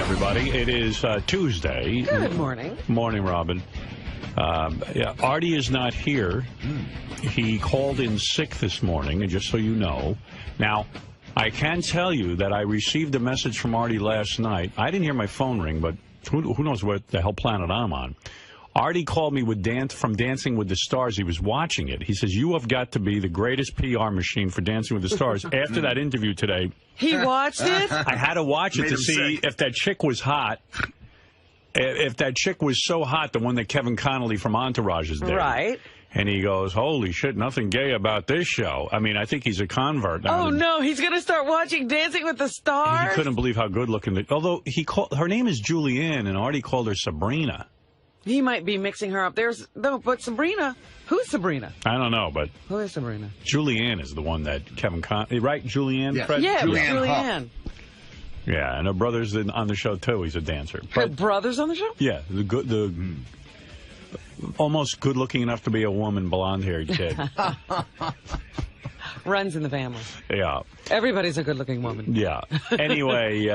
everybody. It is Tuesday. Good morning. Morning, Robin. Yeah, Artie is not here. He called in sick this morning, and just so you know. Now, I can tell you that I received a message from Artie last night. I didn't hear my phone ring, but who knows what the hell planet I'm on. Artie called me from Dancing with the Stars. He was watching it. He says, you have got to be the greatest PR machine for Dancing with the Stars. After that interview today... He watched it? I had to watch it to see if that chick was hot. If that chick was so hot, the one that Kevin Connolly from Entourage is there. Right. And he goes, holy shit, nothing gay about this show. I mean, I think he's a convert. Oh, no, he's going to start watching Dancing with the Stars? He couldn't believe how good looking. Although, her name is Julianne, and Artie called her Sabrina. He might be mixing her up. But Sabrina, who's Sabrina? I don't know, but... Who is Sabrina? Julianne is the one that Kevin Connolly... Right, Julianne? Yes. Fred? Yeah, Julianne. Yeah, and her brother's on the show, too. He's a dancer. Her brother's on the show? Yeah, almost good-looking enough to be a woman, blonde-haired kid. Runs in the family. Yeah. Everybody's a good-looking woman. Yeah. Anyway,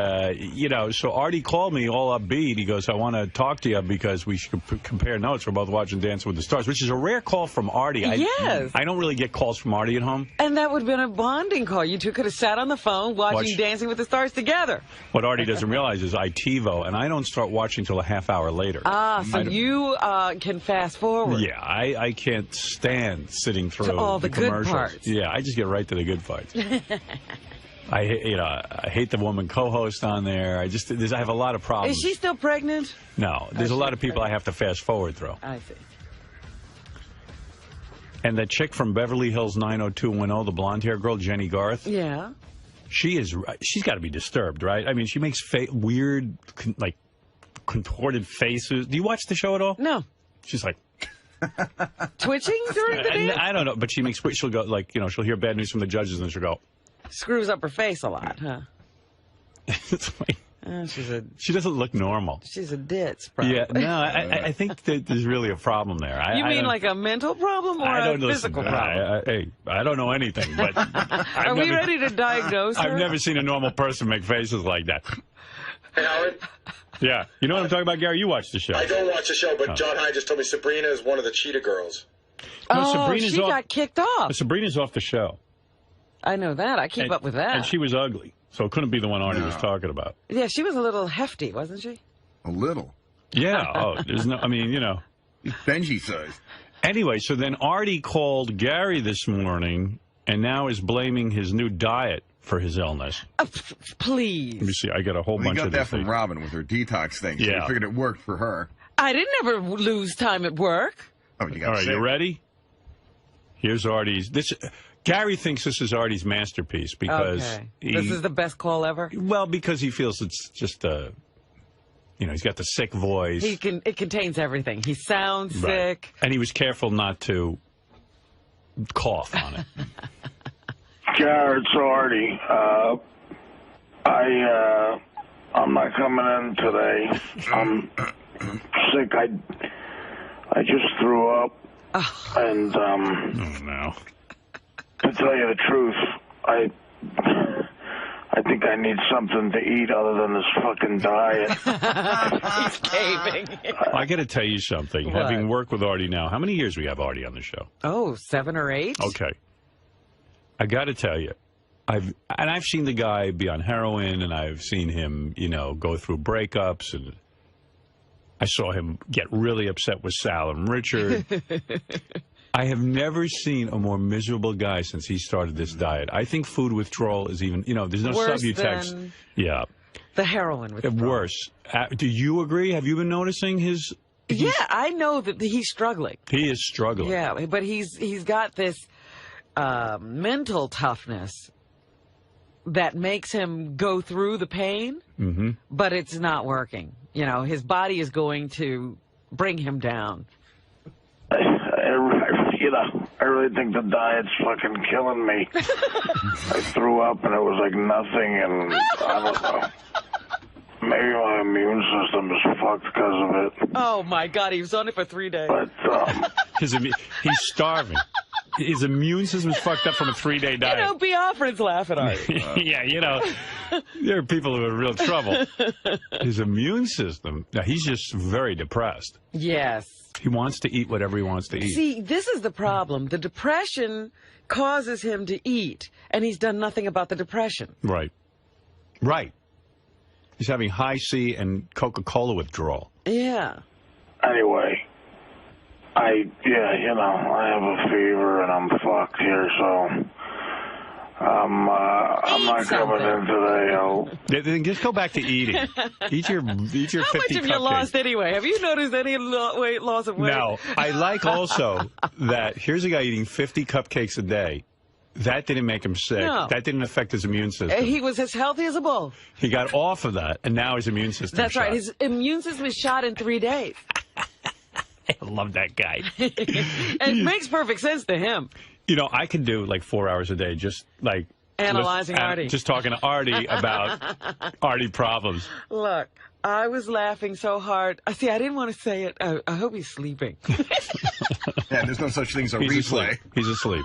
so Artie called me all upbeat. He goes, I want to talk to you because we should compare notes. We're both watching Dancing with the Stars, which is a rare call from Artie. Yes. I don't really get calls from Artie at home. And that would have been a bonding call. You two could have sat on the phone watching Dancing with the Stars together. What Artie doesn't realize is I TiVo, and I don't start watching until a half hour later. So you can fast forward. Yeah, I can't stand sitting through to all the good commercials. parts. Yeah, I just get right to the good parts. I hate the woman co-host on there. I have a lot of problems. Is she still pregnant? No, there's a lot of people I have to fast forward through. I see. And that chick from Beverly Hills 90210, the blonde-haired girl, Jenny Garth. Yeah. She's got to be disturbed, right? I mean, she makes weird, contorted faces. Do you watch the show at all? No. She's like... Twitching during the day? I don't know, but she'll go, she'll hear bad news from the judges, and she'll go... Screws up her face a lot, huh? She doesn't look normal. She's a ditz, probably. Yeah, no, I think that there's really a problem there. You mean like a mental problem or a physical problem? I don't know anything, but... Are we ready to diagnose her? I've never seen a normal person make faces like that. Hey, Howard? Yeah. You know what I'm talking about, Gary? You watch the show. I don't watch the show, but John Hyde just told me Sabrina is one of the Cheetah Girls. No, she got kicked off. Sabrina's off the show. I know that. I keep up with that. And she was ugly, so it couldn't be the one Artie was talking about. Yeah, she was a little hefty, wasn't she? A little. Yeah. There's no... I mean, Benji says. Anyway, so then Artie called Gary this morning and now is blaming his new diet for his illness. Please. Let me see. I got a whole bunch of got that from Robin with her detox thing. So I figured it worked for her. I didn't ever lose time at work. Oh, you got All right, you ready? Here's Artie's... Gary thinks this is Artie's masterpiece because... Okay. This is the best call ever? Well, because he feels it's just he's got the sick voice. It contains everything. He sounds sick. And he was careful not to cough on it. Jared, it's Artie. I'm not coming in today. I'm sick. I just threw up. And, oh, no. To tell you the truth, I think I need something to eat other than this fucking diet. He's caving. I got to tell you something. What? Having worked with Artie now, how many years we have Artie on the show? Oh, 7 or 8? Okay. I got to tell you, I've seen the guy be on heroin, and I've seen him, go through breakups, and I saw him get really upset with Sal and Richard. I have never seen a more miserable guy since he started this diet. I think food withdrawal is even, there's no worse Subutex. Than yeah. The heroin withdrawal. Worse. Do you agree? Have you been noticing his... Yeah, I know that he's struggling. He is struggling. Yeah, but he's got this mental toughness that makes him go through the pain, but it's not working. His body is going to bring him down. I really think the diet's fucking killing me. I threw up and it was like nothing, and I don't know. Maybe my immune system is fucked because of it. Oh, my God. He was on it for 3 days. But, he's starving. His immune system's fucked up from a 3-day diet. You know, be Offered's laughing at you. Yeah, you know, there are people who are in real trouble. His immune system, now he's just very depressed. Yes. He wants to eat whatever he wants to eat. See, this is the problem. The depression causes him to eat, and he's done nothing about the depression. Right. Right. He's having high C and Coca-Cola withdrawal. Yeah. Anyway, I have a fever and I'm fucked here, so I'm not coming in today. Then just go back to eating. Eat your 50 How much have you lost anyway? Have you noticed any loss of weight? No. I like also that here's a guy eating 50 cupcakes a day. That didn't make him sick. No. That didn't affect his immune system. He was as healthy as a bull. He got off of that, and now his immune system That's shot. right. His immune system is shot in 3 days. I love that guy. It makes perfect sense to him. You know, I can do like 4 hours a day just like... Analyzing Artie. Just talking to Artie about Artie problems. Look, I was laughing so hard. See, I didn't want to say it. I hope he's sleeping. Yeah, there's no such thing as a He's replay. Asleep. He's asleep.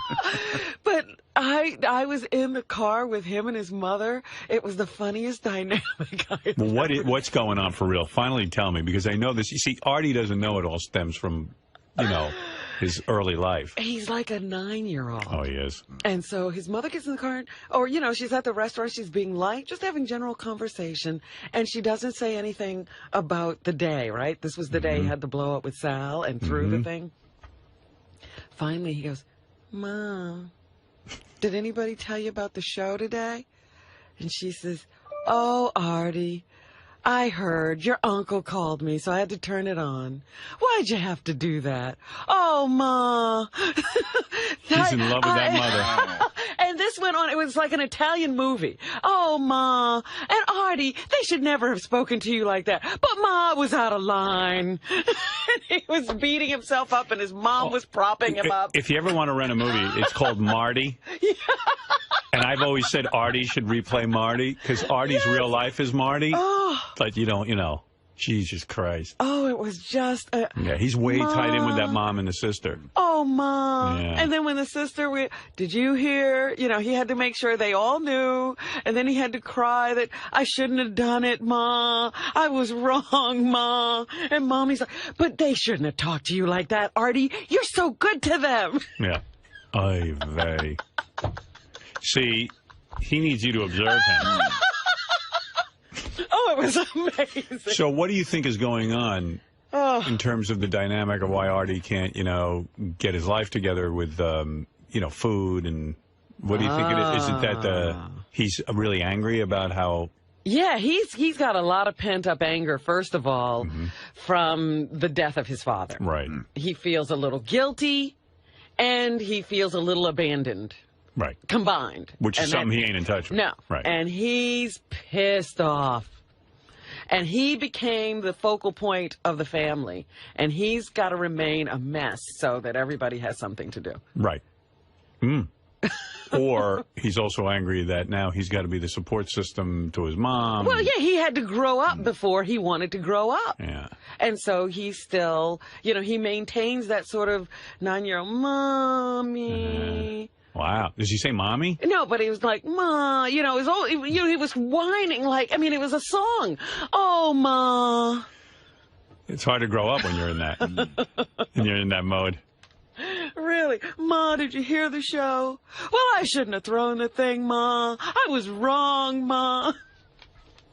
But I was in the car with him and his mother. It was the funniest dynamic I've Well, what's going on for real? Finally tell me, because I know this. You see, Artie doesn't know it all stems from, his early life. He's like a 9-year-old. Oh, he is. And so his mother gets in the car, or, she's at the restaurant, she's being light, just having general conversation, and she doesn't say anything about the day, right? This was the day he had the blow up with Sal and threw the thing. Finally, he goes, Mom, did anybody tell you about the show today? And she says, oh, Artie, I heard your uncle called me, so I had to turn it on. Why'd you have to do that? Oh, Ma. He's in love with that mother. And this went on. It was like an Italian movie. Oh, Ma. And Artie, they should never have spoken to you like that. But Ma was out of line. And he was beating himself up, and his mom was propping him up. If you ever want to rent a movie, it's called Marty. Yeah. And I've always said Artie should replay Marty, because Artie's real life is Marty. Oh. But Jesus Christ. Oh, it was just... yeah, he's way tied in with that mom and the sister. Oh, Mom. Yeah. And then when the sister... did you hear? He had to make sure they all knew. And then he had to cry that, I shouldn't have done it, Ma. I was wrong, Ma. And Mommy's like, but they shouldn't have talked to you like that, Artie. You're so good to them. Yeah. Ay vey. See, he needs you to observe him. Oh, it was amazing. So what do you think is going on in terms of the dynamic of why Artie can't, get his life together with, food? And what do you think it is? Is it that he's really angry about how... Yeah, he's got a lot of pent-up anger, first of all, from the death of his father. Right. He feels a little guilty, and he feels a little abandoned. Right. Combined. Which is something he ain't in touch with. No. Right. And he's pissed off. And he became the focal point of the family. And he's got to remain a mess so that everybody has something to do. Right. Or he's also angry that now he's got to be the support system to his mom. Well, yeah, he had to grow up before he wanted to grow up. Yeah. And so he's still, he maintains that sort of 9-year-old, Mommy. Wow. Does he say mommy? No, but he was like, Ma, it was all, he was whining like, it was a song. Oh, Ma. It's hard to grow up when you're in that, when you're in that mode. Really? Ma, did you hear the show? Well, I shouldn't have thrown the thing, Ma. I was wrong, Ma.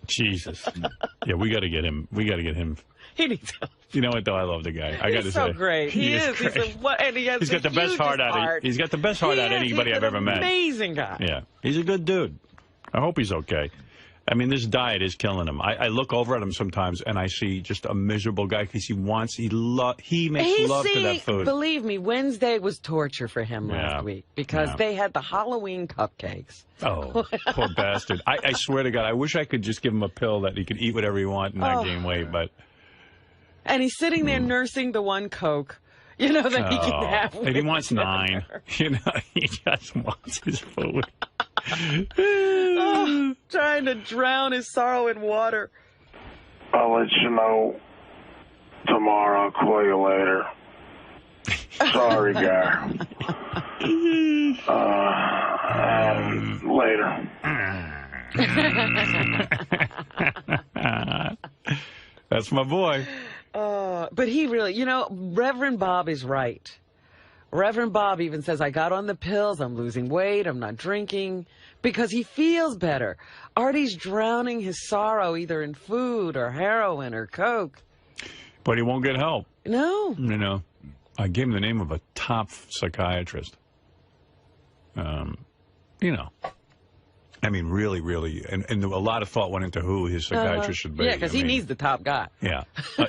Jesus. Yeah, we got to get him. He needs help. You know what, though? I love the guy. I got to say. He's so great. He is. Great. He's got the best heart out of He's got the best heart out of anybody I've ever met. Amazing guy. Yeah. He's a good dude. I hope he's okay. This diet is killing him. I look over at him sometimes and I see just a miserable guy because he makes love to that food. Believe me, Wednesday was torture for him last week because they had the Halloween cupcakes. Oh, poor bastard. I swear to God, I wish I could just give him a pill that he could eat whatever he wants and not gain weight, but... And he's sitting there nursing the one Coke, that he can have. And he wants 9. He just wants his food. Trying to drown his sorrow in water. I'll let you know tomorrow. I'll call you later. Sorry, guy. And later. That's my boy. But he really, you know, Reverend Bob is right. Reverend Bob even says, I got on the pills, I'm losing weight, I'm not drinking, because he feels better. Artie's drowning his sorrow either in food or heroin or coke. But he won't get help. No. You know, I gave him the name of a top psychiatrist. You know, I mean, really, really, and a lot of thought went into who his psychiatrist should be. Yeah, because he needs the top guy. Yeah,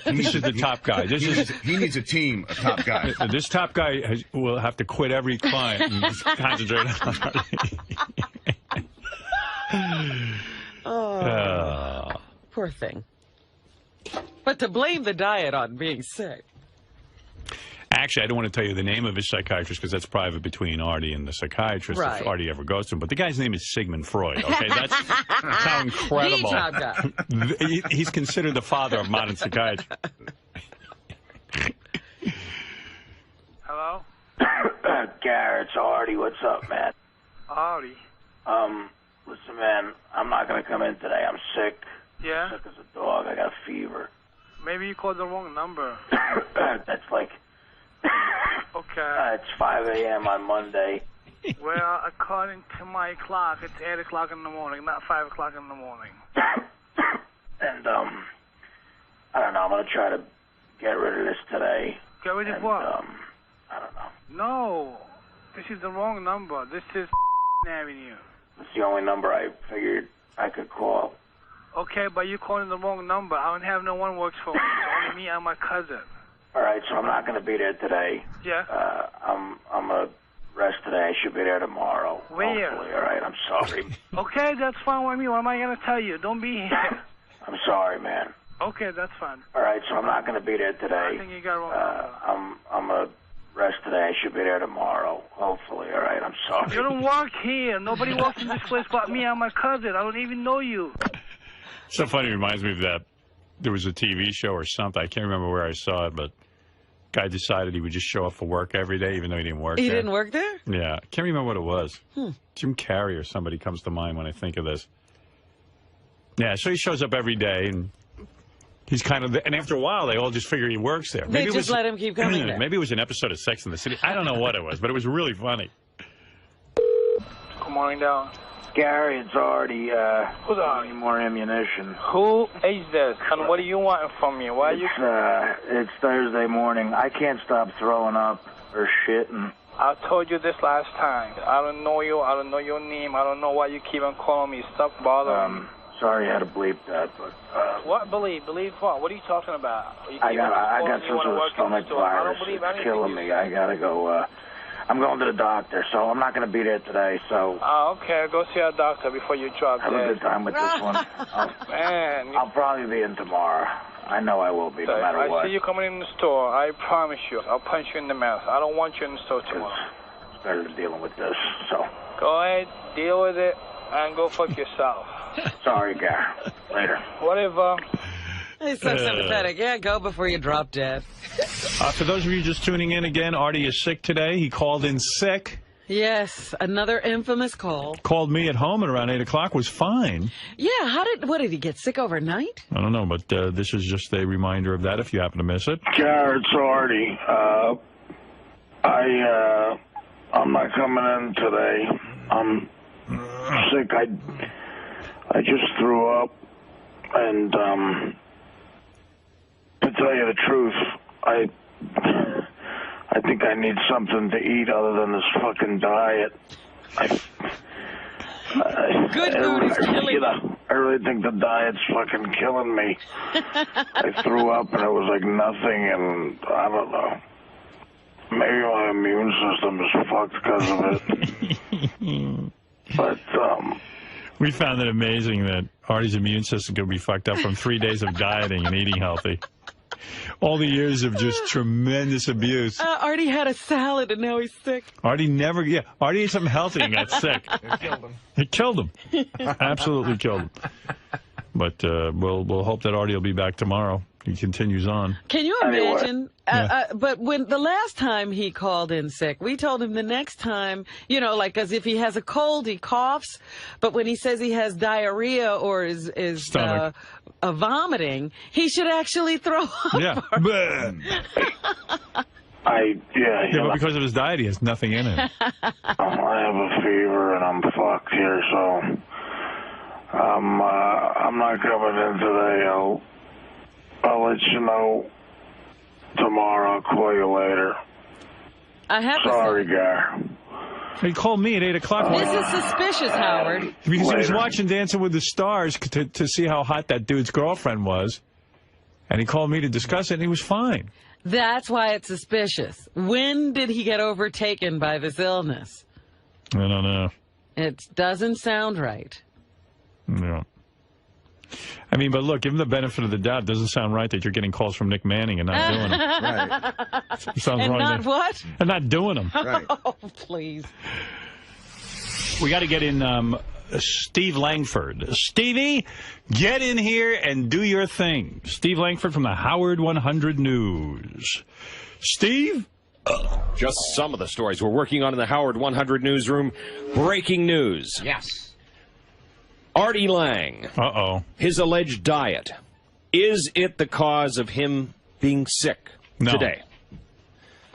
this is the top guy. He needs a team of top guys. This top guy will have to quit every client and just concentrate on Poor thing. But to blame the diet on being sick. Actually, I don't want to tell you the name of his psychiatrist because that's private between Artie and the psychiatrist, right. if Artie ever goes to him. But the guy's name is Sigmund Freud, okay? That's how incredible. The top guy. He's considered the father of modern psychiatry. Hello? Garrett, it's Artie. What's up, man? Artie? Listen, man, I'm not going to come in today. I'm sick. Yeah? Sick as a dog. I got a fever. Maybe you called the wrong number. That's like... Okay. It's 5 a.m. on Monday. Well, according to my clock, it's 8 o'clock in the morning, not 5 o'clock in the morning. And, I don't know. I'm going to try to get rid of this today. Get rid of what? I don't know. No. This is the wrong number. This is Avenue. It's the only number I figured I could call. Okay, but you're calling the wrong number. I don't have no one works for me. It's only me and my cousin. All right, so I'm not going to be there today. Yeah. I'm going to rest today. I should be there tomorrow. Where? Hopefully. All right, I'm sorry. Okay, that's fine with me. What am I going to tell you? Don't be here. I'm sorry, man. Okay, that's fine. All right, so I'm not going to be there today. I think you got it wrong. I'm going to rest today. I should be there tomorrow. Hopefully. All right, I'm sorry. You don't work here. Nobody works in this place but me and my cousin. I don't even know you. So funny. It reminds me of that. There was a TV show or something. I can't remember where I saw it, but guy decided he would just show up for work every day, even though he didn't work there. He didn't work there? Yeah. I can't remember what it was. Jim Carrey or somebody comes to mind when I think of this. Yeah, so he shows up every day, and he's kind of... And after a while, they all just figure he works there. They just let him keep coming there. Maybe it was an episode of Sex and the City. I don't know what it was, but it was really funny. Good morning, down. Gary, it's Artie. Who's Artie? Need more ammunition. Who is this? And what do you want from me? Why are you... It's Thursday morning. I can't stop throwing up or shitting. I told you this last time. I don't know you. I don't know your name. I don't know why you keep on calling me. Stop bothering me. Sorry I had to bleep that, but... What believe? Believe what? What are you talking about? I got some sort of stomach virus. It's killing me. I gotta go, I'm going to the doctor, so I'm not going to be there today, so... Oh, okay. Go see a doctor before you drop dead. Have a good time with this one. Man. I'll probably be in tomorrow. I know I will be, no matter what. I see you coming in the store. I promise you. I'll punch you in the mouth. I don't want you in the store tomorrow. It's better than dealing with this, so... Go ahead, deal with it, and go fuck yourself. Sorry, Gar. Later. Whatever. He's so sympathetic. Yeah, go before you drop dead. For those of you just tuning in again, Artie is sick today. He called in sick. Yes, another infamous call. Called me at home at around 8 o'clock, was fine. Yeah, what did he get sick overnight? I don't know, but this is just a reminder of that if you happen to miss it. Garrett, it's Artie. I'm not coming in today. I'm sick. I just threw up, and to tell you the truth, I think I need something to eat other than this fucking diet. Good food is killing you. I really think the diet's fucking killing me. I threw up and it was like nothing, and I don't know. Maybe my immune system is fucked because of it. But, we found it amazing that Artie's immune system could be fucked up from 3 days of dieting and eating healthy. All the years of just tremendous abuse. Artie had a salad and now he's sick. Artie ate something healthy and got sick. It killed him. It killed him. Absolutely killed him. But we'll hope that Artie will be back tomorrow. He continues on. Can you imagine? But when the last time he called in sick, we told him the next time, you know, like as if he has a cold, he coughs. But when he says he has diarrhea or is vomiting, he should actually throw up. Yeah. But because of his diet, he has nothing in him. I have a fever and I'm fucked here, so I'm not coming in today. I'll let you know tomorrow. I'll call you later. I have Sorry, Gar. He called me at 8 o'clock. This is suspicious, Howard. Because he was watching Dancing with the Stars to see how hot that dude's girlfriend was. And he called me to discuss it, and he was fine. That's why it's suspicious. When did he get overtaken by this illness? I don't know. It doesn't sound right. No. I mean, but look, give him the benefit of the doubt. It doesn't sound right that you're getting calls from Nick Manning and not doing them. Right. Sounds And wrong not there. what? And not doing them. Right. Oh, please. We got to get in Steve Langford. Stevie, get in here and do your thing. Steve Langford from the Howard 100 News. Steve? Just some of the stories we're working on in the Howard 100 newsroom. Breaking news. Yes. Artie Lang. Uh-oh. His alleged diet. Is it the cause of him being sick today?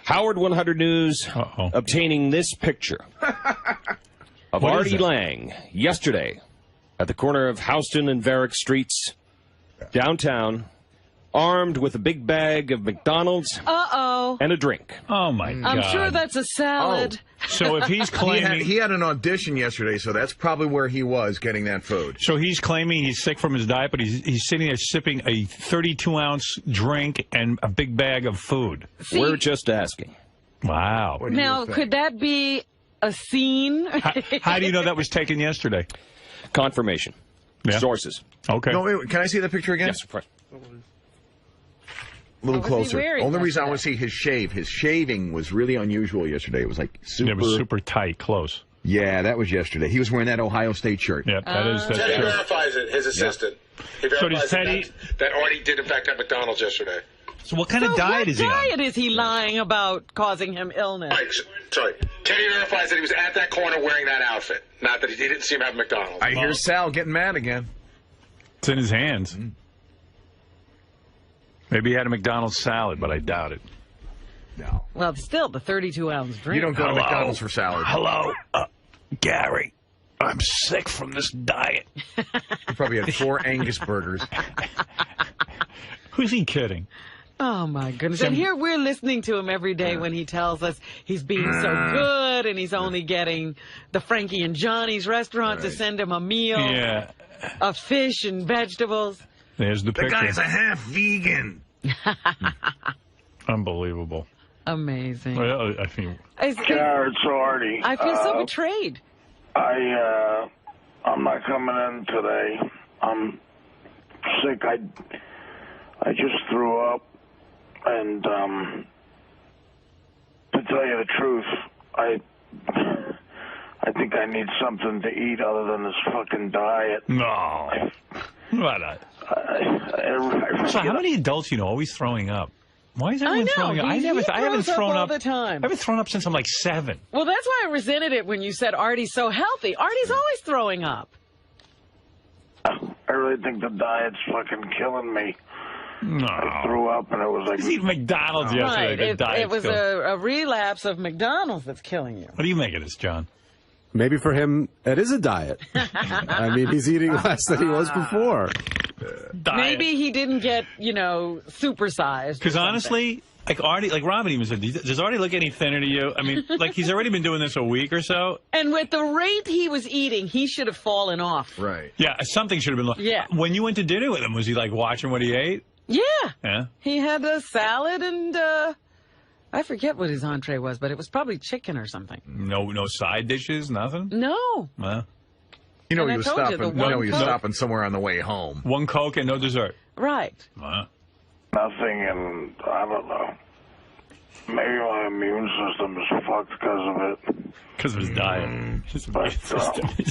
Howard 100 News obtaining this picture of Artie Lang yesterday at the corner of Houston and Varick Streets, downtown, armed with a big bag of McDonald's and a drink. Oh, my God. I'm sure that's a salad. So if he's claiming... He had an audition yesterday, so that's probably where he was getting that food. So he's claiming he's sick from his diet, but he's sitting there sipping a 32-ounce drink and a big bag of food. See, we're just asking. Wow. Now, could that be a scene? How do you know that was taken yesterday? Confirmation. Yeah. Sources. Okay. No, wait, can I see the picture again? Yes, of course. A little closer. Only reason yesterday? I want to see his shave. His shaving was really unusual yesterday. It was like super... It was super tight, close. Yeah, that was yesterday. He was wearing that Ohio State shirt. Yep, that is... That's Teddy true. verifies it, his assistant. He So verifies does Teddy... that Artie did, in fact, have McDonald's yesterday. So what kind of diet is he on? What diet is he lying about causing him illness? Right, sorry. Teddy verifies that he was at that corner wearing that outfit. Not that he didn't see him have McDonald's. I hear Sal getting mad again. It's in his hands. Maybe he had a McDonald's salad, but I doubt it. No. Well, still, the 32-ounce drink. You don't go to McDonald's for salad. Hello, Gary. I'm sick from this diet. He probably had 4 Angus burgers. Who's he kidding? Oh, my goodness. And here we're listening to him every day when he tells us he's being so good and he's only getting the Frankie and Johnny's restaurant to send him a meal of fish and vegetables. There's the picture. The guy's a half vegan. Unbelievable. Amazing. Well, I mean, Garrett, it's Artie. I feel so betrayed. I'm not coming in today. I'm sick. I just threw up, and to tell you the truth, I think I need something to eat other than this fucking diet. no. What? So how many adults you know always throwing up? Why is everyone throwing up? I haven't thrown up all the time. I haven't thrown up since I'm like 7. Well, that's why I resented it when you said Artie's so healthy. Artie's always throwing up. I really think the diet's fucking killing me. No. I threw up, and it was like... He's eating McDonald's yesterday. Right. The diet's It was a relapse of McDonald's that's killing you. What do you make of this, John? Maybe for him, it is a diet. I mean, he's eating less than he was before. Diet. Maybe he didn't get, supersized. Because honestly, like Artie, like Robin even said, does Artie look any thinner to you? I mean, like he's already been doing this a week or so. And with the rate he was eating, he should have fallen off. Right. Yeah, something should have been. Yeah. When you went to dinner with him, was he like watching what he ate? Yeah. Yeah. He had a salad and I forget what his entree was, but it was probably chicken or something. No side dishes, nothing. No. You know And he I was told you, stopping. the You know he was one stopping somewhere on the way home. One Coke and no dessert. Right. Wow. Nothing, and I don't know. maybe my immune system is fucked because of it. Because of his diet.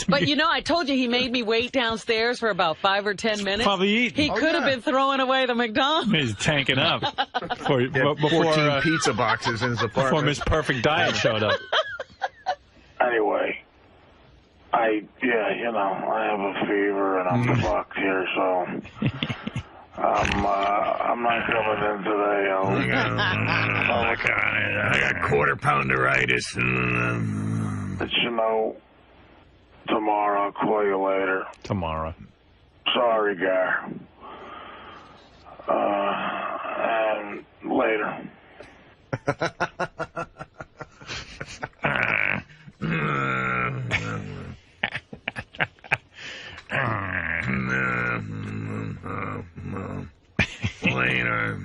But you know, I told you he made me wait downstairs for about 5 or 10 minutes. Probably eating. He could have been throwing away the McDonald's. He's tanking up. Before 14 pizza boxes in his apartment. Before Miss Perfect Diet showed up. Anyway, I have a fever and I'm fucked here, so I'm not coming in today. I got quarter pounderitis. But tomorrow I'll call you later. Tomorrow. Sorry, Gar. And later. Later.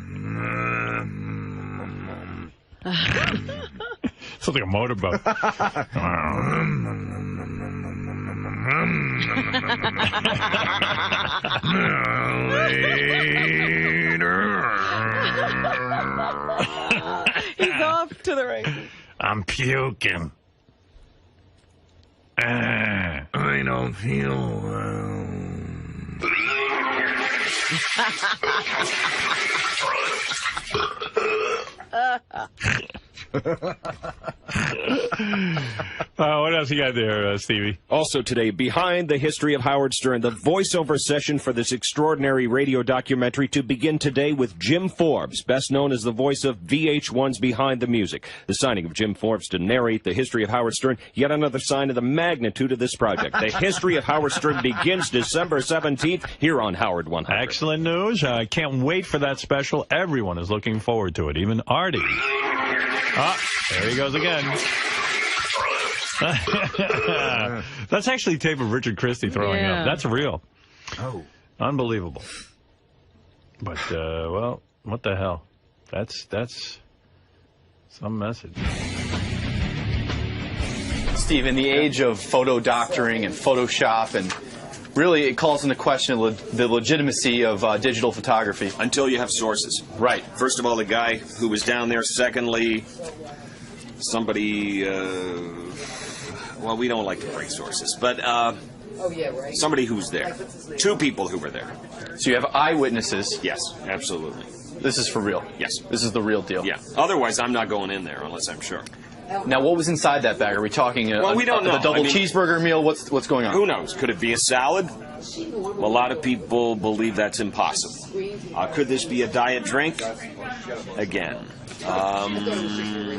Sounds like a motorboat. He's off to the races. I'm puking. I don't feel well. What else you got there, Stevie? Also today, behind the history of Howard Stern, the voiceover session for this extraordinary radio documentary to begin today with Jim Forbes, best known as the voice of VH1's Behind the Music. The signing of Jim Forbes to narrate the history of Howard Stern, yet another sign of the magnitude of this project. The history of Howard Stern begins December 17th here on Howard 100. Excellent news. I can't wait for that special. Everyone is looking forward to it, even Artie. There he goes again. That's actually tape of Richard Christie throwing up. That's real. Oh. Unbelievable. But, well, what the hell? That's some message. Steve, in the age of photo doctoring and Photoshop, and really it calls into question the legitimacy of digital photography. Until you have sources. Right. First of all, the guy who was down there. Secondly, somebody, well, we don't like to break sources, but somebody who's there. 2 people who were there. So you have eyewitnesses. Yes, absolutely. This is for real. Yes. This is the real deal. Yeah. Otherwise, I'm not going in there unless I'm sure. Now, what was inside that bag? Are we talking we don't know. the double cheeseburger meal? What's going on? Who knows? Could it be a salad? A lot of people believe that's impossible. Could this be a diet drink? Again.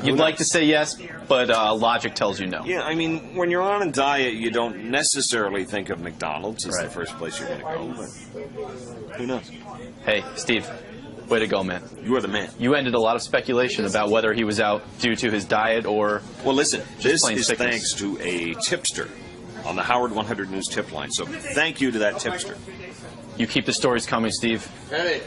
You'd like to say yes, but logic tells you no. Yeah, I mean, when you're on a diet, you don't necessarily think of McDonald's as the first place you're going to go. But who knows? Hey, Steve. Way to go, man. You are the man. You ended a lot of speculation about whether he was out due to his diet or... Well, listen, this is sickness. thanks to a tipster on the Howard 100 News tip line. So thank you to that tipster. You keep the stories coming, Steve. Eddie.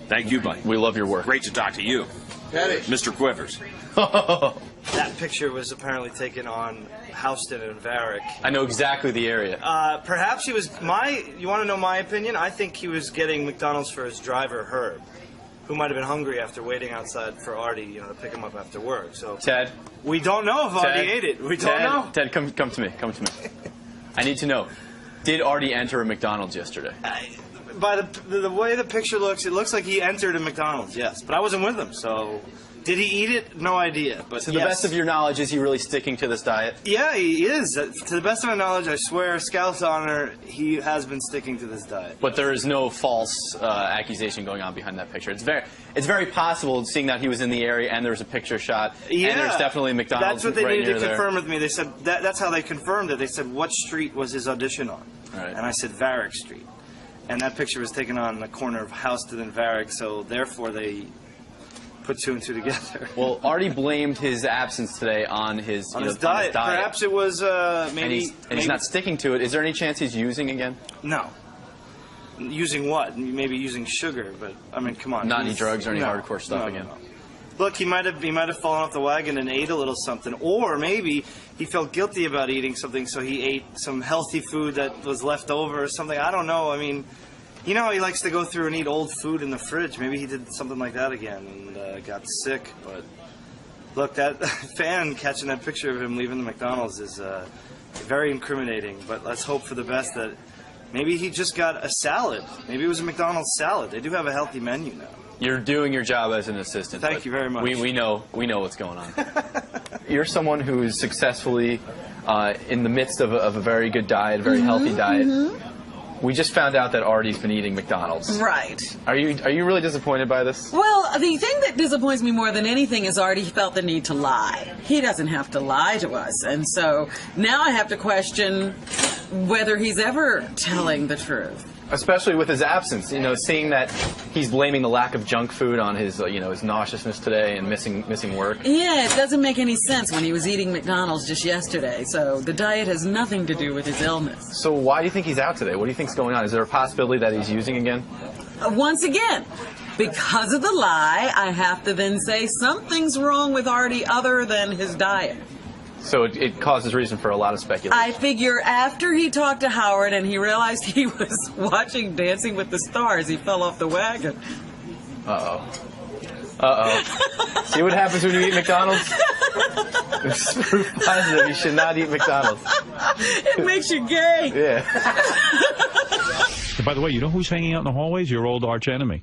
Thank you, buddy. We love your work. Great to talk to you. Eddie. Mr. Quivers. That picture was apparently taken on Houston and Varick. I know exactly the area. Perhaps he was... You want to know my opinion? I think he was getting McDonald's for his driver, Herb, who might have been hungry after waiting outside for Artie, to pick him up after work. So Ted? We don't know if Artie ate it. We don't know. Ted, come to me. Come to me. I need to know. Did Artie enter a McDonald's yesterday? By the way the picture looks, it looks like he entered a McDonald's, yes. But I wasn't with him, so... Did he eat it? No idea. But to the best of your knowledge, is he really sticking to this diet? Yeah, he is. To the best of my knowledge, I swear, Scout's honor, he has been sticking to this diet. But there is no false accusation going on behind that picture. It's very possible, seeing that he was in the area and there was a picture shot, and there's definitely a McDonald's. That's what they right needed to there. confirm with me. They said that's how they confirmed it. They said, what street was his audition on? Right. And I said, Varick Street. And that picture was taken on the corner of Houston and Varick, so therefore they put 2 and 2 together. Well, Artie blamed his absence today on his diet. Perhaps it was maybe... And he's not sticking to it. Is there any chance he's using again? No. Using what? Maybe using sugar, but, I mean, come on. Not any drugs or any hardcore stuff again? No. Look, he might have fallen off the wagon and ate a little something, or maybe he felt guilty about eating something, so he ate some healthy food that was left over or something. I don't know. I mean, you know how he likes to go through and eat old food in the fridge. Maybe he did something like that again and got sick. But look, that fan catching that picture of him leaving the McDonald's is very incriminating. But let's hope for the best that maybe he just got a salad. Maybe it was a McDonald's salad. They do have a healthy menu now. You're doing your job as an assistant. Thank you very much. We know what's going on. You're someone who is successfully in the midst of a very good diet, a very healthy diet. We just found out that Artie's been eating McDonald's. Right. Are you really disappointed by this? Well, the thing that disappoints me more than anything is Artie felt the need to lie. He doesn't have to lie to us. And so now I have to question whether he's ever telling the truth. Especially with his absence, seeing that he's blaming the lack of junk food on his, his nauseousness today and missing work. Yeah, it doesn't make any sense when he was eating McDonald's just yesterday. So the diet has nothing to do with his illness. So why do you think he's out today? What do you think's going on? Is there a possibility that he's using again? Once again, because of the lie, I have to then say something's wrong with Artie other than his diet. So it causes reason for a lot of speculation. I figure after he talked to Howard and he realized he was watching Dancing with the Stars, he fell off the wagon. See what happens when you eat McDonald's? It's proof positive you should not eat McDonald's. It makes you gay. Yeah. By the way, you know who's hanging out in the hallways? Your old arch enemy.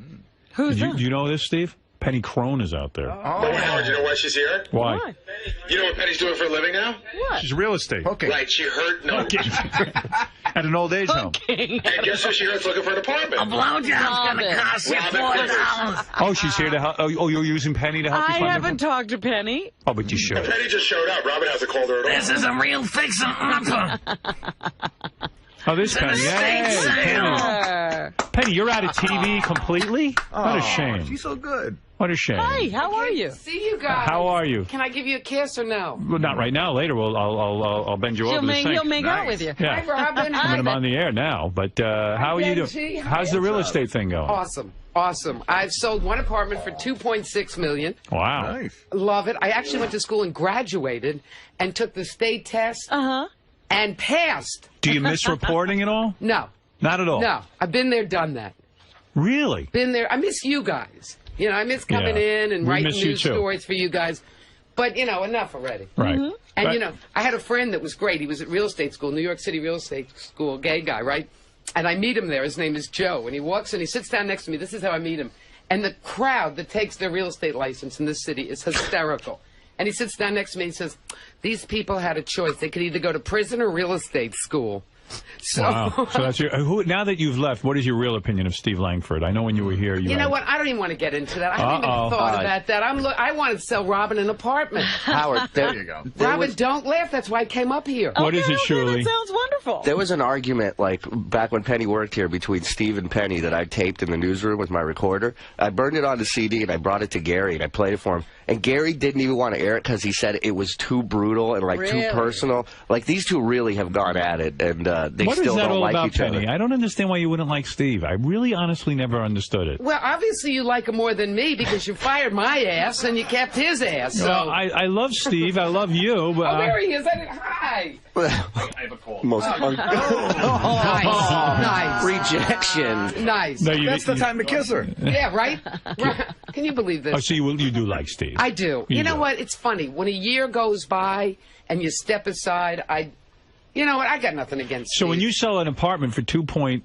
Who's that? Do you know this, Steve? Penny Crone is out there. Howard, you know why she's here? Why? You know what Penny's doing for a living now? What? She's real estate. Okay. Right, she heard no. At an old age home. And guess who she heard's looking for an apartment? A blowjob's gonna cost you $4. Oh, she's here to help. Oh, you're using Penny to help you I find haven't talked to Penny. Oh, but you should. Penny just showed up. Robin hasn't called her at all. This is a real fixer-upper. Oh, this Penny. Hey, Penny. Penny, you're out of TV completely? What a shame. She's so good. What a shame. Hi, how are you? See you guys. How are you? Can I give you a kiss or no? Well, not right now. Later, I'll bend you over the sink. He'll make out with you. Yeah. Hi, Robin. I mean, I'm on the air now, but how are you doing? Benji. How's the real estate thing going? Awesome. I've sold one apartment for $2.6 million. Wow. Nice. Love it. I actually went to school and graduated and took the state test and passed. Do you miss reporting at all? No. Not at all? No. I've been there, done that. Really? Been there. I miss you guys. I miss coming in and writing news stories for you guys. But, enough already. Right. And, I had a friend that was great. He was at real estate school, New York City real estate school, gay guy, right? And I meet him there. His name is Joe. And he walks in, he sits down next to me. This is how I meet him. And the crowd that takes their real estate license in this city is hysterical. And he sits down next to me and he says, these people had a choice. They could either go to prison or real estate school. So, wow. So that's now that you've left, what is your real opinion of Steve Langford? I know when you were here, you know what? I don't even want to get into that. I haven't even thought about that. I want to sell Robin an apartment. Howard, there you go. Robin, don't laugh. That's why I came up here. What is it, Shirley? That sounds wonderful. There was an argument, like, back when Penny worked here between Steve and Penny that I taped in the newsroom with my recorder. I burned it on the CD, and I brought it to Gary, and I played it for him. And Gary didn't even want to air it because he said it was too brutal and, like, too personal. Like, these two really have gone at it, and they still don't like each other. I don't understand why you wouldn't like Steve. I really honestly never understood it. Well, obviously you like him more than me because you fired my ass and you kept his ass. So. Well, I love Steve. I love you. But there he is. Hi. I have a call. Nice. Rejection. Nice. No, That's the time to kiss her. Yeah, right? Can you believe this? Oh, so you do like Steve. I do. You know what? It's funny. When a year goes by and you step aside, you know what? I got nothing against Steve. So when you sell an apartment for $2.6,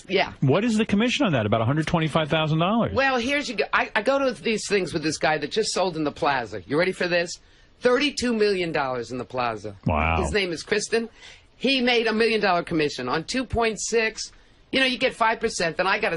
yeah. What is the commission on that? About $125,000. Well, here's you go. I go to these things with this guy that just sold in the plaza. You ready for this? $32 million in the plaza. Wow. His name is Kristen. He made $1 million commission on 2.6. You get 5%. Then I got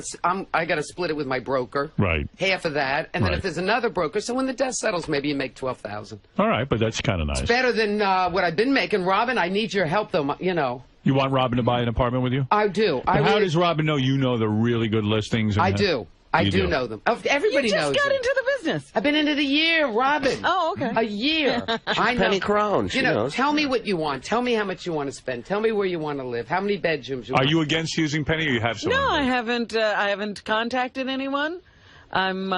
to split it with my broker. Right. Half of that, and then if there's another broker, so when the dust settles, maybe you make $12,000. All right, but that's kind of nice. It's better than what I've been making. Robin, I need your help, though. You want Robin to buy an apartment with you? I do. How does Robin know you know the really good listings? I do. I do know them. Everybody knows. You just got into the business. I've been into the year, Robin. Oh, okay. A year. I know. Penny Crone. She knows. Tell me what you want. Tell me how much you want to spend. Tell me where you want to live. How many bedrooms you want. Are you against using Penny, or you have someone? No, I haven't. I haven't contacted anyone. I'm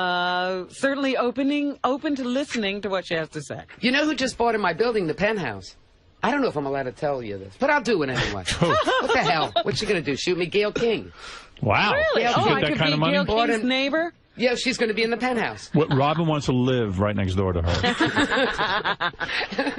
certainly open to listening to what she has to say. You know who just bought in my building, the penthouse? I don't know if I'm allowed to tell you this, but I'll do it anyway. What the hell? What's she going to do? Shoot me? Gail King. Wow. Really? She I get that could kind be of money? Gail King's neighbor? Yeah, she's going to be in the penthouse. Robin wants to live right next door to her.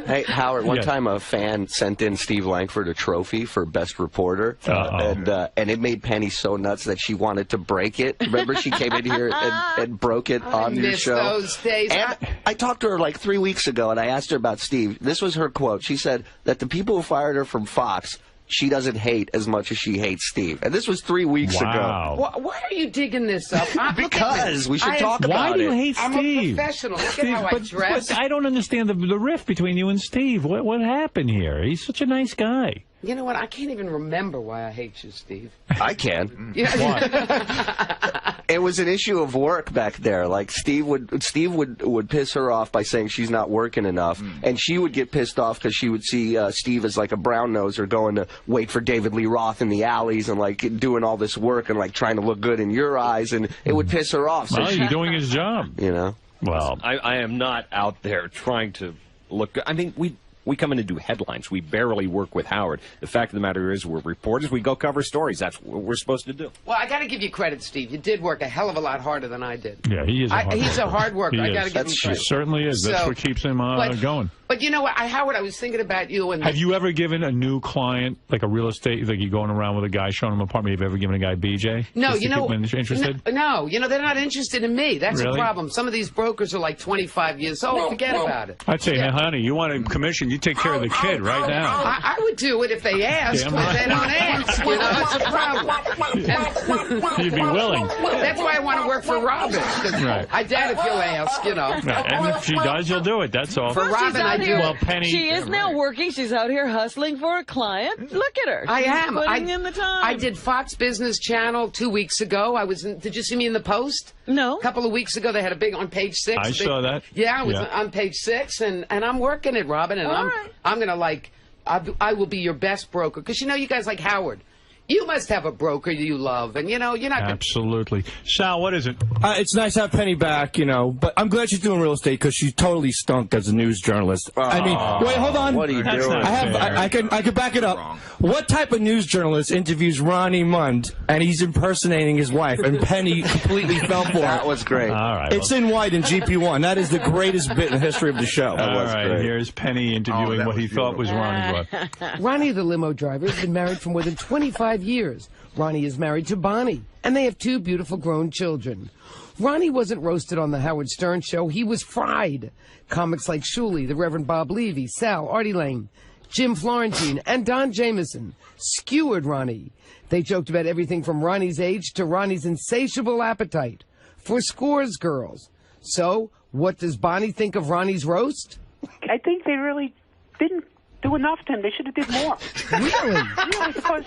Hey, Howard, one time a fan sent in Steve Langford a trophy for Best Reporter, and it made Penny so nuts that she wanted to break it. Remember, she came in here and broke it on your show? I miss those days. And I talked to her like 3 weeks ago, and I asked her about Steve. This was her quote. She said that the people who fired her from Fox, she doesn't hate as much as she hates Steve. And this was 3 weeks ago. Why are you digging this up? Because we should talk about it. Why do you hate Steve? I'm a professional. Look at how I dress. But I don't understand the rift between you and Steve. What happened here? He's such a nice guy. You know what? I can't even remember why I hate you, Steve. I can. Yeah. It was an issue of work back there. Like Steve would piss her off by saying she's not working enough, and she would get pissed off because she would see Steve as like a brown noser going to wait for David Lee Roth in the alleys and like doing all this work and like trying to look good in your eyes, and it would piss her off. So well, he's doing his job. You know. Well, I am not out there trying to look good. I mean, we come in and do headlines. We barely work with Howard. The fact of the matter is we're reporters. We go cover stories. That's what we're supposed to do. Well, I got to give you credit, Steve. You did work a hell of a lot harder than I did. Yeah, he is He's a hard worker. I got to give him credit. He certainly is. That's what keeps him going. But you know what, Howard, I was thinking about you. And have you ever given a new client, like a real estate, like you're going around with a guy showing him an apartment, have you ever given a guy BJ? No, you know. Interested? No, you know, they're not interested in me. That's really? a problem. Some of these brokers are like 25 years old. Forget about it. I'd say, hey, honey, you want a commission, you take care of the kid right now. I would do it if they asked, but they don't ask. You know, it's a problem. You'd be willing. That's why I want to work for Robin. Right. I doubt if you'll ask, you know. Right. And if she does, you'll do it. That's all. For Robin, I do. Well, Penny. She is now working. She's out here hustling for a client. Look at her. I am. Putting in the time. I did Fox Business Channel 2 weeks ago. Did you see me in the Post? No. A couple of weeks ago, they had a big on page 6. I saw that. Yeah, I was on page 6, and I'm working it, Robin, and I'm going to I will be your best broker. Because, you know, you guys like Howard. You must have a broker you love, and, you know, you're not... Absolutely. Sal, what is it? It's nice to have Penny back, you know, but I'm glad she's doing real estate because she totally stunk as a news journalist. I mean, wait, hold on. What are you doing? I can back it up. What type of news journalist interviews Ronnie Mund, and he's impersonating his wife, and Penny completely fell for it? That was great. All right. It's in white in GP1. That is the greatest bit in the history of the show. All right, here's Penny interviewing what he thought was Ronnie's wife. Ronnie, the limo driver, has been married for more than 25 years. Ronnie is married to Bonnie, and they have 2 beautiful grown children. Ronnie wasn't roasted on the Howard Stern show. He was fried. Comics like Shuley, the Reverend Bob Levy, Sal, Artie Lang, Jim Florentine, and Don Jameson skewered Ronnie. They joked about everything from Ronnie's age to Ronnie's insatiable appetite for Scores girls. So, what does Bonnie think of Ronnie's roast? I think they really didn't do enough to him. They should have did more. Really? Yeah, because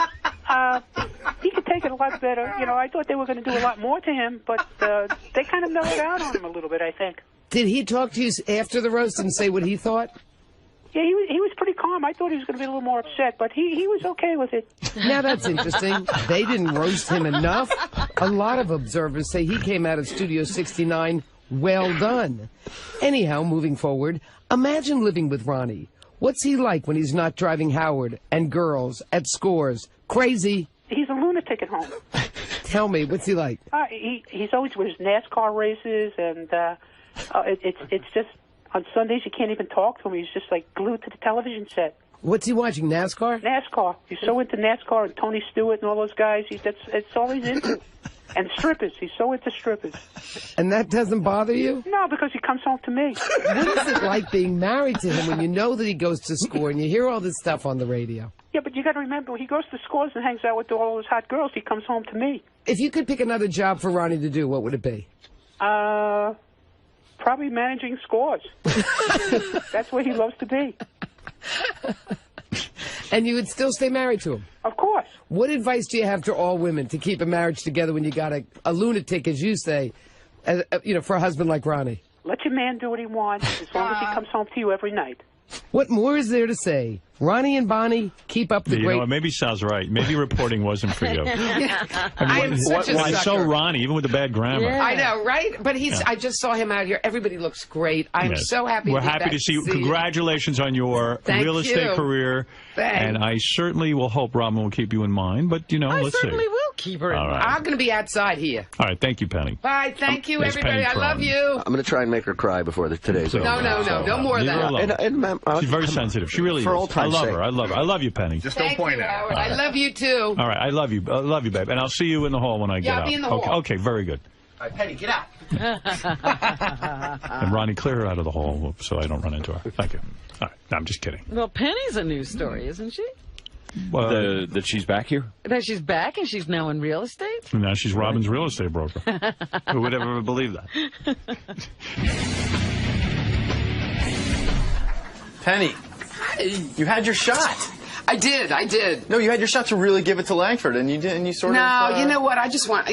he could take it a lot better. You know, I thought they were going to do a lot more to him, but they kind of mellowed out on him a little bit, I think. Did he talk to you after the roast and say what he thought? Yeah, he was pretty calm. I thought he was going to be a little more upset, but he was okay with it. Now that's interesting. They didn't roast him enough. A lot of observers say he came out of Studio 69 well done. Anyhow, moving forward, imagine living with Ronnie. What's he like when he's not driving Howard and girls at Scores? Crazy. He's a lunatic at home. Tell me, what's he like? He's always with his NASCAR races, and it's just on Sundays you can't even talk to him. He's just like glued to the television set. What's he watching? NASCAR? NASCAR. He's so into NASCAR and Tony Stewart and all those guys. That's all he's into. And strippers. He's so into strippers. And that doesn't bother you? No, because he comes home to me. What is it like being married to him when you know that he goes to Score and you hear all this stuff on the radio? Yeah, but you got to remember, when he goes to Scores and hangs out with all those hot girls, he comes home to me. If you could pick another job for Ronnie to do, what would it be? Probably managing Scores. That's where he loves to be. And you would still stay married to him? Of course. What advice do you have to all women to keep a marriage together when you got a lunatic, as you say, for a husband like Ronnie? Let your man do what he wants, as long as he comes home to you every night. What more is there to say? Ronnie and Bonnie, keep up the great... know, maybe Sal's right. Maybe reporting wasn't for you. I am such a sucker. I saw Ronnie, even with the bad grammar. Yeah. I know, right? But I just saw him out here. Everybody looks great. I'm so happy We're happy to see you. Congratulations on your real estate career. Thanks. And I certainly will hope Robin will keep you in mind. But, let's see. I certainly will keep her in All mind. right. I'm going to be outside here. All right, thank you, Penny. Bye. Thank you, Miss everybody. Penny I love Crone. you. I'm going to try and make her cry before today's over. No more of Leave her that. alone. She's very sensitive. She really is. For old I time's love sake. her. I love her. I love you, Penny. Just Thank you, Howard. I love you too. All right, I love you. I love you, babe. And I'll see you in the hall when I get I'll out. be in the okay, hall. okay, very good. All right, Penny, get out. And Ronnie, clear her out of the hall so I don't run into her. Thank you. All right, no, I'm just kidding. Well, Penny's a news story, isn't she? That she's back here? That she's back and she's now in real estate? Now she's Robin's real estate broker. Who would ever believe that? Penny, you had your shot. I did. No, you had your shot to really give it to Langford, and you didn't. You sort of. No, you know what? I just want.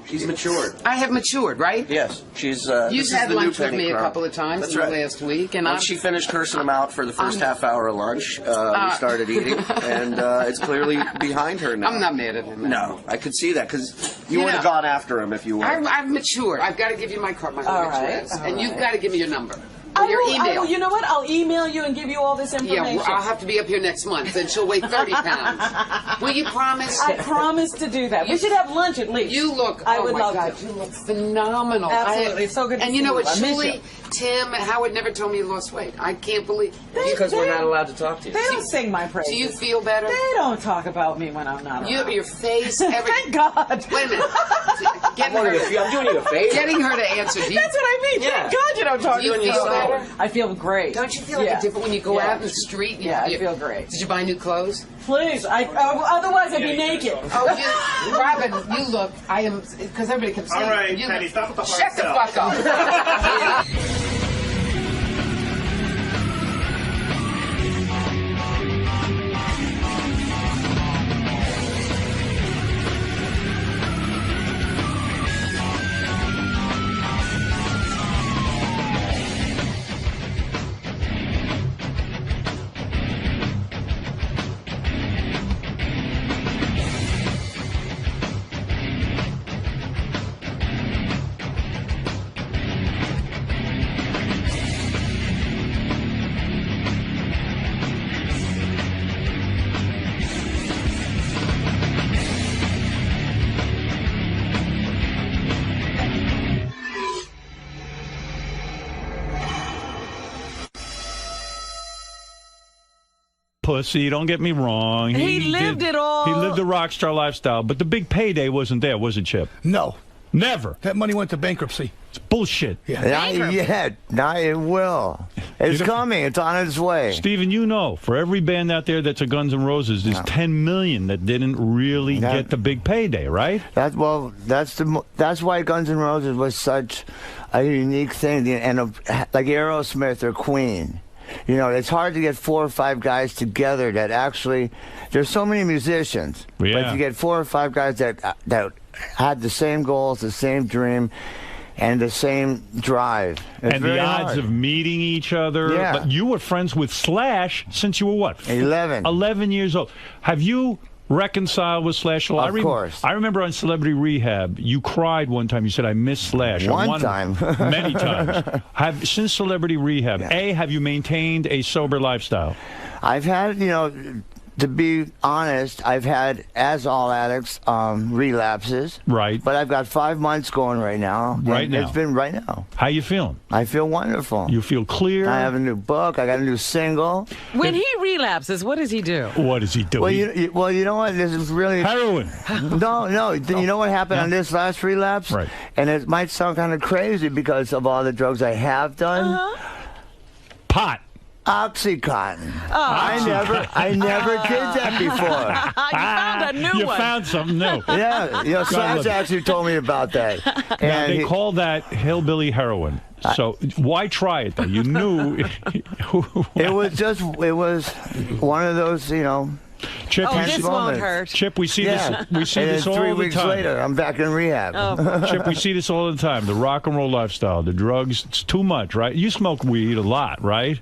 She's matured. I have matured, right? Yes, she's. You've had lunch with me a couple of times That's in right. the last week, and Once she finished cursing them out for the first half hour of lunch, we started eating, and it's clearly behind her now. I'm not mad at him. No, I could see that because you You would have know, gone after him if you were. I've matured. I've got to give you my card, my All address, right, and all you've right. got to give me your number. I Your will, email. you know what? I'll email you and give you all this information. Yeah, I'll have to be up here next month, and she'll weigh 30 pounds. Will you promise? I promise to do that. We should have lunch at least. You look. I oh would my love God, to. you look phenomenal. Absolutely, it's so good to And see you know you. what? I miss Julie, you. Tim, Howard never told me you lost weight. I can't believe. Because we're not allowed to talk to you. They don't sing my praises. Do you feel better? They don't talk about me when I'm not around. Your face, everything. Thank God. Wait a minute. I'm doing you a favor. Getting her to answer. That's what I mean. Yeah. Thank God you don't talk Do you to me. feel better? I feel great. Don't you feel like different when you go out in the street? And Yeah, I feel great. Did you buy new clothes? Please. Otherwise I'd be naked. Oh, Robin, you look. I am because everybody kept saying. All right, you Penny, look, stop with the hard shut the sell. fuck up. Pussy, don't get me wrong. He lived it all. He lived the rock star lifestyle, but the big payday wasn't there, was it, Chip? No. Never. That money went to bankruptcy. It's bullshit. Yeah. Not yet. Not it will. It's coming. It's on its way. Steven, you know, for every band out there that's a Guns N' Roses, there's 10 million that didn't really get the big payday, right? That's why Guns N' Roses was such a unique thing, and like Aerosmith or Queen. You know, it's hard to get 4 or 5 guys together that actually. There's so many musicians, but if you get 4 or 5 guys that had the same goals, the same dream, and the same drive, it's And very the odds hard. of meeting each other. Yeah. But you were friends with Slash since you were what? 11. 11 years old. Have you reconciled with Slash? Of course. I remember on Celebrity Rehab, you cried one time. You said, I miss Slash. One time. Many times. Since Celebrity Rehab, have you maintained a sober lifestyle? I've had, to be honest, I've had, as all addicts, relapses. Right. But I've got 5 months going right now. Right and now. It's been right now. How you feeling? I feel wonderful. You feel clear? I have a new book. I got a new single. When he relapses, what does he do? What does he do? Well, you know what? This is really heroin. No. You know what happened on this last relapse? Right. And it might sound kind of crazy because of all the drugs I have done. Pot. Oxycontin. I never did that before. You found a new You one. found something new. Yeah, Slash actually told me about that. Now, And they call that hillbilly heroin. So why try it, though? You knew. it was one of those, Chip, this won't hurt. Chip, we see this. We see and this then all 3 the weeks time. later, I'm back in rehab. Chip, we see this all the time. The rock and roll lifestyle, the drugs. It's too much, right? You smoke weed a lot, right?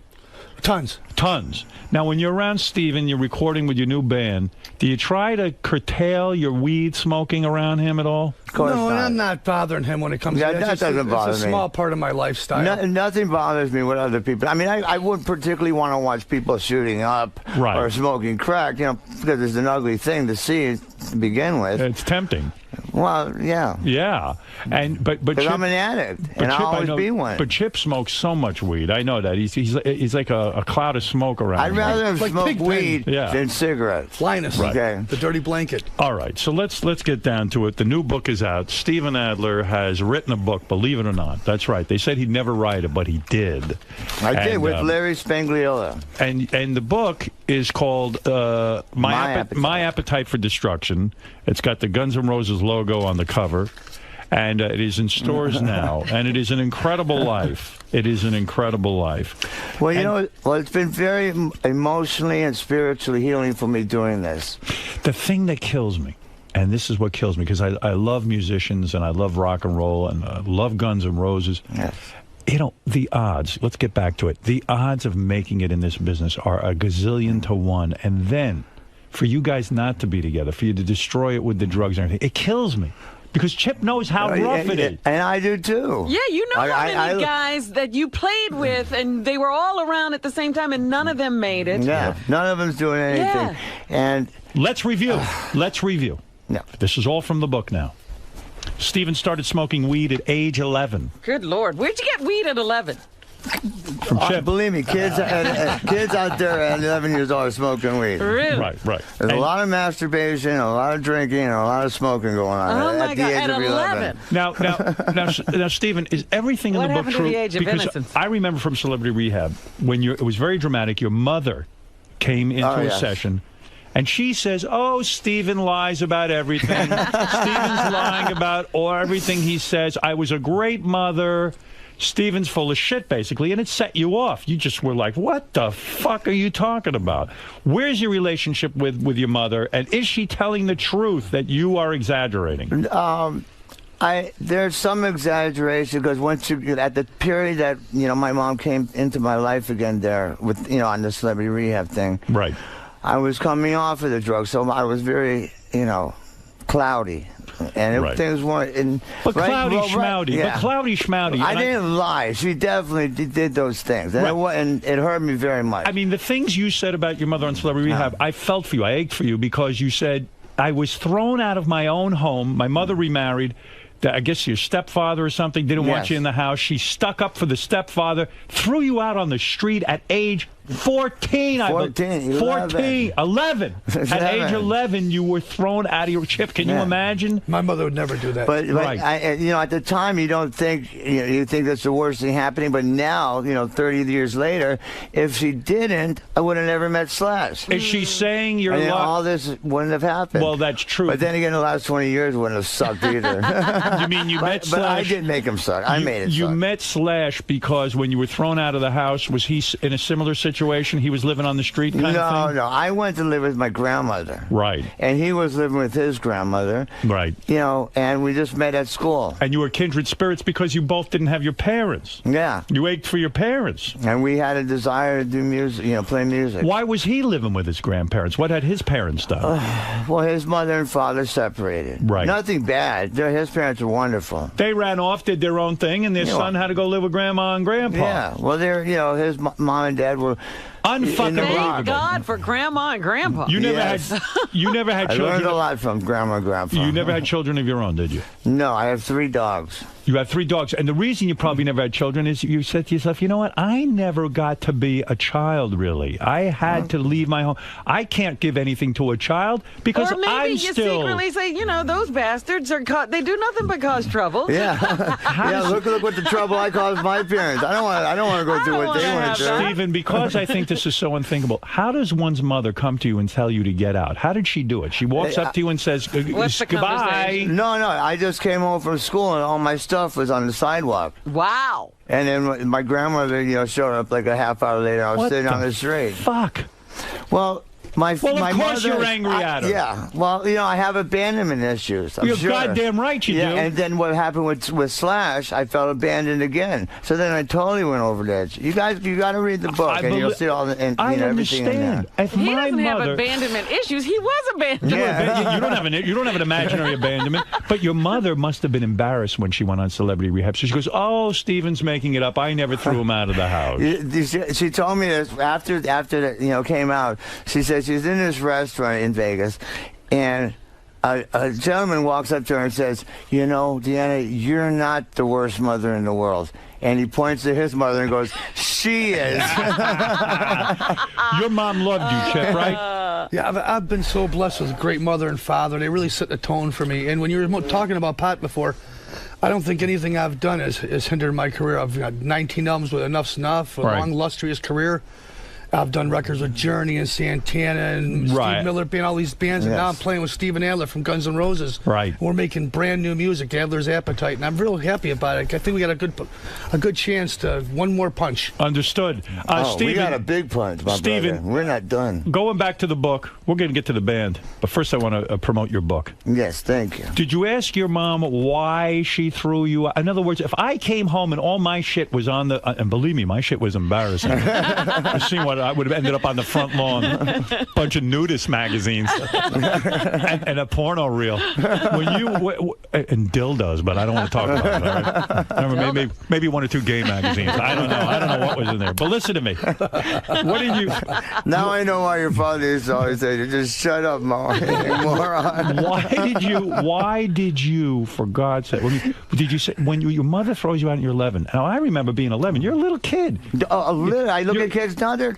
Tons. Tons. Now, when you're around Steven, you're recording with your new band, do you try to curtail your weed smoking around him at all? No, I'm not bothering him when it comes to that. That doesn't bother me. It's a small part of my lifestyle. Nothing bothers me with other people. I mean, I wouldn't particularly want to watch people shooting up or smoking crack, because it's an ugly thing to see to begin with. It's tempting. Well, yeah. Yeah. But Chip, I'm an addict, and I'll always be one. But Chip smokes so much weed. I know that. He's like a cloud of smoke around I'd him. rather him smoke weed than cigarettes. Linus. Okay. The dirty blanket. All right. So let's get down to it. The new book is out. Steven Adler has written a book, believe it or not. That's right. They said he'd never write it, but he did. I did with Larry Spangliola. And the book is called My Appetite for Destruction. It's got the Guns N' Roses logo on the cover. And it is in stores now. And it is an incredible life. It is an incredible life. Well, it's been very emotionally and spiritually healing for me doing this. The thing that kills me, and this is what kills me, because I love musicians and I love rock and roll and I love Guns N' Roses. Yes. The odds, let's get back to it. The odds of making it in this business are a gazillion to one. And then for you guys not to be together, for you to destroy it with the drugs and everything, it kills me. Because Chip knows how rough it is. And I do, too. Yeah, you know how many guys that you played with, and they were all around at the same time, and none of them made it. Yeah, none of them's doing anything. Yeah. And let's review. Let's review. No. This is all from the book now. Steven started smoking weed at age 11. Good Lord. Where'd you get weed at 11? From Chip. Believe me, kids out there at 11 years old are smoking weed. Really? Right. There's a lot of masturbation, a lot of drinking, and a lot of smoking going on at the age of 11. Now, Steven, is everything in the book true? What happened to the age of innocence? I remember from Celebrity Rehab, when it was very dramatic, your mother came into a session, and she says, oh, Steven lies about everything. Steven's lying about everything he says. I was a great mother. Steven's full of shit, basically, and it set you off. You just were like, what the fuck are you talking about? Where's your relationship with your mother, and is she telling the truth that you are exaggerating? There's some exaggeration, because once at the period that, my mom came into my life again there with, on the Celebrity Rehab thing. Right. I was coming off of the drugs, so I was very, cloudy. And things weren't. But cloudy schmouty. I didn't lie. She definitely did those things, and it hurt me very much. I mean, the things you said about your mother on Celebrity Rehab, I felt for you. I ached for you, because you said, I was thrown out of my own home. My mother remarried. I guess your stepfather or something didn't want you in the house. She stuck up for the stepfather, threw you out on the street at age 14. 11. At age 11, you were thrown out of your Chip. Can you imagine? My mother would never do that. But at the time, you don't think, you think that's the worst thing happening. But now, 30 years later, if she didn't, I would have never met Slash. Is she saying you're all this wouldn't have happened? Well, that's true. But then again, the last 20 years wouldn't have sucked either. You mean you met Slash? But I didn't make him suck. I made it suck. You met Slash because when you were thrown out of the house, was he in a similar situation? He was living on the street kind of thing? No. I went to live with my grandmother. Right. And he was living with his grandmother. Right. And we just met at school. And you were kindred spirits because you both didn't have your parents. Yeah. You ached for your parents. And we had a desire to do music, play music. Why was he living with his grandparents? What had his parents done? Well, his mother and father separated. Right. Nothing bad. His parents were wonderful. They ran off, did their own thing, and their son had to go live with grandma and grandpa. Yeah. Well, his mom and dad were Thank God for grandma and grandpa. You never had children. I learned a lot from grandma and grandpa. You never had children of your own, did you? No, I have 3 dogs. You have 3 dogs. And the reason you probably never had children is you said to yourself, you know what? I never got to be a child, really. I had to leave my home. I can't give anything to a child because or maybe I'm you still... secretly say, those bastards they do nothing but cause trouble. Yeah. Look what the trouble I caused my parents. I don't want to go through what they went through. Stephen, because I think this is so unthinkable, how does one's mother come to you and tell you to get out? How did she do it? She walks up to you and says, goodbye. No, I just came home from school and all my stuff was on the sidewalk. Wow. And then my grandmother, showed up like a half hour later. I was sitting on the street. Fuck. Well, My Well, of my course mother, you're angry at her. Yeah. Well, I have abandonment issues. I'm You're sure. goddamn right you do. And then what happened with Slash, I felt abandoned again. So then I totally went over the edge. You got to read the book, and you'll see all the everything in there. If He my doesn't have mother, abandonment issues. He was abandoned. Yeah. You don't have an imaginary abandonment, but your mother must have been embarrassed when she went on Celebrity Rehab. So she goes, "Oh, Steven's making it up. I never threw him out of the house." She told me this after that came out. She said she's in this restaurant in Vegas, and a gentleman walks up to her and says, "Deanna, you're not the worst mother in the world." And he points to his mother and goes, "She is." Your mom loved you, Chet, right? Yeah, I've been so blessed with a great mother and father. They really set the tone for me. And when you were talking about Pat before, I don't think anything I've done has hindered my career. I've got 19 albums with Enough Snuff, a long, illustrious career. I've done records with Journey and Santana and Steve Miller Band, all these bands, and now I'm playing with Steven Adler from Guns N' Roses. Right. We're making brand new music, Adler's Appetite, and I'm real happy about it. I think we got a good chance to one more punch. Understood. Steven, we got a big punch, my brother. We're not done. Going back to the book, we're going to get to the band, but first I want to promote your book. Yes, thank you. Did you ask your mom why she threw you out? In other words, if I came home and all my shit was on the, and believe me, my shit was embarrassing. I've seen what I would have ended up on the front lawn, bunch of nudist magazines, and a porno reel. When you and dildos, but I don't want to talk about it. Right? Remember, maybe one or two gay magazines. I don't know what was in there. But listen to me. What did you? Now I know why your father used to always say, "Just shut up, moron." Why did you? For God's sake, did you say when your mother throws you out and you're 11? Now I remember being 11. You're a little kid. I look at kids now. They're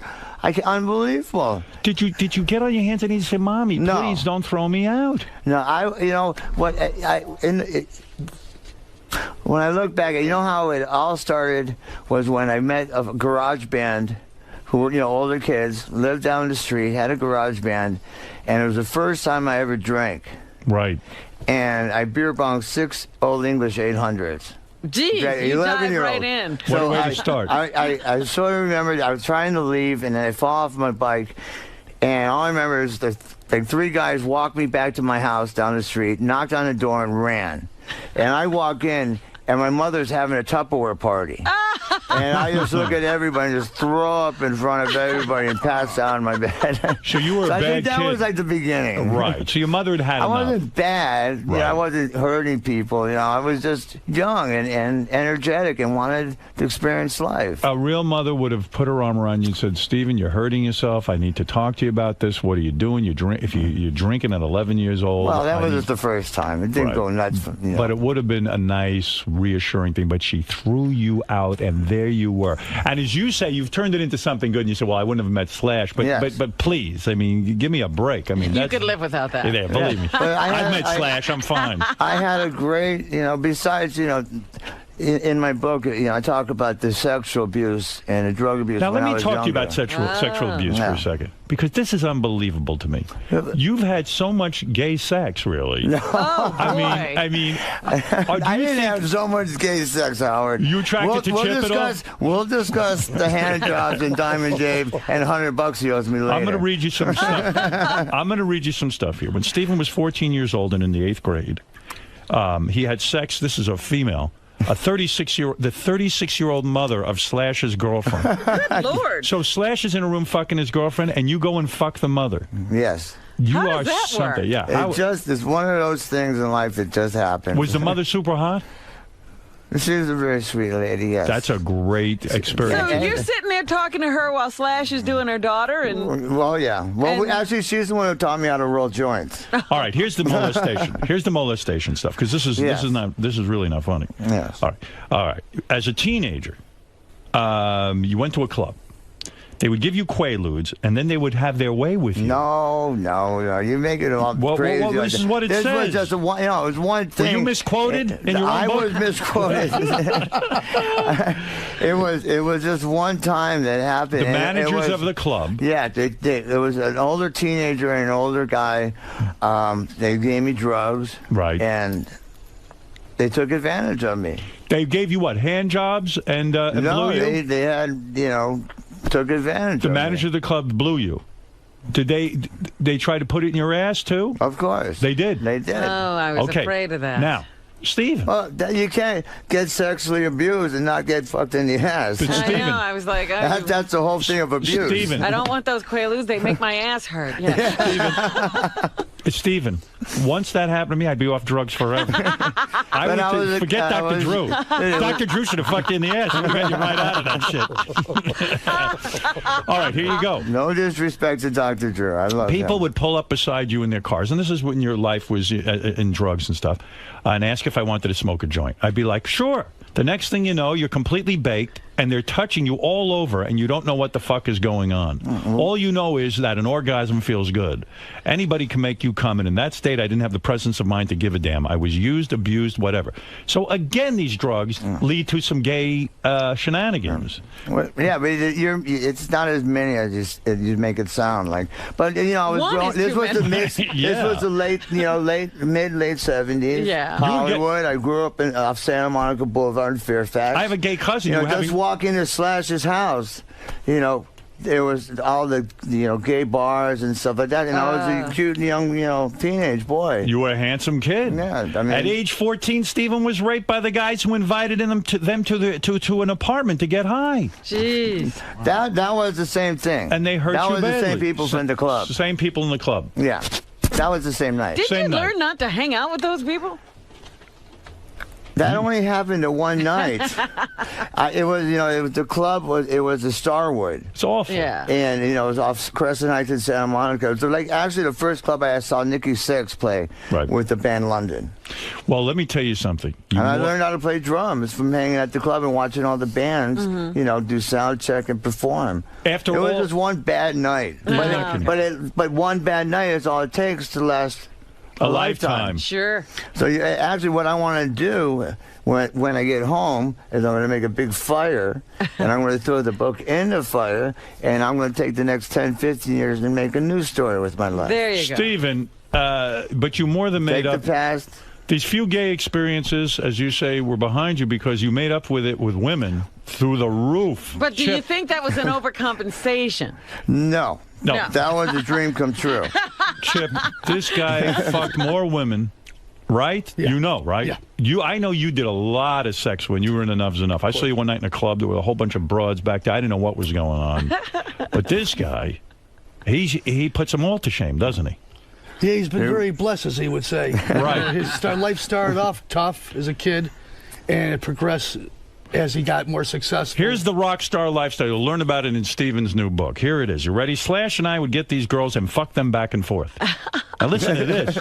unbelievable. Did you get on your hands and knees and say, "Mommy, please don't throw me out"? No, when I look back, how it all started was when I met a garage band who were, older kids, lived down the street, had a garage band, and it was the first time I ever drank. Right. And I beer bonged 6 Old English 800s. Geez, you dived right in. What a way to start. I sort of remember I was trying to leave, and then I fall off my bike, and all I remember is the 3 guys walked me back to my house down the street, knocked on the door, and ran. And I walk in, and my mother's having a Tupperware party. And I just look at everybody and just throw up in front of everybody and pass out on my bed. So you were a bad I think that kid. was like the beginning. Right. So your mother had enough. I wasn't bad. Right. I wasn't hurting people. I was just young and energetic and wanted to experience life. A real mother would have put her arm around you and said, "Steven, you're hurting yourself. I need to talk to you about this. What are you doing? You're drinking at 11 years old." Well, that was just the first time. It didn't go nuts. But it would have been a nice, reassuring thing. But she threw you out, and there you were. And as you say, you've turned it into something good. And you said, "Well, I wouldn't have met Slash." But but please, I mean, give me a break. I mean, you could live without that. Yeah, believe me. I've met Slash. I'm fine. I had a great, besides, in my book, I talk about the sexual abuse and the drug abuse. Now, when let I me was talk to you younger. about sexual abuse for a second, because this is unbelievable to me. You've had so much gay sex, really. No. I mean, I didn't have so much gay sex, Howard. You attracted to Chip at all? We'll discuss the hand jobs and Diamond Dave and $100 he owes me later. I'm going to read you some stuff. I'm going to read you some stuff here. When Steven was 14 years old and in the 8th grade, he had sex. This is a female. The 36-year-old mother of Slash's girlfriend. Good Lord. So Slash is in a room fucking his girlfriend, and you go and fuck the mother. Yes. You How are does that something. work? Yeah. It's one of those things in life that just happened. Was the mother super hot? She was a very sweet lady, yes. That's a great experience. So you're sitting there talking to her while Slash is doing her daughter, and well, yeah. Well, actually, she's the one who taught me how to roll joints. All right, here's the molestation. Here's the molestation stuff, because this is really not funny. Yes. All right. As a teenager, you went to a club. They would give you Quaaludes, and then they would have their way with you. No. You make it all crazy. Well, this is what it this says. Was just it was one thing. Were you misquoted in your own book? I was misquoted. It was just one time that happened. The managers of the club. Yeah, there was an older teenager and an older guy. They gave me drugs. Right. And they took advantage of me. They gave you what, hand jobs and blew you? They had, took advantage the of manager of the club blew you. Did they try to put it in your ass too? Of course. They did. They did. Oh, I was Okay. afraid of that. Now, Steve. Well, you can't get sexually abused and not get fucked in the ass. I know. I was like, That's the whole thing of abuse. Stephen. I don't want those Quaaludes. They make my ass hurt. Yeah. Stephen, once that happened to me, I'd be off drugs forever. Forget Dr. Drew. Dr. Drew should have fucked you in the ass. He would have got you right out of that shit. All right, here you go. No disrespect to Dr. Drew. I love People him. would pull up beside you in their cars, and this is when your life was in drugs and stuff, and ask if I wanted to smoke a joint. I'd be like, sure. The next thing you know, you're completely baked, and they're touching you all over, and you don't know what the fuck is going on. All you know is that an orgasm feels good. Anybody can make you come, and in that state, I didn't have the presence of mind to give a damn. I was used, abused, whatever. So, again, these drugs lead to some gay shenanigans. Well, yeah, but it's not as many as you make it sound like. But I was growing. This was the mid. This was the late 70s. Yeah. Hollywood. I grew up off Santa Monica Boulevard in Fairfax. I have a gay cousin. Just walk into Slash's house. There was all the gay bars and stuff like that, and I was a cute young teenage boy. You were a handsome kid. Yeah, I mean, at age 14, Stephen was raped by the guys who invited them to an apartment to get high. Jeez. That was the same thing. And they hurt that you was badly. the same people from the club. Same people in the club. Yeah, that was the same night. Did you learn not to hang out with those people? That only happened to one night. It was the club was the Starwood. It's awful. Yeah. And it was off Crescent Heights in Santa Monica. So actually the first club I saw Nikki Sixx play with the band London. Well, let me tell you something. I learned how to play drums from hanging at the club and watching all the bands, do sound check and perform. It was just one bad night. But one bad night is all it takes to last a lifetime. Sure. So actually what I want to do when I get home is I'm going to make a big fire, and I'm going to throw the book in the fire, and I'm going to take the next 10, 15 years and make a new story with my life. There you go. Stephen, but you more than made up. The past. These few gay experiences, as you say, were behind you because you made up with it with women through the roof. But do you think that was an overcompensation? No. That was a dream come true. Chip, this guy fucked more women, right? Yeah. You know, right? Yeah. I know you did a lot of sex when you were in Enough's Enough. I saw you one night in a club. There were a whole bunch of broads back there. I didn't know what was going on. But this guy, he puts them all to shame, doesn't he? Yeah, he's been very blessed, as he would say. Right. His life started off tough as a kid, and it progressed as he got more successful. Here's the rock star lifestyle. You'll learn about it in Stephen's new book. Here it is. You ready? Slash and I would get these girls and fuck them back and forth. Now listen to this.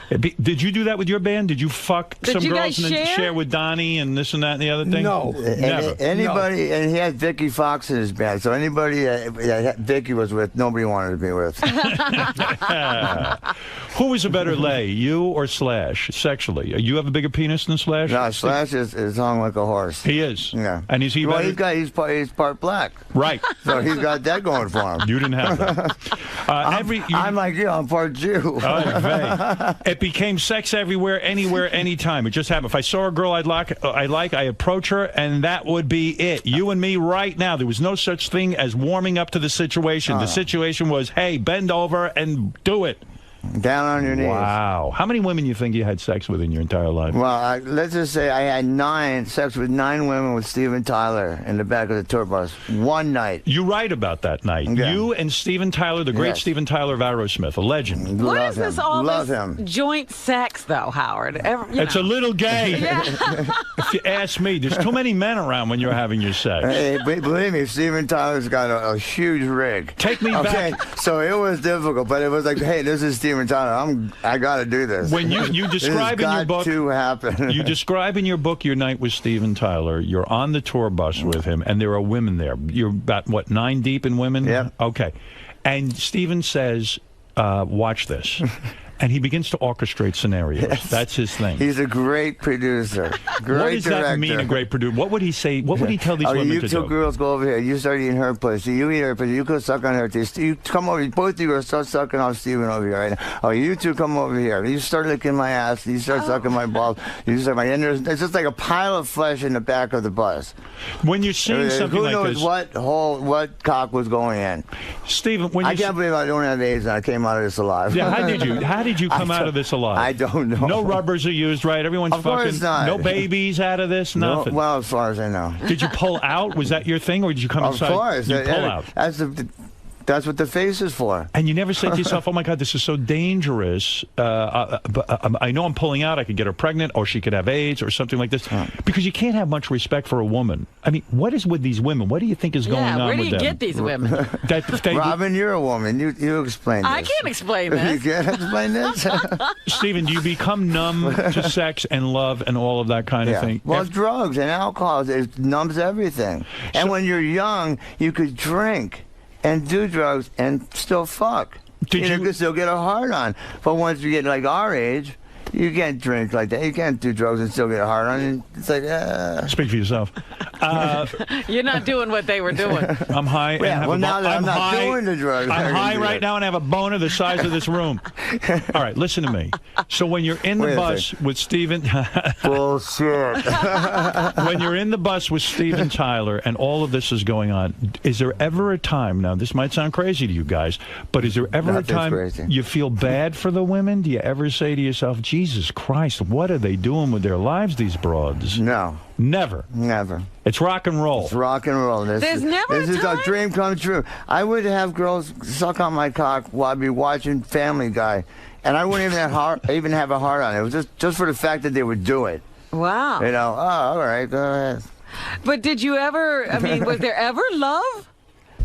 Did you do that with your band? Did you fuck some girls and then share with Donnie and this and that and the other thing? No. Never. Anybody, and he had Vicky Fox in his band, so anybody that Vicky was with, nobody wanted to be with. Who was a better lay, you or Slash, sexually? You have a bigger penis than Slash? No, Slash is hung like a horse. He is? Yeah. And is he better? He's part black. Right. So he's got that going for him. You didn't have that. I'm like you, I'm part Jew. It became sex everywhere, anywhere, anytime. It just happened. If I saw a girl I approach her, and that would be it. You and me right now. There was no such thing as warming up to the situation. The situation was, hey, bend over and do it. Down on your knees. Wow. How many women you think you had sex with in your entire life? Well, let's just say I had sex with 9 women with Steven Tyler in the back of the tour bus one night. You write about that night. Yeah. You and Steven Tyler, the great Steven Tyler of Aerosmith, a legend. What is this all Love this him. Joint sex, though, Howard? It's a little gay. If you ask me, there's too many men around when you're having your sex. Hey, believe me, Steven Tyler's got a huge rig. Take me back. So it was difficult, but it was like, hey, this is Steven Tyler. I got to do this. When you describe in your book, to happen. You describe in your book your night with Steven Tyler. You're on the tour bus with him, and there are women there. You're about, what, 9 deep in women? Yeah. Okay. And Steven says, watch this. And he begins to orchestrate scenarios. Yes. That's his thing. He's a great producer. Great what does director. that mean, a great producer? What would he say? What would he tell these women to do? You two girls go over here. You start eating her pussy. You eat her pussy. You go suck on her teeth. You come over. Both of you go start sucking off Steven over here right now. Oh, you two come over here. You start licking my ass. You start sucking my balls. You start my innards. It's just like a pile of flesh in the back of the bus. When you're seeing something like this, who knows what cock was going in? Steven, when I can't believe I don't have AIDS and I came out of this alive. Yeah, how did you come out of this alive? I don't know. No rubbers are used, right? Everyone's of course fucking. not. No babies out of this. Nothing. No, well, as far as I know. Did you pull out? Was that your thing, or did you come inside? Of course. You pull out. That's what the face is for. And you never say to yourself, "Oh my God, this is so dangerous." I know I'm pulling out. I could get her pregnant, or she could have AIDS, or something like this. Because you can't have much respect for a woman. I mean, what is with these women? What do you think is going on with them? Where do you get these women? Robin, you're a woman. You explain this. I can't explain this. You can't explain this? Stephen, do you become numb to sex and love and all of that kind of thing? Well, drugs and alcohol, it numbs everything. And when you're young, you could drink and do drugs and still fuck. You could still get a hard on. But once you get like our age, you can't drink like that. You can't do drugs and still get a hard on. And it's like, Speak for yourself. You're not doing what they were doing. I'm high. Yeah, well, now that I'm not doing the drugs. I'm high right now and I have a boner the size of this room. All right, listen to me. So when you're in the bus with Steven... Bullshit. When you're in the bus with Steven Tyler and all of this is going on, is there ever a time, now this might sound crazy to you guys, but is there ever a time you feel bad for the women? Do you ever say to yourself, Jesus Christ, what are they doing with their lives, these broads? No. Never. Never. It's rock and roll. It's rock and roll. There's never a time. This is a dream come true. I would have girls suck on my cock while I'd be watching Family Guy, and I wouldn't even have a heart on it. It was just for the fact that they would do it. Wow. You know, all right, go ahead. But did you ever, I mean, was there ever love?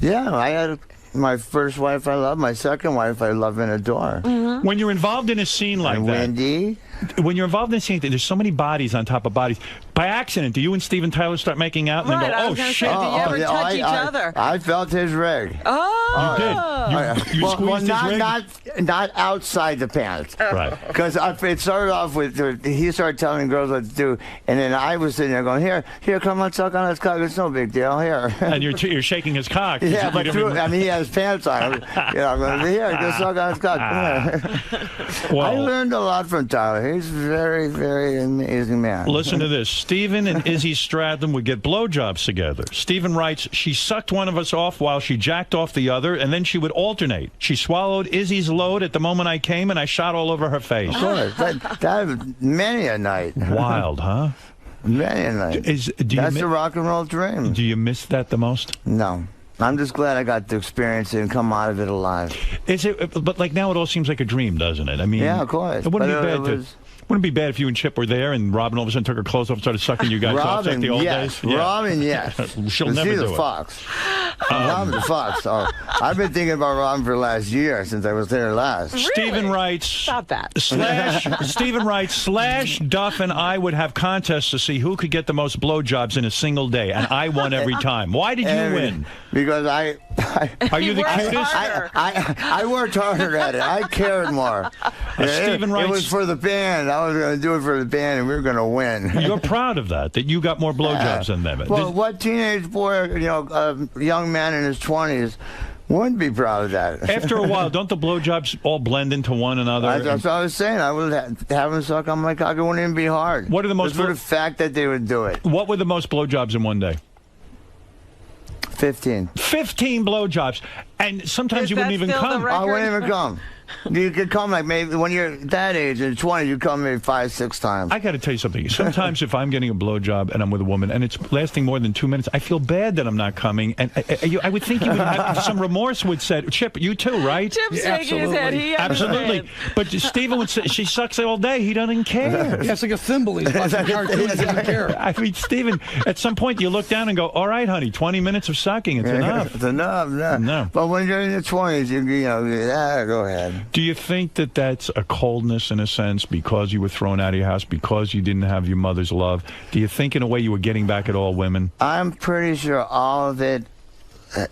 Yeah, I had my first wife I love, my second wife I love and adore. Mm-hmm. When you're involved in a scene like that, Wendy, when you're involved in a scene, there's so many bodies on top of bodies. By accident, do you and Steven Tyler start making out and then go, oh, shit? Do you ever touch each other? I felt his rig. Oh. You did? You squeezed his rig? Not outside the pants. Right. Because it started off with, he started telling girls what to do, and then I was sitting there going, here, come on, suck on his cock. It's no big deal, here. And you're shaking his cock. Yeah, but I mean, he has pants on. You know, I'm going, here, go suck on his cock. Come here. I learned a lot from Tyler. He's a very, very amazing man. Listen to this. Stephen and Izzy Stradlin would get blowjobs together. Stephen writes, she sucked one of us off while she jacked off the other, and then she would alternate. She swallowed Izzy's load at the moment I came, and I shot all over her face. Of course. That many a night. Wild, huh? Many a night. That's the rock and roll dream. Do you miss that the most? No. I'm just glad I got to experience it and come out of it alive. Is it? But like now, it all seems like a dream, doesn't it? I mean, yeah, of course. It wouldn't be bad if you and Chip were there and Robin all of a sudden took her clothes off and started sucking you guys off like the old days. Yeah. Robin, yes. She'll never do it. Fox. Robin the Fox. Oh, I've been thinking about Robin for the last year since I was there last. Really? Stephen writes. Stop that. Stephen writes, Duff and I would have contests to see who could get the most blowjobs in a single day, and I won every time. Why did you win? Because Are you the cutest? I worked harder at it. I cared more. Stephen writes, it was for the band. I was going to do it for the band, and we were going to win. You're proud of that you got more blowjobs than them. Well, what teenage boy, young man in his 20s, wouldn't be proud of that? After a while, don't the blowjobs all blend into one another? That's what I was saying. I would have them suck on my cock. It wouldn't even be hard. What are the most? Just for the fact that they would do it. What were the most blowjobs in one day? 15 blowjobs, and sometimes you wouldn't even come. I wouldn't even come. You could come like maybe when you're that age, in 20, you come maybe 5-6 times. I got to tell you something. Sometimes if I'm getting a blowjob and I'm with a woman and it's lasting more than 2 minutes, I feel bad that I'm not coming. And I would think you would have some remorse. Would say, Chip, you too, right? Chip's shaking his head. He absolutely. But Stephen would say she sucks all day. He doesn't care. Yeah, it's like a thimble. He's watching cartoons. He doesn't care. I mean, Stephen, at some point you look down and go, "All right, honey, 20 minutes of sucking. It's enough. It's enough. No. But when you're in your 20s, go ahead. Do you think that that's a coldness in a sense because you were thrown out of your house, because you didn't have your mother's love? Do you think in a way you were getting back at all women? I'm pretty sure all of it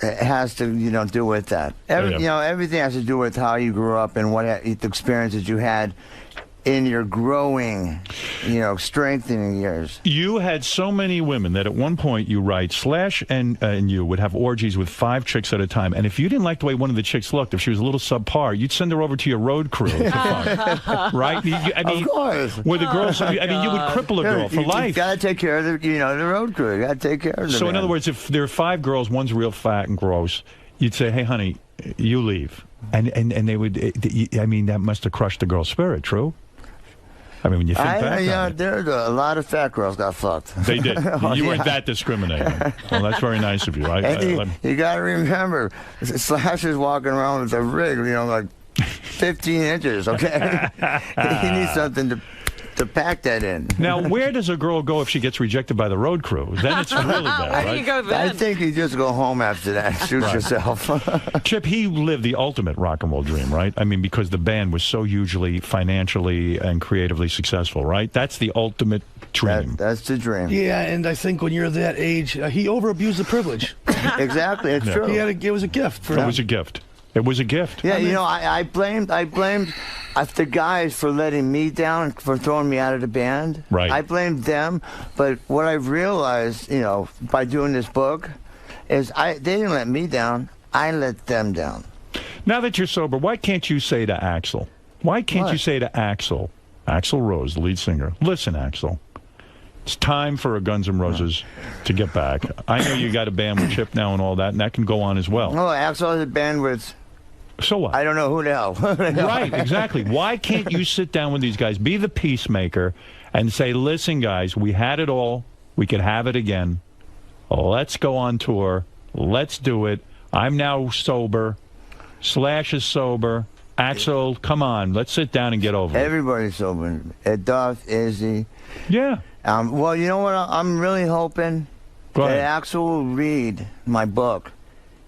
has to, do with that. Everything has to do with how you grew up and what the experiences you had in your growing, strengthening years. You had so many women that at one point you write, Slash and you would have orgies with 5 chicks at a time. And if you didn't like the way one of the chicks looked, if she was a little subpar, you'd send her over to your road crew for fun. Right? Of course. Where the girls, you would cripple a girl for life. You got to take care of the road crew. You got to take care of them. So in other words, if there are 5 girls, one's real fat and gross, you'd say, hey, honey, you leave. And they would, that must have crushed the girl's spirit, true? I mean, when you think back on it. There's a lot of fat girls got fucked. They did. You weren't that discriminating. Well, that's very nice of you. You got to remember, Slash is walking around with a rig, like 15 inches, okay? He needs something to pack that in. Now, where does a girl go if she gets rejected by the road crew? Then it's really bad, right? Where do you go then? I think you just go home after that. Shoot yourself. Chip, he lived the ultimate rock and roll dream, right? I mean, because the band was so hugely financially and creatively successful, right? That's the ultimate dream. That's the dream. Yeah, and I think when you're that age, he over-abused the privilege. Exactly, it's true. It was a gift for him. It was a gift. It was a gift. Yeah, I blamed the guys for letting me down, for throwing me out of the band. Right. I blamed them, but what I've realized, by doing this book, is they didn't let me down. I let them down. Now that you're sober, why can't you say to Axl? Why can't you say to Axl Rose, the lead singer, listen, Axl, it's time for a Guns N' Roses to get back. I know you got a band with Chip now and all that, and that can go on as well. No, Axl has a band with... So what? I don't know who the hell. Right, exactly. Why can't you sit down with these guys, be the peacemaker, and say, listen, guys, we had it all. We could have it again. Let's go on tour. Let's do it. I'm now sober. Slash is sober. Axl, come on. Let's sit down and get over it. Everybody's sober. Duff, Izzy. Yeah. Well, you know what? I'm really hoping that Axl will read my book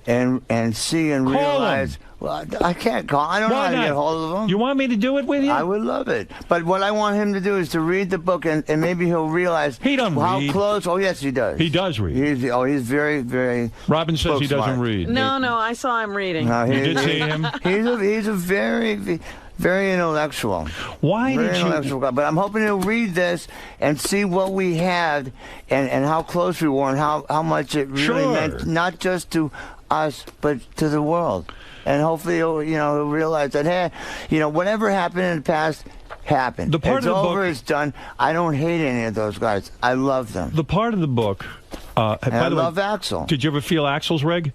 and see and realize... Well, I can't call. I don't know how to get hold of him. You want me to do it with you? I would love it. But what I want him to do is to read the book, and maybe he'll realize how close. Oh, yes, he does. He does read. He's very, very. Robin says he doesn't read. No, I saw him reading. You did see him? He's a very, very intellectual. Why very did you? Intellectual guy. But I'm hoping he'll read this and see what we had and how close we were and how much it really meant, not just to us, but to the world. And hopefully he'll realize that, hey, whatever happened in the past happened. The part it's of the over, book, it's done. I don't hate any of those guys. I love them. The part of the book, I love Axl. Did you ever feel Axl's rig?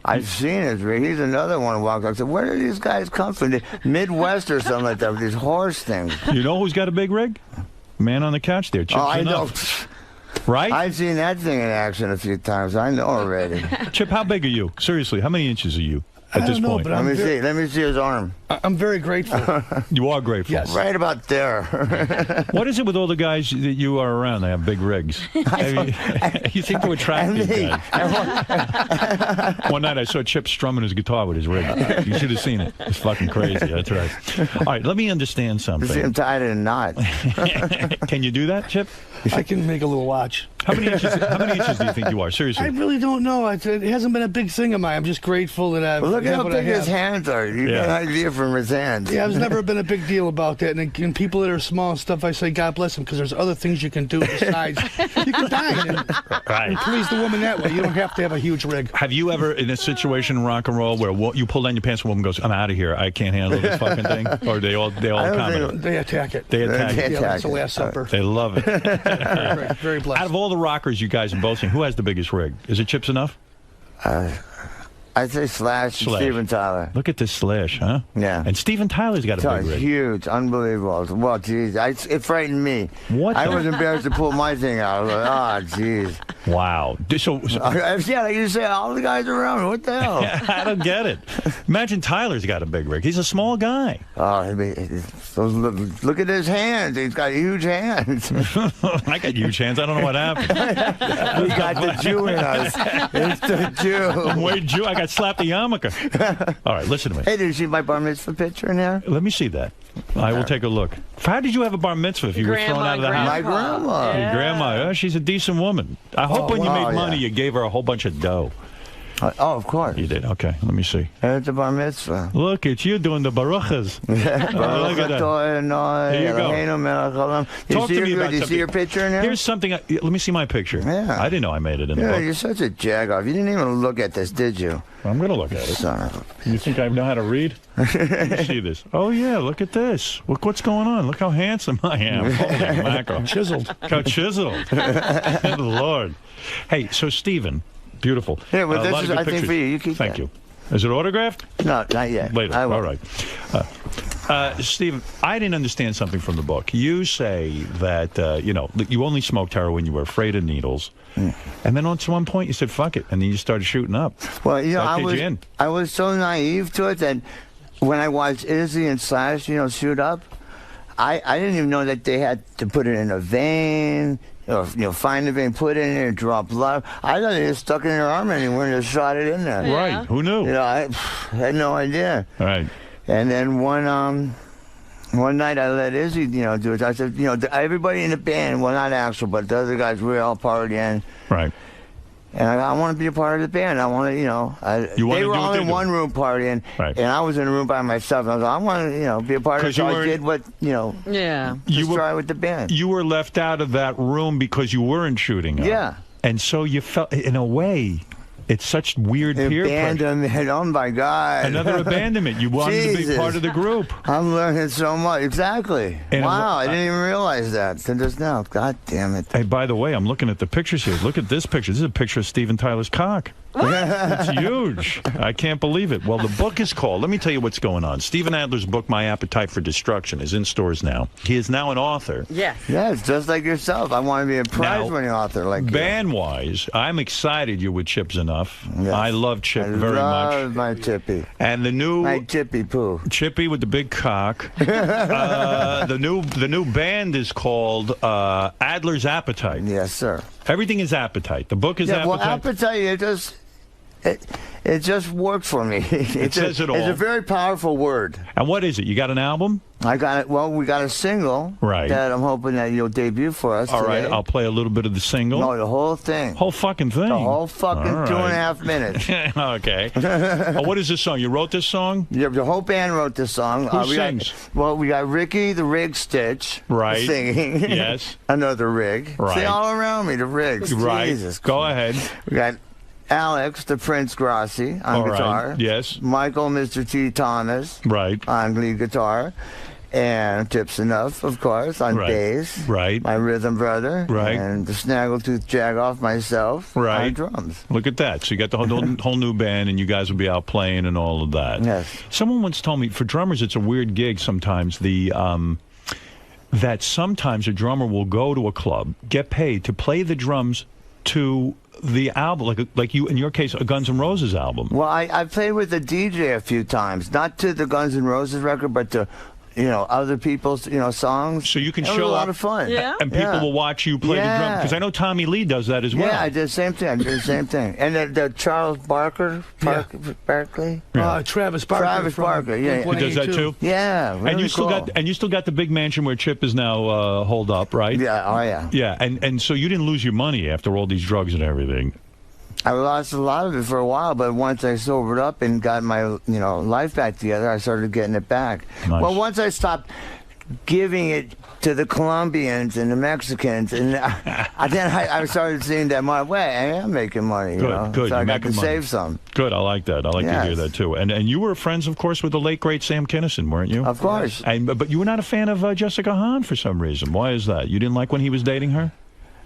I've seen his rig. He's another one who walked up. I said, where do these guys come from? The Midwest or something like that, with these horse things. You know who's got a big rig? Man on the couch there, Chip. I know. Right? I've seen that thing in action a few times. I know already. Chip, how big are you? Seriously, how many inches are you at this point? Let me see. Let me see his arm. I'm very grateful. You are grateful. Yes. Right about there. What is it with all the guys that you are around? They have big rigs. You seem to attract these guys. One night I saw Chip strumming his guitar with his rig. You should have seen it. It's fucking crazy. That's right. All right, let me understand something. You see him tied in a knot. Can you do that, Chip? I can make a little watch. How many inches do you think you are? Seriously. I really don't know. It hasn't been a big thing of mine. I'm just grateful that I've. Well, look at how big his hands are. You get an idea from his hands. Yeah, it's never been a big deal about that. And people that are small and stuff, I say, God bless them, because there's other things you can do besides. You can die and please the woman that way. You don't have to have a huge rig. Have you ever, in a situation in rock and roll where you pull down your pants and a woman goes, I'm out of here, I can't handle this fucking thing? Or they all accommodate? They attack it. They attack it. Yeah, that's the Last Supper. They love it. Very, very blessed. Out of all the rockers you guys have both seen, who has the biggest rig? Is it Chips enough? I'd say Slash and Steven Tyler. Look at this Slash, huh? Yeah. And Steven Tyler's got a big rig. Huge, unbelievable. Well, geez, it frightened me. What? I was embarrassed to pull my thing out. I was like, oh, geez. Wow. Yeah, like you say, all the guys around. What the hell? I don't get it. Imagine Tyler's got a big rig. He's a small guy. Oh, look at his hands. He's got huge hands. I got huge hands. I don't know what happened. We got the Jew in us. It's the Jew. I'm way Jew. I got slapped a yarmulke. All right, listen to me. Hey, did you see my bar mitzvah picture in there? Let me see that. I will take a look. How did you have a bar mitzvah if you were thrown out of the house? My grandma. Your grandma. Oh, she's a decent woman. I hope when you made money, you gave her a whole bunch of dough. Oh, of course. You did? Okay, let me see. At the bar mitzvah. Look, it's you doing the baruchas. Look at that. Here you go. Talk to me about Do you see your picture in there? Here's something. Let me see my picture. Yeah. I didn't know I made it in the book. You're such a jag-off. You didn't even look at this, did you? I'm going to look at it. Son of a... You think I know how to read? Let me see this. Oh, yeah, look at this. Look what's going on. Look how handsome I am. Holy mackerel. Chiseled. How chiseled. Good Lord. Hey, so Stephen, beautiful. Yeah, well, this is, I think, for you. You keep Thank you. Is it autographed? No, not yet. Later. All right. Stephen, I didn't understand something from the book. You say that, you only smoked heroin, you were afraid of needles. And then at one point you said, fuck it. And then you started shooting up. Well, I was so naive to it that when I watched Izzy and Slash, shoot up, I didn't even know that they had to put it in a vein, or find the vein, put it in there, and draw blood. I thought they just stuck it in their arm anywhere and just shot it in there. Yeah. Right. Who knew? I had no idea. Right. And then one night I let Izzy, do it. I said, everybody in the band, well, not Axel, but the other guys, we were all partying. Right. And I want to be a part of the band. I want to, they were all in one room partying, and I was in a room by myself. And I was like, I want to, be a part of it. So I did what, try with the band. You were left out of that room because you weren't shooting up. Yeah. And so you felt, in a way, it's such weird peer pressure. Abandonment, oh my God. Another abandonment. You wanted to be part of the group. I'm learning so much. Exactly. And wow, I didn't even realize that until just now. God damn it. Hey, by the way, I'm looking at the pictures here. Look at this picture. This is a picture of Steven Tyler's cock. It's huge. I can't believe it. Well, the book is called, let me tell you what's going on. Stephen Adler's book, My Appetite for Destruction, is in stores now. He is now an author. Yes. Yes, just like yourself. I want to be a prize-winning author like you. Band-wise, I'm excited you're with Chip's Enough. Yes. I love Chip very much. I love my Chippy. And the new... My Chippy Poo. Chippy with the big cock. The new band is called Adler's Appetite. Yes, sir. Everything is appetite. The book is appetite. Well, appetite, it just worked for me. It says it all. It's a very powerful word. And what is it? You got an album? I got it. Well, we got a single. Right. That I'm hoping that you'll debut for us All today. right, I'll play a little bit of the single. No, the whole thing. Whole fucking thing? The whole fucking 2.5 minutes. Okay. What is this song? You wrote this song? Yeah, the whole band wrote this song. Who sings? We got Ricky the Rig Stitch singing. Yes. Another Rig. Right. See, all around me, the Rigs. Right. Jesus Go Christ. ahead. We got Alex, the Prince Grossi, on guitar. Right. Yes. Michael, Mr. T. Thomas. Right. On lead guitar. And Tips Enough, of course, on bass. Right. My rhythm brother. Right. And the Snaggletooth Jagoff myself. Right. On drums. Look at that. So you got the whole new band, and you guys will be out playing and all of that. Yes. Someone once told me, for drummers, it's a weird gig sometimes. That sometimes a drummer will go to a club, get paid to play the drums to the album, like you, in your case, a Guns N' Roses album. Well, I played with a DJ a few times, not to the Guns N' Roses record, but to other people's, songs. So you can it show was a lot up, of fun. Yeah. And people will watch you play the drum. Because I know Tommy Lee does that as well. Yeah, I did the same thing. And the Charles Barkley? Travis Barker. Travis Barker, yeah. He does that too? Yeah, really and you still got the big mansion where Chip is now holed up, right? Yeah, oh yeah. Yeah, and so you didn't lose your money after all these drugs and everything. I lost a lot of it for a while, but once I sobered up and got my life back together, I started getting it back. Nice. Well, once I stopped giving it to the Colombians and the Mexicans, and then I started seeing that my way. I am making money. Good. So I got to save some. Good. I like that. I like to hear that too. And you were friends, of course, with the late great Sam Kinison, weren't you? Of course. But you were not a fan of Jessica Hahn for some reason. Why is that? You didn't like when he was dating her?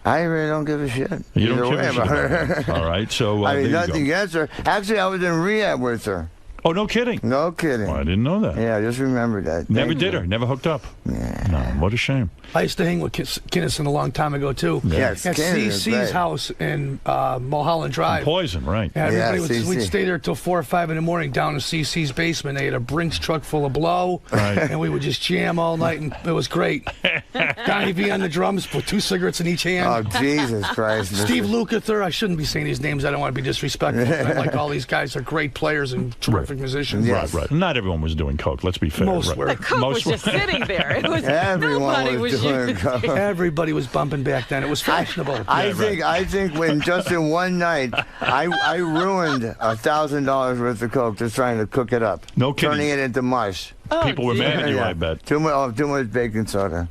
I really don't give a shit. You don't give a shit about her. All right, so I mean, nothing against her. Actually, I was in rehab with her. Oh, no kidding? No kidding. Well, I didn't know that. Yeah, just remember that. Never did her. Never hooked up. Yeah. No, what a shame. I used to hang with Kinison a long time ago, too. Yeah. At CC's house in Mulholland Drive. Poison, right. Yeah, we'd stay there till 4 or 5 in the morning down in CC's basement. They had a Brinks truck full of blow, and we would just jam all night, and it was great. Donnie V on the drums, put 2 cigarettes in each hand. Oh, Jesus Christ. Steve Lukather, I shouldn't be saying these names. I don't want to be disrespectful. Like all these guys are great players and terrific perfect musicians. Right. Not everyone was doing coke. Let's be fair. Most were. The coke was just sitting there. It was nobody was doing using it. Everybody was bumping back then. It was fashionable. I think when just in one night, I ruined $1,000 worth of coke just trying to cook it up. No kidding. Turning it into mush. People were mad at you, I bet. Too much baking soda.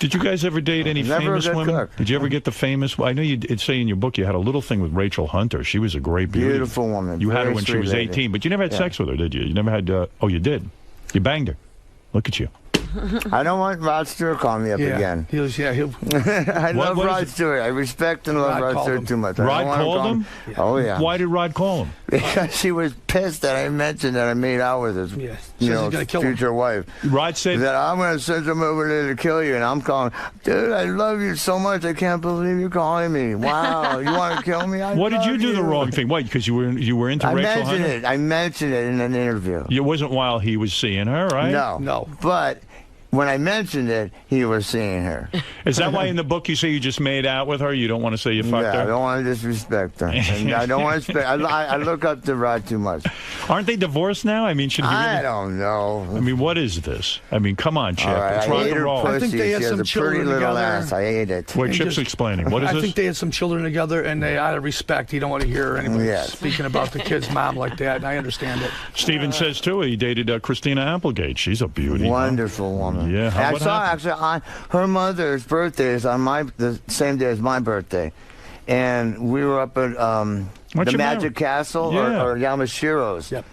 Did you guys ever date any Never famous a good women? cook. Did you ever get the famous? I know you'd say in your book you had a little thing with Rachel Hunter. She was a great beauty. Beautiful woman. You had her Very when she sweet was lady. 18, but you never had sex with her, did you? You never had. Oh, you did. You banged her. Look at you. I don't want Rod Stewart calling me up again. I love Rod Stewart. I respect and love Rod Stewart too much. Rod called him? Oh, yeah. Why did Rod call him? Because she was pissed that I mentioned that I made out with his future wife. Rod said that I'm going to send him over there to kill you. And I'm calling, dude, I love you so much. I can't believe you're calling me. Wow. You want to kill me? What did you do the wrong thing? Why? Because you were into Rachel Hunter? I mentioned it in an interview. It wasn't while he was seeing her, right? No. But when I mentioned it, he was seeing her. Is that why in the book you say you just made out with her? You don't want to say you fucked her? I don't want to disrespect her. And I don't want to. I look up to Rod too much. Aren't they divorced now? I mean, should he? I don't know. I mean, what is this? I mean, come on, Chip. Right, it's rock and roll. I think they had some children together. I ate it. Wait, Chip's explaining. What is this? I think they had some children together, and they, out of respect, you don't want to hear anybody speaking about the kid's mom like that. And I understand it. Steven says too he dated Christina Applegate. She's a beauty. Wonderful woman. Yeah. What happened? Actually, on her mother's birthday is on the same day as my birthday, and we were up at the Magic Castle or Yamashiro's. Yep.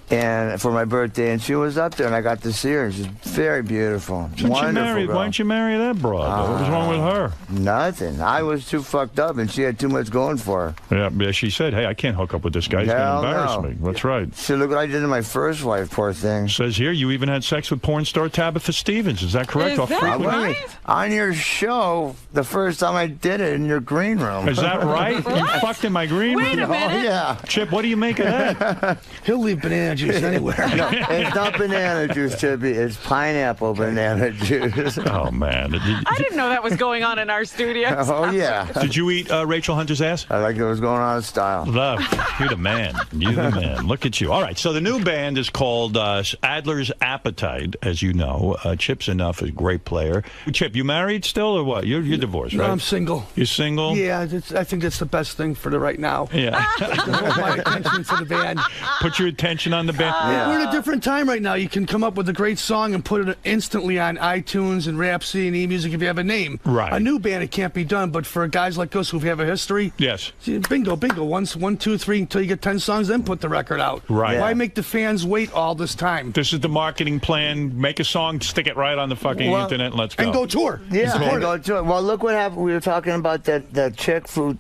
And for my birthday, and she was up there, and I got to see her. And she's very beautiful. Why don't you marry that broad? What was wrong with her? Nothing. I was too fucked up, and she had too much going for her. Yeah, she said, "Hey, I can't hook up with this guy. He's going to embarrass me." That's right. See, look what I did to my first wife, poor thing. Says here, you even had sex with porn star Tabitha Stevens. Is that correct? Is that right? On your show, the first time I did it in your green room. Is that right? You fucked in my green room? Wait a minute. Oh, yeah. Chip, what do you make of that? He'll leave banana juice anywhere. No, it's not banana juice, Chippy. It's pineapple banana juice. Oh, man. I didn't know that was going on in our studios. Oh, yeah. Did you eat Rachel Hunter's ass? I like it was going on in style. Love. You're the man. You're the man. Look at you. All right, so the new band is called Adler's Appetite, as you know. Chip's enough, a great player. Chip, you married still or what? You're divorced, right? No, I'm single. You're single? Yeah, I think that's the best thing for the right now. Yeah. Hold my attention to the band. Put your attention on the band. We're in a different time right now. You can come up with a great song and put it instantly on iTunes and Rhapsody and eMusic if you have a name. Right. A new band, it can't be done, but for guys like us who have a history, yes. Bingo. 1, 2, 3 until you get 10 songs, then put the record out. Right. Why make the fans wait all this time? This is the marketing plan. Make a song, stick it right on the fucking internet, and let's go. And go tour. Yeah, and go tour. Well, look what happened. We were talking about that chick who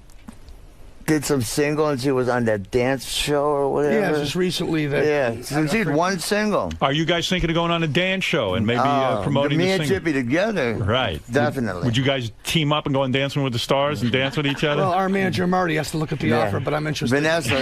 did some single, and she was on that dance show or whatever. Yeah, just recently. So she did one single. Are you guys thinking of going on a dance show and maybe promoting me the and single? Chippy together? Right. Definitely. Would you guys team up and go on Dancing with the Stars and dance with each other? Well, our manager Marty has to look at the offer, but I'm interested. Vanessa.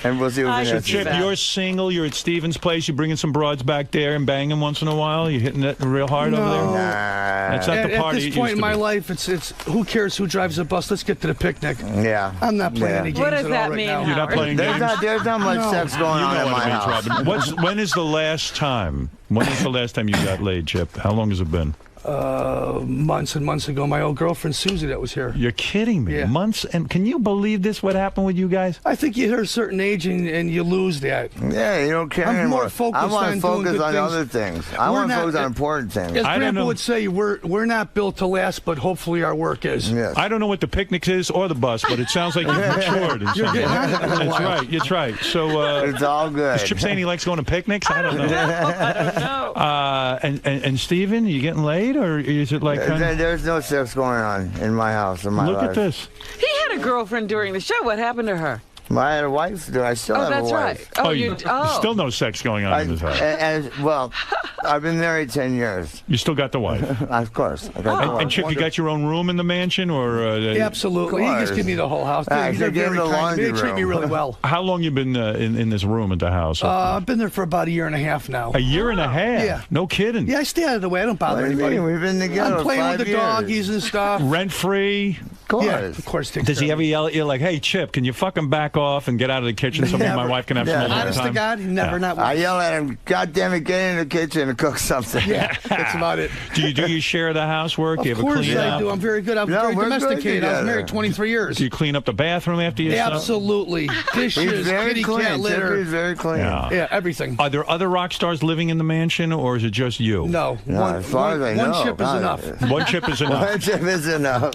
And we'll see what Vanessa says. Chip, you're single. You're at Steven's place. You're bringing some broads back there and banging once in a while. You're hitting it real hard over there? Nah. That's not the party. At this point in my life, it's who cares who drives the bus? Let's get to the picnic. Yeah. I'm not playing any games What does at that all mean, right now. You're not playing games? There's not much sex going on in my house. Robin. When is the last time? When is the last time you got laid, Chip? How long has it been? Months and months ago, my old girlfriend Susie that was here. You're kidding me. Yeah. Months? And can you believe this? What happened with you guys? I think you hit a certain age and you lose that. Yeah, you don't care I'm anymore. more focused I want on to focus doing good on things. other things. I want to focus on important things. As Grandpa would say, we're not built to last, but hopefully our work is. Yes. I don't know what the picnic is or the bus, but it sounds like you've matured. In some way. That's right. That's right. So it's all good. Is Chip saying he likes going to picnics? I don't know. I don't know. And Steven, you getting laid, or is it like? There's no sex going on in my house, in my life. Look at this. He had a girlfriend during the show. What happened to her? I had a wife. I still have a wife. That's right. Oh, still no sex going on in this house. Well, I've been married 10 years. You still got the wife? Of course. I got the wife. And Chip, you got your own room in the mansion, or? Absolutely. He just give me the whole house. They're very kind. They treat me really well. How long you been in this room at the house? I've been there for about 1.5 years now. A year and a half? Yeah. No kidding. Yeah, I stay out of the way. I don't bother anybody. We've been together I'm playing 5 with the years. doggies and stuff. Rent free. course. Yeah, of course. Does he ever yell at you like, "Hey, Chip, can you fucking back off and get out of the kitchen so me and my wife can have some alone Honest time?" to God, never. Not once. I yell at him, God damn it, get in the kitchen and cook something. Yeah, that's about it. Do you share the housework? Of do you have course a clean I up? do. I'm very good. I'm very domesticated. I was married 23 years. Do you clean up the bathroom after you? Absolutely. Dishes, He's very kitty clean. cat litter. He's very clean. Yeah, everything. Are there other rock stars living in the mansion, or is it just you? No, as far as I know. One chip is enough. One chip is enough. One chip is enough.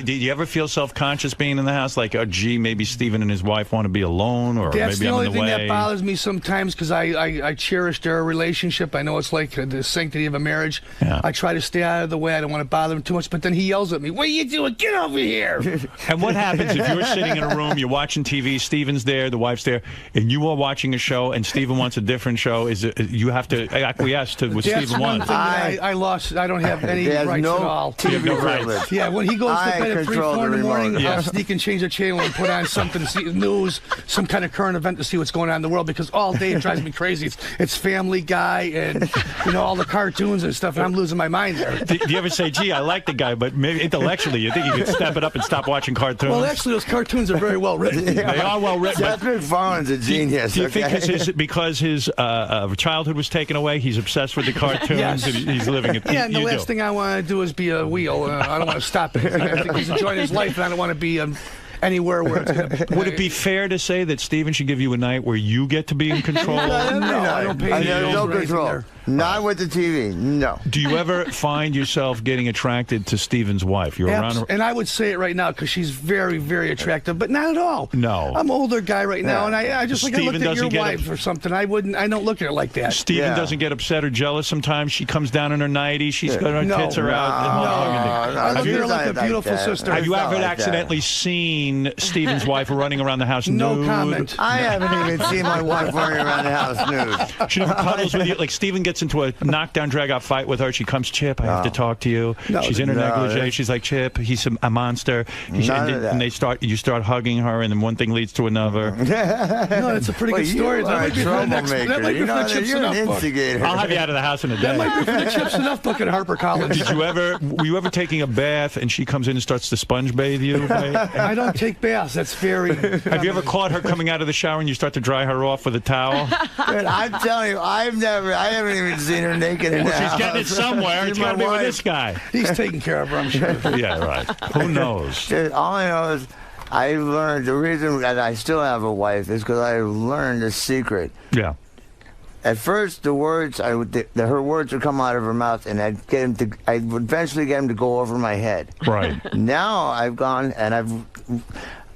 Do you ever feel self-conscious being in the house? Like, oh, gee, maybe Stephen and his wife want to be alone, or That's maybe the I'm only in the thing way. that bothers me sometimes because I cherish their relationship. I know it's like the sanctity of a marriage. Yeah. I try to stay out of the way. I don't want to bother him too much. But then he yells at me, "What are you doing? Get over here!" And what happens if you're sitting in a room, you're watching TV, Stephen's there, the wife's there, and you are watching a show, and Stephen wants a different show? Is it you have to acquiesce to what That's Stephen one wants? thing that I lost. I don't have any There's rights no at all. TV no privilege. rights. Yeah, when he goes to I bed at 3, control 4 in the the morning, remote. I'll sneak and change the channel and put on something, news, some kind of current event to see what's going on in the world, because all day it drives me crazy. It's Family Guy and all the cartoons and stuff, and I'm losing my mind there. Do you ever say, "Gee, I like the guy, but maybe intellectually, you think you could step it up and stop watching cartoons"? Well, actually, those cartoons are very well written. They are well written. Seth MacFarlane's a genius. Do you think because his childhood was taken away, he's obsessed with the cartoons Yes. and he's living it? Yeah, and the you last thing I want to do is be a wheel. I don't want to stop it. I think he's enjoying his life, and I don't want to be anywhere where it's going to... Would it be fair to say that Stephen should give you a night where you get to be in control? No, I don't pay no control. Not with the TV. No. Do you ever find yourself getting attracted to Stephen's wife? You're around her. And I would say it right now because she's very, very attractive, but not at all. No. I'm an older guy right now, and I just like I Steven looked at your doesn't wife or something. I don't look at her like that. Stephen doesn't get upset or jealous sometimes. She comes down in her nightie. She's got her tits are out. I look at her like a beautiful sister. Have you ever accidentally seen Stephen's wife running around the house nude? No comment. I haven't even seen my wife running around the house nude. She never cuddles with you. Like Stephen gets into a knockdown, drag-out fight with her. She comes, "Chip, I have to talk to you." She's in her negligee. She's like, "Chip, he's a monster." And you start hugging her, and then one thing leads to another. No, that's a pretty good story. You're a troublemaker. You're an instigator. I'll have you out of the house in a day. That might be for the Chips Enough book at Harper College. Were you ever taking a bath and she comes in and starts to sponge bathe you? I don't take baths. That's very... Have you ever caught her coming out of the shower and you start to dry her off with a towel? Man, I'm telling you, I haven't even seen her naked in the She's house. getting it somewhere. It's got to be with this guy. He's taking care of her, I'm sure. Yeah, right. Who knows? All I know is I learned, the reason that I still have a wife is because I learned a secret. Yeah. At first, her words would come out of her mouth, and I'd eventually get them to go over my head. Right. Now I've gone and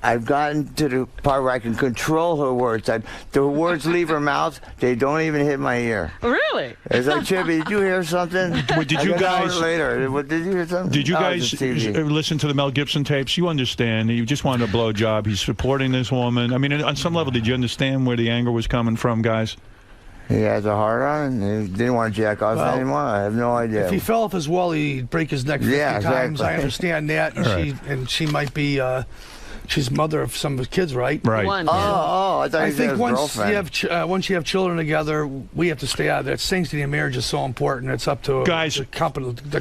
I've gotten to the part where I can control her words. The words leave her mouth; they don't even hit my ear. Really? It's like, Chippy, did you hear something? Did you guys later? Did you hear something? Did you guys listen to the Mel Gibson tapes? You understand. You just wanted a blowjob. He's supporting this woman. I mean, on some level, did you understand where the anger was coming from, guys? He has a hard on. He didn't want to jack off anymore. I have no idea. If he fell off his wall, he'd break his neck 50 times. I understand that. And she might be... she's mother of some of his kids, right? Right. One. I thought I he said think his once you have children together, we have to stay out of that. Sanctity of marriage is so important. It's up to guys. The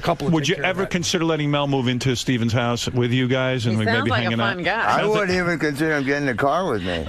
couple. Would you ever consider lettingEl move into Stephen's house with you guys and He maybe sounds like hanging a fun out? guy. I wouldn't even consider him getting in the car with me.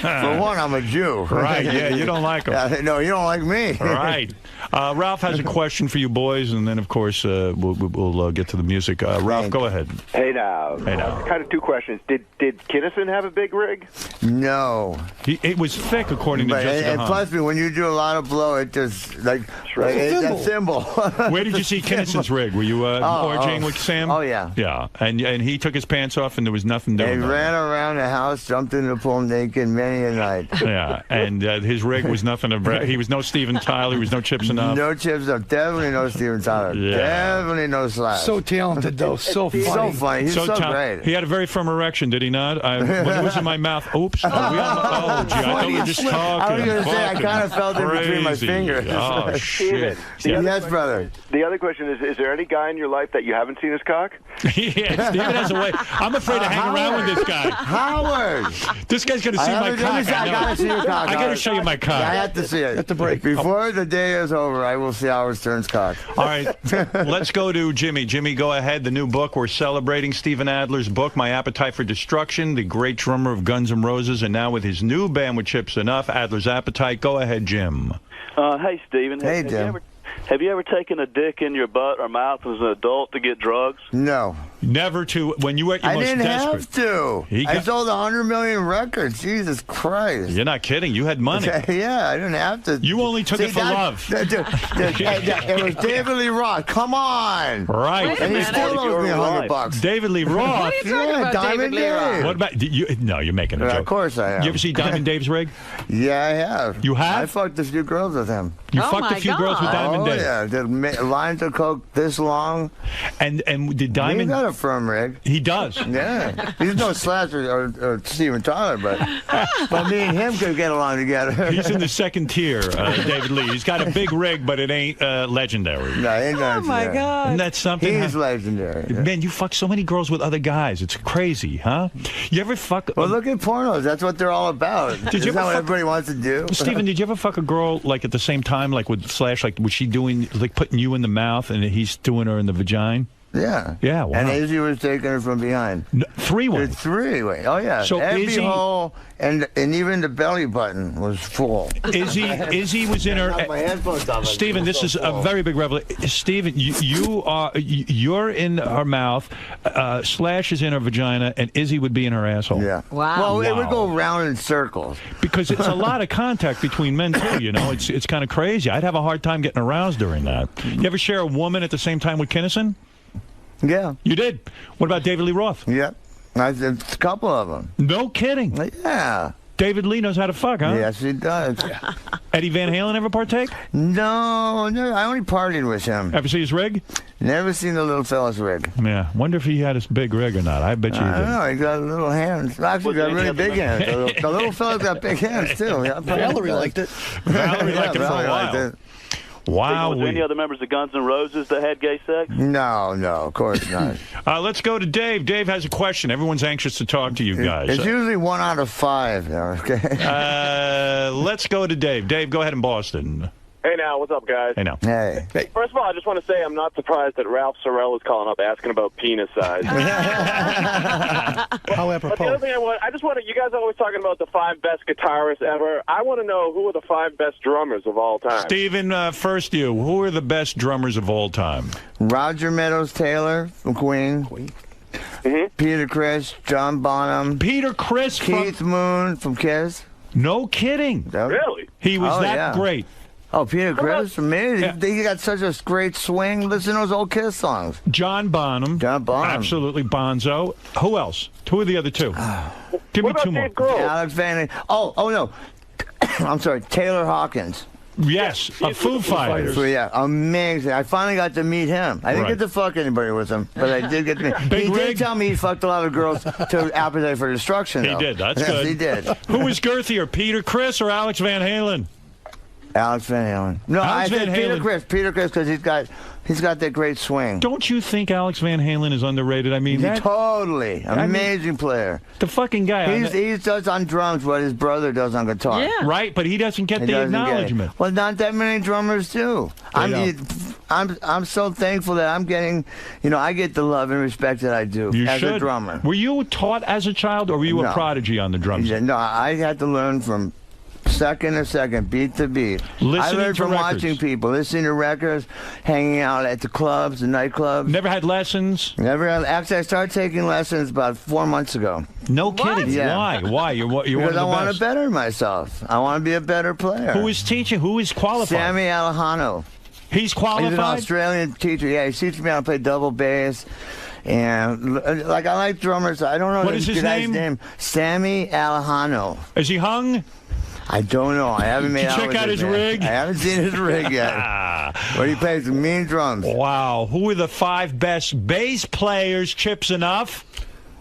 For one, I'm a Jew. Right, yeah, you don't like him. No, you don't like me. Right. Ralph has a question for you boys, and then, of course, we'll get to the music. Ralph, go ahead. Hey, now. Kind of two questions. Did Kinnison have a big rig? No. It was thick, according to Jessica And Hahn. plus, when you do a lot of blow, it just, it's a thimble. Where did you see Kinnison's rig? Were you orgying with Sam? Oh, yeah. Yeah, and he took his pants off, and there was nothing doing. He ran around the house, jumped in the pool naked many a night. Yeah, and his rig was nothing to he was no Steven Tyler, he was no Chips Enough. No Chips Enough. Definitely no Steven Tyler. Yeah. Definitely no Slash. So talented, though. So funny. So funny. He's so great. He had a very firm erection, did he not? When it was in my mouth. Oops. Gee, I thought we were just talking. I was going to say, I kind of felt it between my fingers. Oh, shit. Yes, brother. The other question is there any guy in your life that you haven't seen his cock? Yeah, Steven has a way. I'm afraid to hang around with this guy. Howard! This guy's going to see my cock. I got to see your cock. I got to show you my cock. I have to see it. At the break. Before the day is over. over, I will see Howard Stern's cock. All right, let's go to Jimmy. Jimmy, go ahead. The new book. We're celebrating Steven Adler's book, My Appetite for Destruction, the great drummer of Guns N' Roses, and now with his new band with Chips Enough, Adler's Appetite. Go ahead, Jim. Hey, Steven. Hey, Jim. Have you ever taken a dick in your butt or mouth as an adult to get drugs? No. Never to, when you were at your most desperate. I didn't have to. I sold 100 million records. Jesus Christ. You're not kidding. You had money. Yeah, I didn't have to. You only took it for love. It was David Lee Roth. Come on. Right. And he still owes me $100. David Lee Roth. What are you talking about, Diamond David Lee Roth? What about, no, you're making a joke. Of course I am. You ever see Diamond Dave's rig? Yeah, I have. You have? I fucked a few girls with him. You fucked a few girls with Diamond Dave? Oh, yeah. Lines of coke this long. And did Diamond... He's got a firm rig. He does. Yeah. He's no Slash or Steven Tyler, but me and him could get along together. He's in the second tier, David Lee. He's got a big rig, but it ain't legendary. No, it ain't legendary. Oh, my God. Isn't that something? He's legendary. Yeah. Man, you fuck so many girls with other guys. It's crazy, huh? You ever fuck... Well, look at pornos. That's what they're all about. Isn't that what everybody wants to do? Steven, did you ever fuck a girl, like, at the same time, like, with Slash? Like, was she doing, like, putting you in the mouth and he's doing her in the vagina? Yeah. Yeah, wow. And Izzy was taking her from behind. Three-way. Three-way. Oh, yeah. So every Izzy, hole and even the belly button was full. Izzy was in her... My headphones off. Steven, this is a very big revelation. Steven, you're in her mouth, Slash is in her vagina, and Izzy would be in her asshole. Yeah. Wow. Well, it would go round in circles. Because it's a lot of contact between men, too, you know? It's kind of crazy. I'd have a hard time getting aroused during that. You ever share a woman at the same time with Kinnison? Yeah. You did? What about David Lee Roth? Yeah. A couple of them. No kidding? Yeah. David Lee knows how to fuck, huh? Yes, he does. Eddie Van Halen ever partake? No. I only partied with him. Ever see his rig? Never seen the little fella's rig. Yeah. Wonder if he had his big rig or not. I bet you he did. I don't know. He got little hands. Actually, got really big hands. The little fella's got big hands, too. Yeah, Valerie liked it. Valerie liked it for a while. Wow. Was there any other members of Guns N' Roses that had gay sex? No, of course not. Let's go to Dave. Dave has a question. Everyone's anxious to talk to you guys. It's usually 1 out of 5. Okay. Let's go to Dave. Dave, go ahead in Boston. Hey, now, what's up, guys? Hey, now. Hey. First of all, I just want to say I'm not surprised that Ralph Sorrell is calling up asking about penis size. How apropos. But the other thing I just want to, you guys are always talking about the 5 best guitarists ever. I want to know who are the 5 best drummers of all time. Steven, first you. Who are the best drummers of all time? Roger Meadows Taylor from Queen. Peter Criss, John Bonham. Peter Criss Keith Moon from Kiss. No kidding. Really? He was that great. Oh, Peter Criss is amazing. Yeah. He got such a great swing. Listen to those old Kiss songs. John Bonham. Absolutely, Bonzo. Who else? Who are the other two? Give me 2 more. Alex Van. Oh, no. I'm sorry. Taylor Hawkins. Yes, of Foo Fighters. Yeah, amazing. I finally got to meet him. I didn't get to fuck anybody with him, but I did get to meet him. He did tell me he fucked a lot of girls to Appetite for Destruction, though. He did. That's yes, good. He did. Who was girthier, Peter Criss or Alex Van Halen? Alex Van Halen. No, I said Peter Criss. Peter Criss, because he's got that great swing. Don't you think Alex Van Halen is underrated? I mean, totally amazing player. The fucking guy. He does on drums what his brother does on guitar. Yeah, right. But he doesn't get the acknowledgement. Well, not that many drummers do. I'm so thankful that I'm getting, I get the love and respect that I do as a drummer. Were you taught as a child, or were you a prodigy on the drums? Yeah, no, I had to learn from second to second, beat to beat. I learned from watching people, listening to records, hanging out at the clubs, the nightclubs. Never had lessons? Never had. Actually, I started taking lessons about 4 months ago. No kidding. Yeah. Why? You're one of the best. Because I want to better myself. I want to be a better player. Who is teaching? Who is qualified? Sammy Alejano. He's qualified? He's an Australian teacher. Yeah, he teaches me how to play double bass. And, I like drummers. I don't know what is his name. Sammy Alejano. Is he hung? I don't know. I haven't made out with check out his rig? I haven't seen his rig yet. But he plays mean drums. Wow. Who are the 5 best bass players, Chips Enough?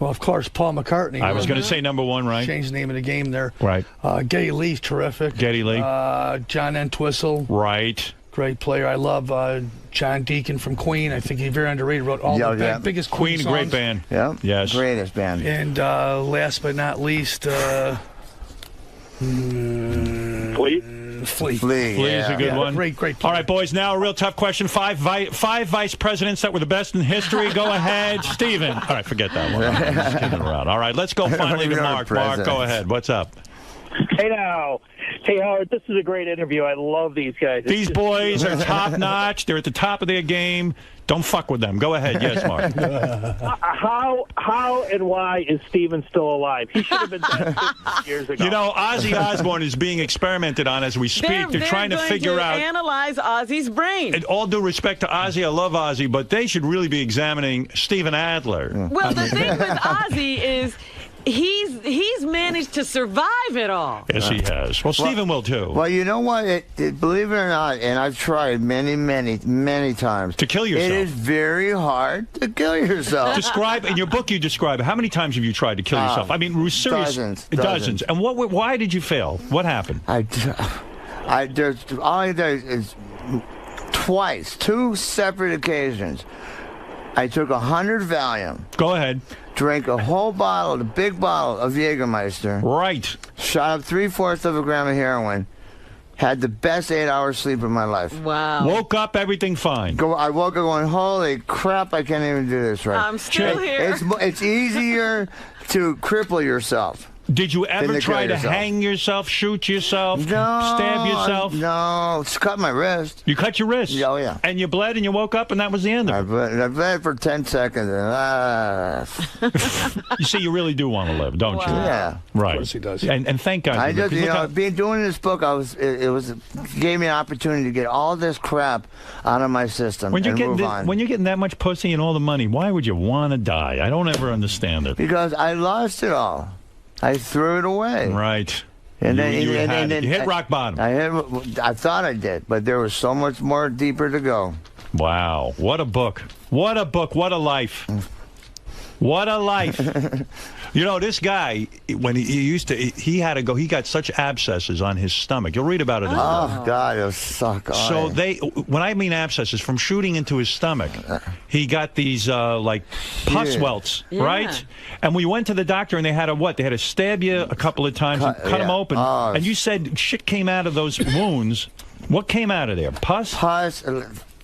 Well, of course, Paul McCartney. I was going to say number 1, right? Changed the name of the game there. Right. Geddy Lee's terrific. Geddy Lee. John Entwistle. Right. Great player. I love John Deacon from Queen. I think he's very underrated. Wrote all the biggest Queen songs. Great band. Yeah. Yes. Greatest band. And last but not least... Please? Flea. Flea, Flea's a good one. Great. All right, boys, now a real tough question. Five vice presidents that were the best in history. Go ahead, Stephen. All right, forget that one. I'm just kidding around. All right, let's go finally to Mark. Mark, go ahead. What's up? Hey, now. Hey, Howard, this is a great interview. I love these guys. These boys are top-notch. They're at the top of their game. Don't fuck with them. Go ahead. Yes, Mark. How and why is Steven still alive? He should have been dead 50 years ago. You know, Ozzy Osbourne is being experimented on as we speak. They're trying to figure out. Analyze Ozzy's brain. And all due respect to Ozzy, I love Ozzy, but they should really be examining Steven Adler. Well, the thing with Ozzy is he's managed to survive it all. Yes, he has. Well, Steven will too. Well, you know what? Believe it or not, and I've tried many times to kill yourself. It is very hard to kill yourself. Describe in your book. You describe how many times have you tried to kill yourself? I mean, serious, dozens. And why did you fail? What happened? There's all I did is twice, 2 separate occasions. I took 100 Valium. Go ahead. Drank a whole bottle, a big bottle of Jägermeister. Right. Shot up 3/4 of a gram of heroin. Had the best 8-hour sleep of my life. Wow. Woke up, everything fine. I woke up going, holy crap, I can't even do this right. I'm still here. It's easier to cripple yourself. Did you ever try to hang yourself, shoot yourself, stab yourself? No, it's cut my wrist. You cut your wrist? Oh, yeah. And you bled and you woke up and that was the end of it? I bled for 10 seconds. You see, you really do want to live, don't you? Yeah. Right. Of course he does. And thank God. I just, doing this book, gave me an opportunity to get all this crap out of my system when you're move on. When you're getting that much pussy and all the money, why would you want to die? I don't ever understand it. Because I lost it all. I threw it away. Right. And you then hit rock bottom. I thought I did, but there was so much more deeper to go. Wow. What a book. What a book. What a life. What a life. You know, this guy, when he had to go, he got such abscesses on his stomach. You'll read about it in the book. Oh, God, it'll suck. So when I mean abscesses, from shooting into his stomach, he got these, like, pus welts, right? And we went to the doctor, and they had to stab you a couple of times and cut them open. And you said shit came out of those wounds. What came out of there? Pus? Pus.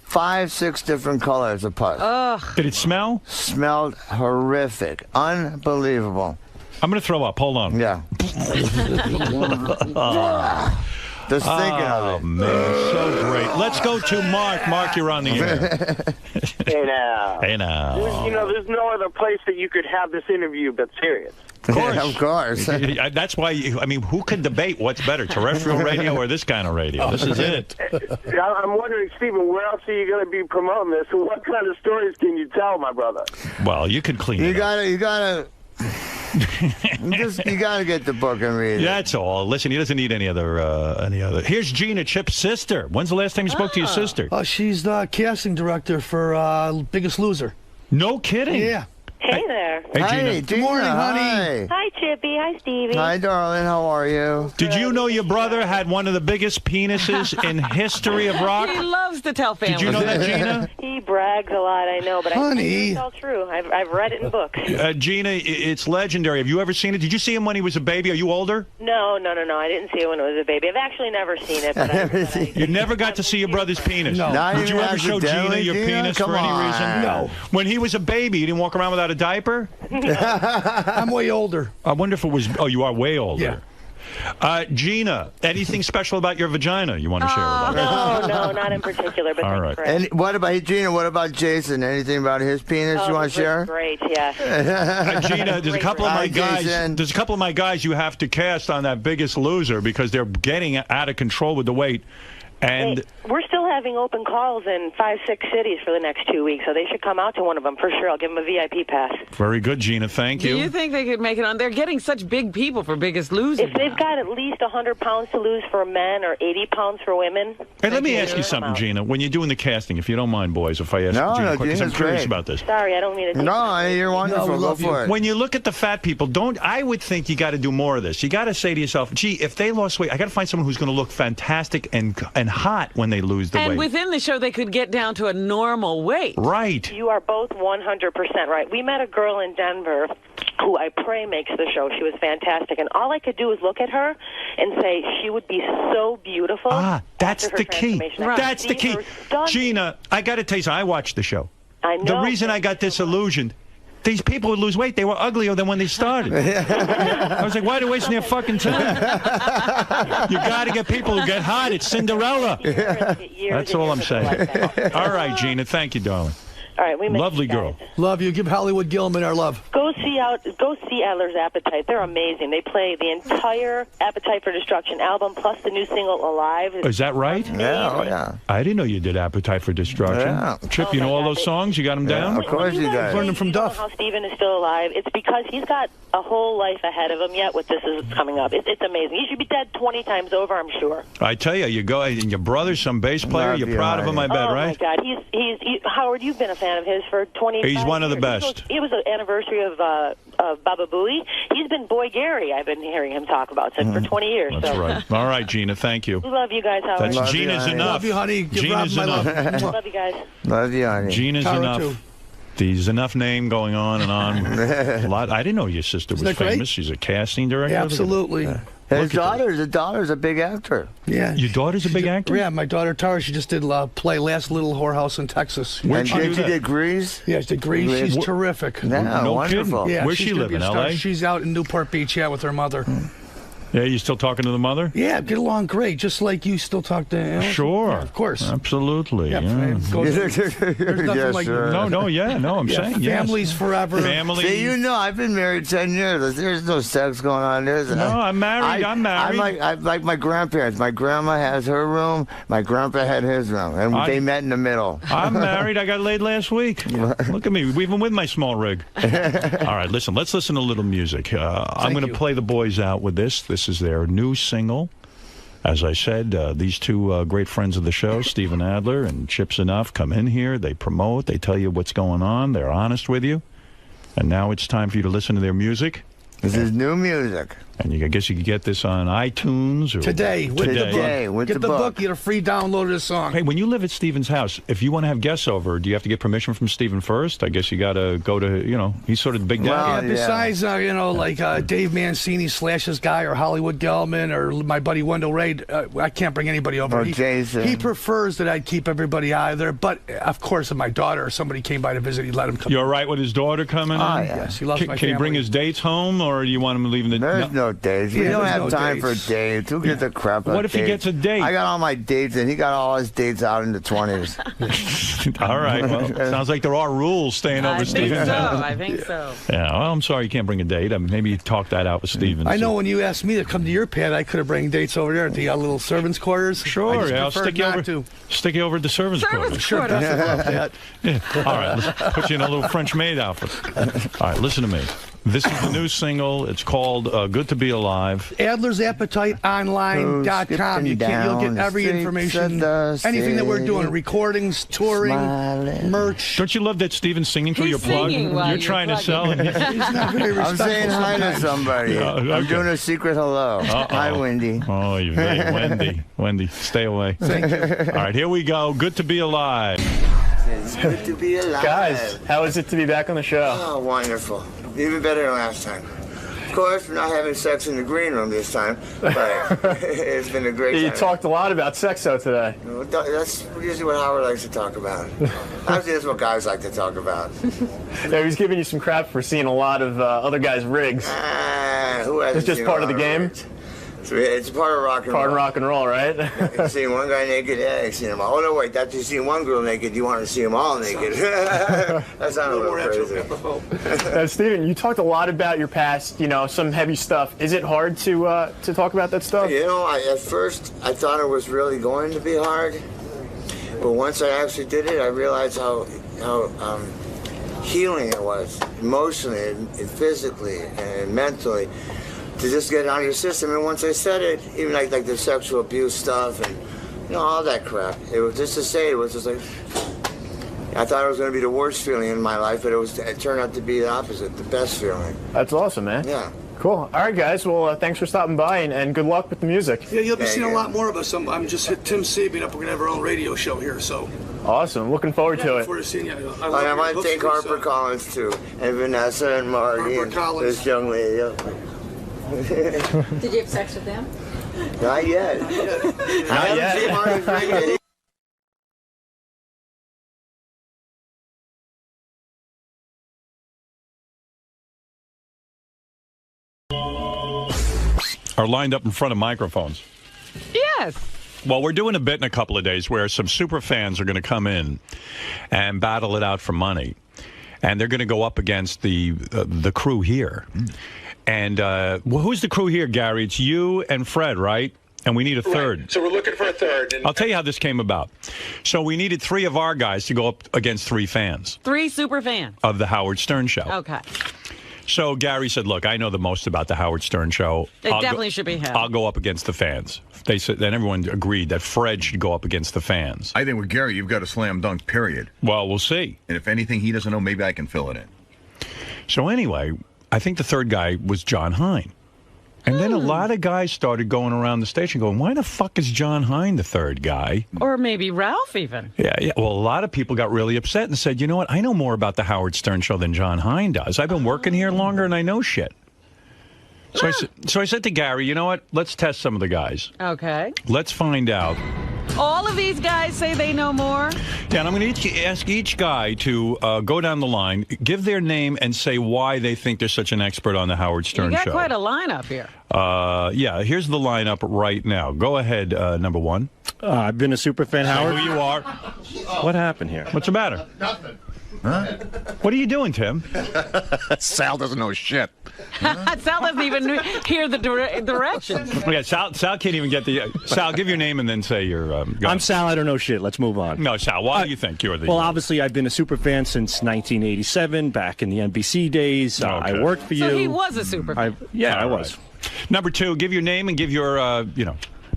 5, 6 different colors of pus. Ugh. Did it smell? Smelled horrific. Unbelievable. I'm going to throw up. Hold on. Yeah. Just thinking of it. Oh, man. So great. Let's go to Mark. Mark, you're on the air. Hey, now. Hey, now. There's no other place that you could have this interview but Sirius. Of course. Of course. That's why, who can debate what's better, terrestrial radio or this kind of radio? This is it. I'm wondering, Stephen, where else are you going to be promoting this? What kind of stories can you tell, my brother? Well, you could clean it up. You gotta get the book and read it. That's all. Listen, he doesn't need any other. Here's Gina, Chip's sister. When's the last time you spoke to your sister? She's the casting director for Biggest Loser. No kidding. Yeah. Hey there. Hey, Gina. Hi, Good morning, honey. Hi, Chippy. Hi, Stevie. Hi, darling. How are you? Did you know your brother had one of the biggest penises in history of rock? He loves to tell families. Did you know that, Gina? He brags a lot, I know, but I think it's all true. I've read it in books. Gina, it's legendary. Have you ever seen it? Did you see him when he was a baby? Are you older? No. I didn't see it when I was a baby. I've actually never seen it. But You never got to see your brother's penis? No. Did you ever show Gina your penis for any reason? No. When he was a baby, you didn't walk around without a diaper? I'm way older. I wonder if it was... Oh, you are way older. Yeah. Gina, anything special about your vagina you want to share with us? No, not in particular. But all right. And what about Gina? What about Jason? Anything about his penis you want to share? Great, yeah. Gina, there's a couple of my guys. There's a couple of my guys you have to cast on that Biggest Loser because they're getting out of control with the weight. And we're still having open calls in 5, 6 cities for the next 2 weeks, so they should come out to one of them for sure. I'll give them a VIP pass. Very good, Gina. Thank you. Do you think they could make it on? They're getting such big people for Biggest Loser. If they've got at least 100 pounds to lose for men or 80 pounds for women. Hey, let me ask you something, Gina. When you're doing the casting, if you don't mind, boys, if I ask Gina, because I'm curious about this. Sorry, I don't mean to. No, you're wonderful. Go for it. When you look at the fat people, I would think you got to do more of this. You got to say to yourself, gee, if they lost weight, I got to find someone who's going to look fantastic and hot when they lose the weight. And within the show, they could get down to a normal weight. Right. You are both 100% right. We met a girl in Denver who I pray makes the show. She was fantastic. And all I could do was look at her and say she would be so beautiful. That's after her the key. transformation. I That's the see key. her stunning. Gina, I got to tell you something. I watched the show. I know. The reason I got disillusioned, these people would lose weight. They were uglier than when they started. I was like, why are they wasting their fucking time? You got to get people who get hot. It's Cinderella. That's all I'm saying. All right, Gina. Thank you, darling. All right, we miss Lovely you guys. girl. Love you. Give Hollywood Gilman our love. Go see Adler's Appetite. They're amazing. They play the entire Appetite for Destruction album plus the new single Alive. Is that right? Yeah. I didn't know you did Appetite for Destruction. Yeah. Chip, you know all those songs? You got them down? Of course you guys. Learned them from Duff. How Steven is still alive. It's because he's got a whole life ahead of him yet with this is coming up. It's amazing. He should be dead 20 times over, I'm sure. I tell you, you go and your brother's some bass player. You're proud of him, I bet, right? Oh, my God. Howard, you've been a fan of his for 20 years. He's one of the best. It was the anniversary of Baba Booey. He's been Boy Gary, I've been hearing him talk about since for 20 years. That's right. All right, Gina, thank you. We love you guys, Howard. That's Gina's enough. Love you, honey. Give Gina's Rob my enough. Love you guys. Love you, honey. Gina's Tara, enough. too. There's enough name going on and on. A lot. I didn't know your sister was Isn't that great? famous. She's a casting director. Yeah, absolutely. His daughter's a big actor. Yeah. Your daughter's a big actor? Yeah, my daughter Tara, she just did play Last Little Whorehouse in Texas. And did she get Grease? Yeah, she did Grease. She's terrific. Yeah, No wonderful. kidding. Yeah, Where's she's she gonna live, be in a star. L.A.? She's out in Newport Beach, with her mother. Yeah, you still talking to the mother? Yeah, get along great, just like you still talk to Ellen. Sure. Yeah, of course. Absolutely. Yeah, Yeah. There's nothing like I'm saying yes. Families forever. Family. See, I've been married 10 years. There's no sex going on. I'm married. I'm married. I'm like my grandparents. My grandma has her room. My grandpa had his room. And they met in the middle. I'm married. I got laid last week. Look at me. Even with my small rig. All right, listen. Let's listen to a little music. I'm going to play the boys out with this. This is their new single. As I said, these two great friends of the show, Steven Adler and Chip Z'Nuff, come in here. They promote. They tell you what's going on. They're honest with you. And now it's time for you to listen to their music. This is new music. And I guess you can get this on iTunes. Or Today, with the book. Get the book. You get a free download of the song. Hey, when you live at Steven's house, if you want to have guests over, do you have to get permission from Steven first? I guess you got to go to, he's sort of the big guy. Yeah, besides, like Dave Mancini / his guy, or Hollywood Gelman, or my buddy Wendell Reid, I can't bring anybody over. Or Jason. He prefers that I'd keep everybody out of there. But, of course, if my daughter or somebody came by to visit, he'd let him come. You're all right with his daughter coming in? Yeah. Yes, he loves my Can family. he bring his dates home, or do you want him leaving the... There's no dates. We don't have time for dates. Who gives a crap about What if he gets a date? I got all my dates, and he got all his dates out in the 20s. All right. Well, sounds like there are rules staying over Steven's house. I think so. Yeah, well, I'm sorry you can't bring a date. I mean, maybe you talk that out with Steven. I know when you asked me to come to your pad, I could have bring dates over there at the little servants' quarters. Sure, I'll stick you over at the servants' quarters. Sure, that's that. Yeah. All right, let's put you in a little French maid outfit. All right, listen to me. This is the new single. It's called Good to Be Alive. AdlersAppetiteOnline.com. You'll get every information, anything that we're doing, recordings, touring, merch. Don't you love that Steven's singing through your plug? You're trying to sell it. He's not very respectful. I'm saying hi to somebody. I'm doing a secret hello. Hi, Wendy. Oh, you Wendy, stay away. Thank you. All right, here we go. Good to be alive. It's good to be alive. Guys, how is it to be back on the show? Oh, wonderful. Even better than last time. Of course, we're not having sex in the green room this time, but it's been a great time. You talked a lot about sex, though, today. That's usually what Howard likes to talk about. Actually, that's what guys like to talk about. Yeah, he's giving you some crap for seeing a lot of other guys' rigs. Who hasn't It's just seen part a of the lot game? rigs? It's part of rock and roll. Part of rock and roll, right? You've seen one guy naked, yeah, you've seen them all. Oh, no, wait, after you see one girl naked, you want to see them all naked. That sounds a little crazy. Steven, you talked a lot about your past, some heavy stuff. Is it hard to talk about that stuff? At first, I thought it was really going to be hard. But once I actually did it, I realized how healing it was, emotionally and physically and mentally, to just get it out of your system. And once I said it, even like the sexual abuse stuff and all that crap, it was just to say it was just like, I thought it was going to be the worst feeling in my life, but it turned out to be the opposite, the best feeling. That's awesome, man. Yeah. Cool. All right, guys. Well, thanks for stopping by, and good luck with the music. Yeah, you'll be seeing a lot more of us. I'm just hit Tim Sabian up. We're going to have our own radio show here, so. Awesome. Looking forward to it. Look forward to seeing you. I want to thank Harper Collins, too, and Vanessa and Marty and this young lady. Did you have sex with them? Not yet. Not yet. Are lined up in front of microphones. Yes. Well, we're doing a bit in a couple of days where some super fans are going to come in and battle it out for money. And they're going to go up against the crew here. And who's the crew here, Gary? It's you and Fred, right? And we need a third. Right. So we're looking for a third. I'll tell you how this came about. So we needed 3 of our guys to go up against 3 fans. 3 super fans. Of the Howard Stern Show. Okay. So Gary said, look, I know the most about the Howard Stern Show. It definitely should be him. I'll go up against the fans. They said, then everyone agreed that Fred should go up against the fans. I think with Gary, you've got a slam dunk, period. Well, we'll see. And if anything he doesn't know, maybe I can fill it in. So anyway, I think the third guy was John Hine. And then a lot of guys started going around the station going, why the fuck is John Hine the third guy? Or maybe Ralph even. Yeah. Well, a lot of people got really upset and said, you know what? I know more about the Howard Stern Show than John Hine does. I've been working here longer and I know shit. So I said to Gary, you know what? Let's test some of the guys. Okay. Let's find out. All of these guys say they know more? Yeah, and I'm going to ask each guy to go down the line, give their name, and say why they think they're such an expert on the Howard Stern Show. You got quite a lineup here. Yeah, here's the lineup right now. Go ahead, number 1. I've been a super fan, Howard. Who you are. What happened here? What's the matter? Nothing. Huh? What are you doing, Tim? Sal doesn't know shit. Sal doesn't even hear the directions. Yeah, Sal can't even get the... Sal, give your name and then say your... I'm Sal, I don't know shit. Let's move on. No, Sal, why do you think you're the... Well, obviously, I've been a super fan since 1987, back in the NBC days. Okay. I worked for you. So he was a super fan. I was. Number 2, give your name and give your,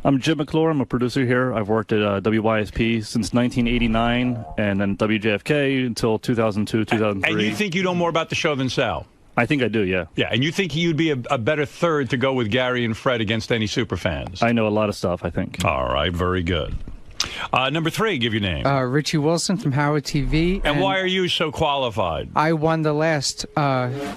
I'm Jim McClure. I'm a producer here. I've worked at WYSP since 1989, and then WJFK until 2002, 2003. And you think you know more about the show than Sal? I think I do, yeah. Yeah, and you think you'd be a better third to go with Gary and Fred against any super fans? I know a lot of stuff, I think. All right, very good. Number 3, give your name. Richie Wilson from Howard TV. And why are you so qualified? I won the last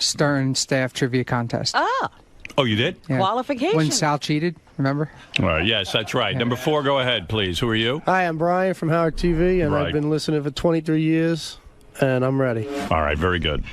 Stern Staff Trivia Contest. Ah. Oh, you did? Yeah. Qualification. When Sal cheated, remember? Yes, that's right. Yeah. Number 4, go ahead, please. Who are you? Hi, I'm Brian from Howard TV, and I've been listening for 23 years, and I'm ready. All right, very good.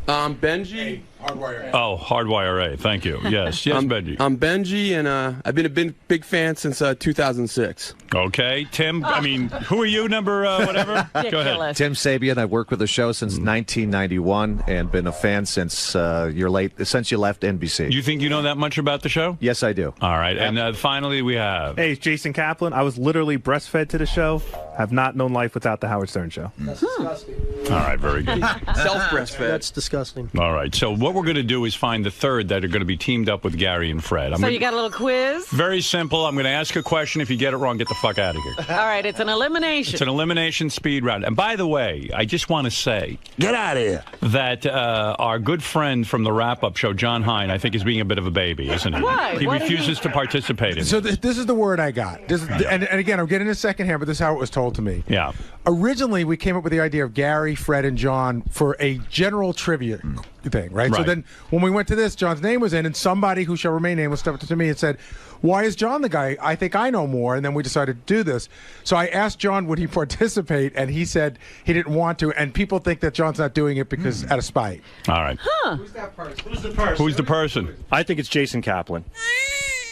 Benji. Hardwire A. Oh, Hardwire A. Thank you. Yes, Benji. I'm Benji, and I've been a big fan since 2006. Okay, Tim. I mean, who are you? Number whatever. Go ahead. Tim Sabian. I've worked with the show since 1991 and been a fan since since you left NBC. You think you know that much about the show? Yes, I do. All right, and finally we have. Hey, it's Jason Kaplan. I was literally breastfed to the show. Have not known life without the Howard Stern Show. That's disgusting. All right, very good. Self-breastfed. That's disgusting. All right, so what we're going to do is find the third that are going to be teamed up with Gary and Fred. So you got a little quiz? Very simple. I'm going to ask a question. If you get it wrong, get the fuck out of here. All right, it's an elimination. It's an elimination speed round. And by the way, I just want to say... Get out of here! ...that our good friend from the wrap-up show, John Hine, I think is being a bit of a baby, isn't he? Why? He refuses to participate in it. So this is the word I got. And again, I'm getting a second here, but this is how it was told to me. Yeah. Originally, we came up with the idea of Gary, Fred, and John for a general trivia thing, right? So then when we went to this, John's name was in, and somebody who shall remain nameless stepped up to me and said, why is John the guy? I think I know more. And then we decided to do this. So I asked John, would he participate? And he said he didn't want to. And people think that John's not doing it because out of spite. All right. Huh. Who's that person? Who's the person? I think it's Jason Kaplan.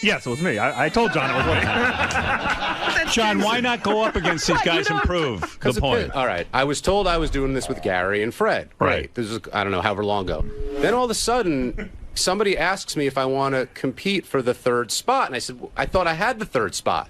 Yes, it was me. I told John it was me. John, why not go up against these guys and prove the point? All right. I was told I was doing this with Gary and Fred. Right. This is, I don't know, however long ago. Then all of a sudden, somebody asks me if I want to compete for the third spot. And I said, I thought I had the third spot.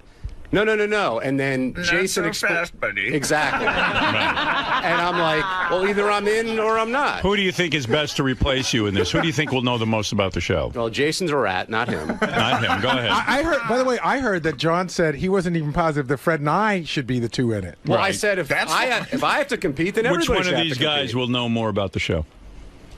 No. And then Jason fast, buddy. Exactly. And I'm like, well, either I'm in or I'm not. Who do you think is best to replace you in this? Who do you think will know the most about the show? Well, Jason's a rat, not him. Not him. Go ahead. I heard, by the way, I heard that John said he wasn't even positive that Fred and I should be the two in it. Well, I said if I have to compete, then which everybody one should of have these to compete. guys will know more about the show?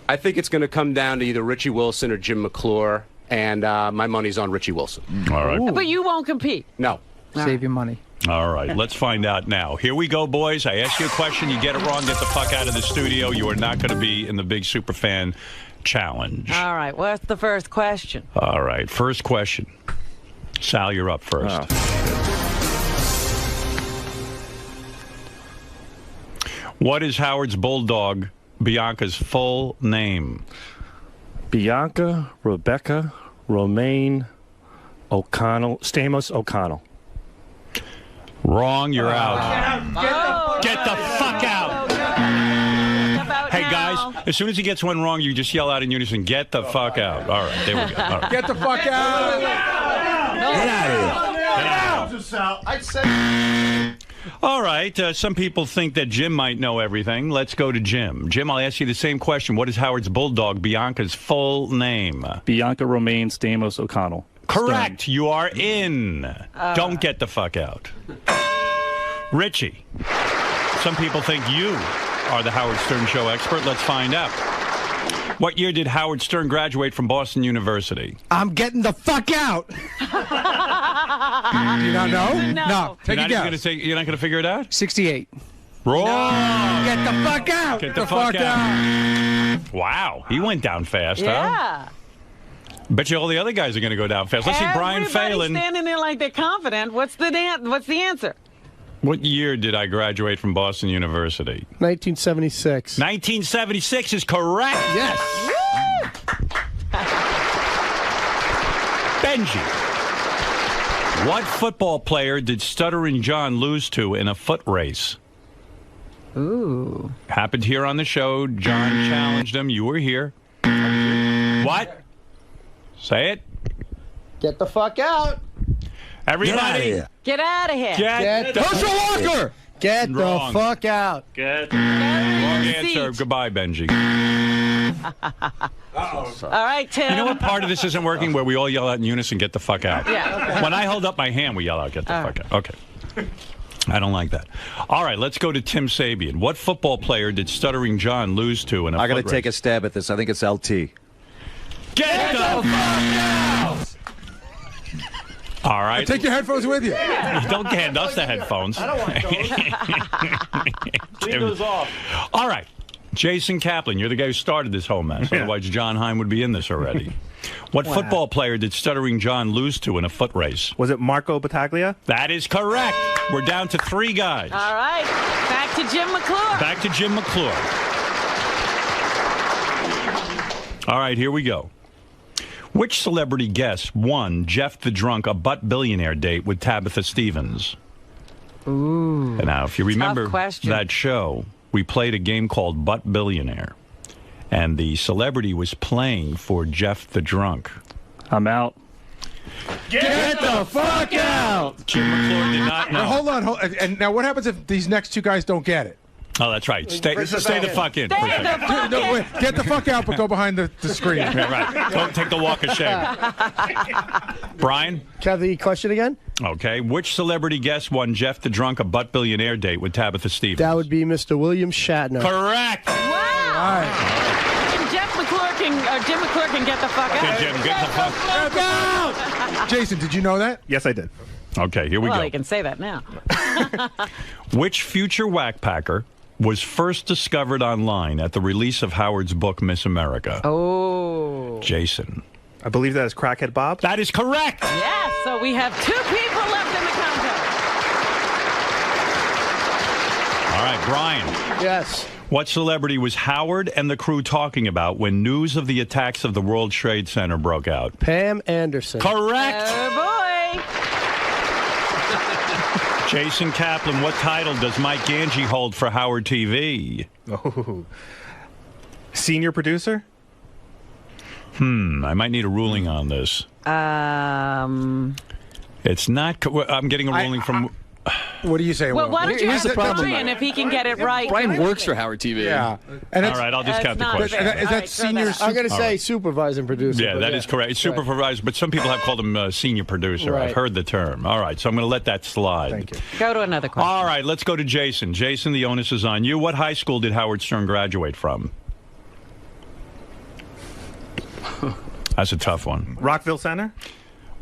I think it's going to come down to either Richie Wilson or Jim McClure, and my money's on Richie Wilson. All right. But you won't compete. No. Save your money. All right, let's find out now. Here we go, boys. I ask you a question. You get it wrong, get the fuck out of the studio. You are not going to be in the Big Superfan Challenge. All right, what's the first question? All right, first question. Sal, you're up first. What is Howard's bulldog Bianca's full name? Bianca Rebecca Romaine O'Connell. Stamos O'Connell. Wrong, you're out. Get the fuck out. Hey, guys, as soon as he gets one wrong, you just yell out in unison, get the fuck out. All right, there we go. All right. Get the fuck out. Get out of here. I'd say. All right, some people think that Jim might know everything. Let's go to Jim. Jim, I'll ask you the same question. What is Howard's bulldog Bianca's full name? Bianca Romaine Stamos O'Connell. Correct. Stern. You are in. Don't get the fuck out. Richie, some people think you are the Howard Stern Show expert. Let's find out. What year did Howard Stern graduate from Boston University? I'm getting the fuck out. Do you not know? No. Take a guess. You're not going to figure it out? 68. Wrong. No. Get the fuck out. Get the fuck out. Wow. He went down fast, huh? Bet you all the other guys are going to go down fast. Let's see Brian Phelan. Standing there like they're confident. What's the answer? What year did I graduate from Boston University? 1976. 1976 is correct. Yes. Benji, what football player did Stuttering John lose to in a foot race? Ooh. Happened here on the show. John challenged him. You were here. What? Say it. Get the fuck out. Everybody. Get out of here. Get the Herschel Walker. Get Wrong. the fuck out. Wrong answer. Goodbye, Benji. All right, Tim. You know what part of this isn't working? Where we all yell out in unison, get the fuck out. Yeah. Okay. When I hold up my hand, we yell out, get the fuck out. Okay. I don't like that. All right, let's go to Tim Sabian. What football player did Stuttering John lose to in a I got to foot take a race? stab at this. I think it's LT. Get the fuck out! All right. Take your headphones with you. Don't hand us the headphones. I don't want those. Leave those off. All right. Jason Kaplan, you're the guy who started this whole mess. Otherwise, John Heim would be in this already. What football player did Stuttering John lose to in a foot race? Was it Marco Battaglia? That is correct. We're down to 3 guys. All right. Back to Jim McClure. Back to Jim McClure. All right, here we go. Which celebrity guest won Jeff the Drunk a butt billionaire date with Tabitha Stevens? Ooh. And now, if you remember question. that show, we played a game called Butt Billionaire. And the celebrity was playing for Jeff the Drunk. I'm out. Get the fuck out. Jim McClure did not know. Now, hold on. And now what happens if these next 2 guys don't get it? Oh, that's right. Stay the fuck in. No, wait, get the fuck out, but go behind the screen. Yeah, right. Don't take the walk of shame. Brian? Can I have the question again? Okay. Which celebrity guest won Jeff the Drunk a butt billionaire date with Tabitha Stevens? That would be Mr. William Shatner. Correct. Wow. And Jim McClure can get the fuck out. Jim, get the fuck out. Jason, did you know that? Yes, I did. Okay, here we Well, go. you can say that now. Which future whackpacker was first discovered online at the release of Howard's book, Miss America? Oh. Jason. I believe that is Crackhead Bob. That is correct. Yes, so we have 2 people left in the contest. All right, Brian. Yes. What celebrity was Howard and the crew talking about when news of the attacks of the World Trade Center broke out? Pam Anderson. Correct. Oh, boy. Jason Kaplan, what title does Mike Ganji hold for Howard TV? Oh. Senior producer? I might need a ruling on this. It's not. I'm getting a ruling from. What do you say? Well, why don't you Here's ask the problem. Brian if he can get it right? Brian works for Howard TV. Yeah. All right, I'll just count the question. Is that senior? I'm going to say supervisor and producer. Yeah, that is correct. It's supervisor, but some people have called him senior producer. Right. I've heard the term. All right, so I'm going to let that slide. Thank you. Go to another question. All right, let's go to Jason. Jason, the onus is on you. What high school did Howard Stern graduate from? That's a tough one. Rockville Center?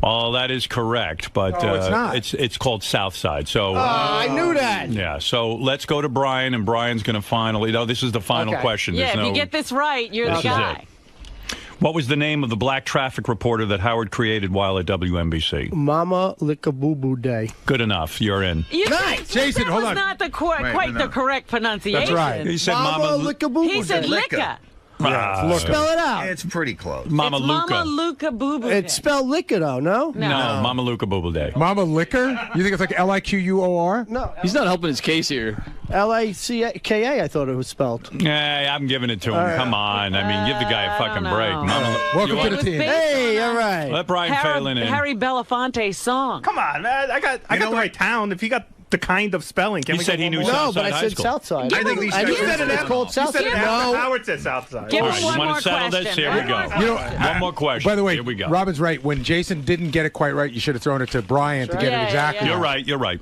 Oh, that is correct, but it's not. It's called Southside. So I knew that. yeah. So let's go to Brian, and Brian's going to finally. No, this is the final question. Yeah, There's if no, you get this right, you're the this is guy. it. What was the name of the black traffic reporter that Howard created while at WNBC? Mama Lick-a-Boo-Boo Day. Good enough. You're in. Nice. Jason, hold on. That was not quite the correct pronunciation. That's right. He said Mama Lick-a-Boo-Boo Day. He said Licka. Spell it out. It's pretty close. Mama Luca. Mama Luca Boo Boo. It's spelled Licka, though, no? No, Mama Luca Booble Day. Mama Liquor? You think it's like L-I-Q-U-O-R? No. He's not helping his case here. L-A-C-K-A, I thought it was spelled. Yeah, I'm giving it to him. Come on. I mean, give the guy a fucking break. Welcome to the team. Hey, all right. Let Brian Phelan in. Harry Belafonte's song. Come on, man. I got the right town. If you got the kind of spelling, can He we said go he one knew more? No, Southside but I High said School. Southside. I think these I guys said are- it's called You Southside. said it after No. Howard said Southside. Give All him right, you one want more to settle this? question. Here we go. You know, One more question. By the way, Here we go. Robin's right. When Jason didn't get it quite right, you should have thrown it to Brian to get it exactly. You're right. You're right.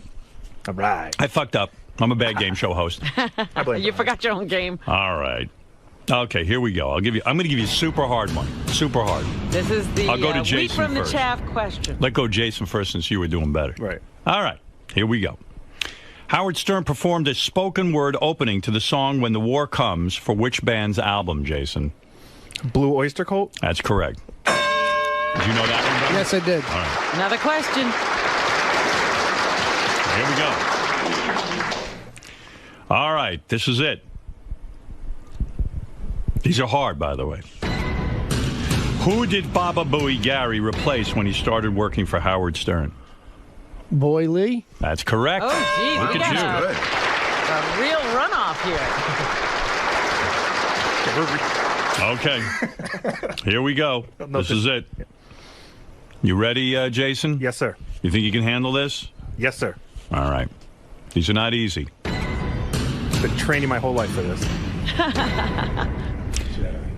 All right. I fucked up. I'm a bad game show host. You forgot your own game. All right. Okay, here we go. I'm going to give you a super hard one. Super hard. This is the I'll go to wheat Jason from the first. chaff question. Let go Jason first since you were doing better. Right. All right. Here we go. Howard Stern performed a spoken word opening to the song When the War Comes for which band's album, Jason? Blue Oyster Cult? That's correct. Did you know that one, brother? Yes, I did. All right. Another question. Here we go. All right, this is it. These are hard, by the way. Who did Baba Booey Gary replace when he started working for Howard Stern? Boy Lee. That's correct. Oh, geez. Look We at got you. a real runoff here. Okay. Here we go. This is it. You ready, Jason? Yes, sir. You think you can handle this? Yes, sir. All right. These are not easy. Been training my whole life for this.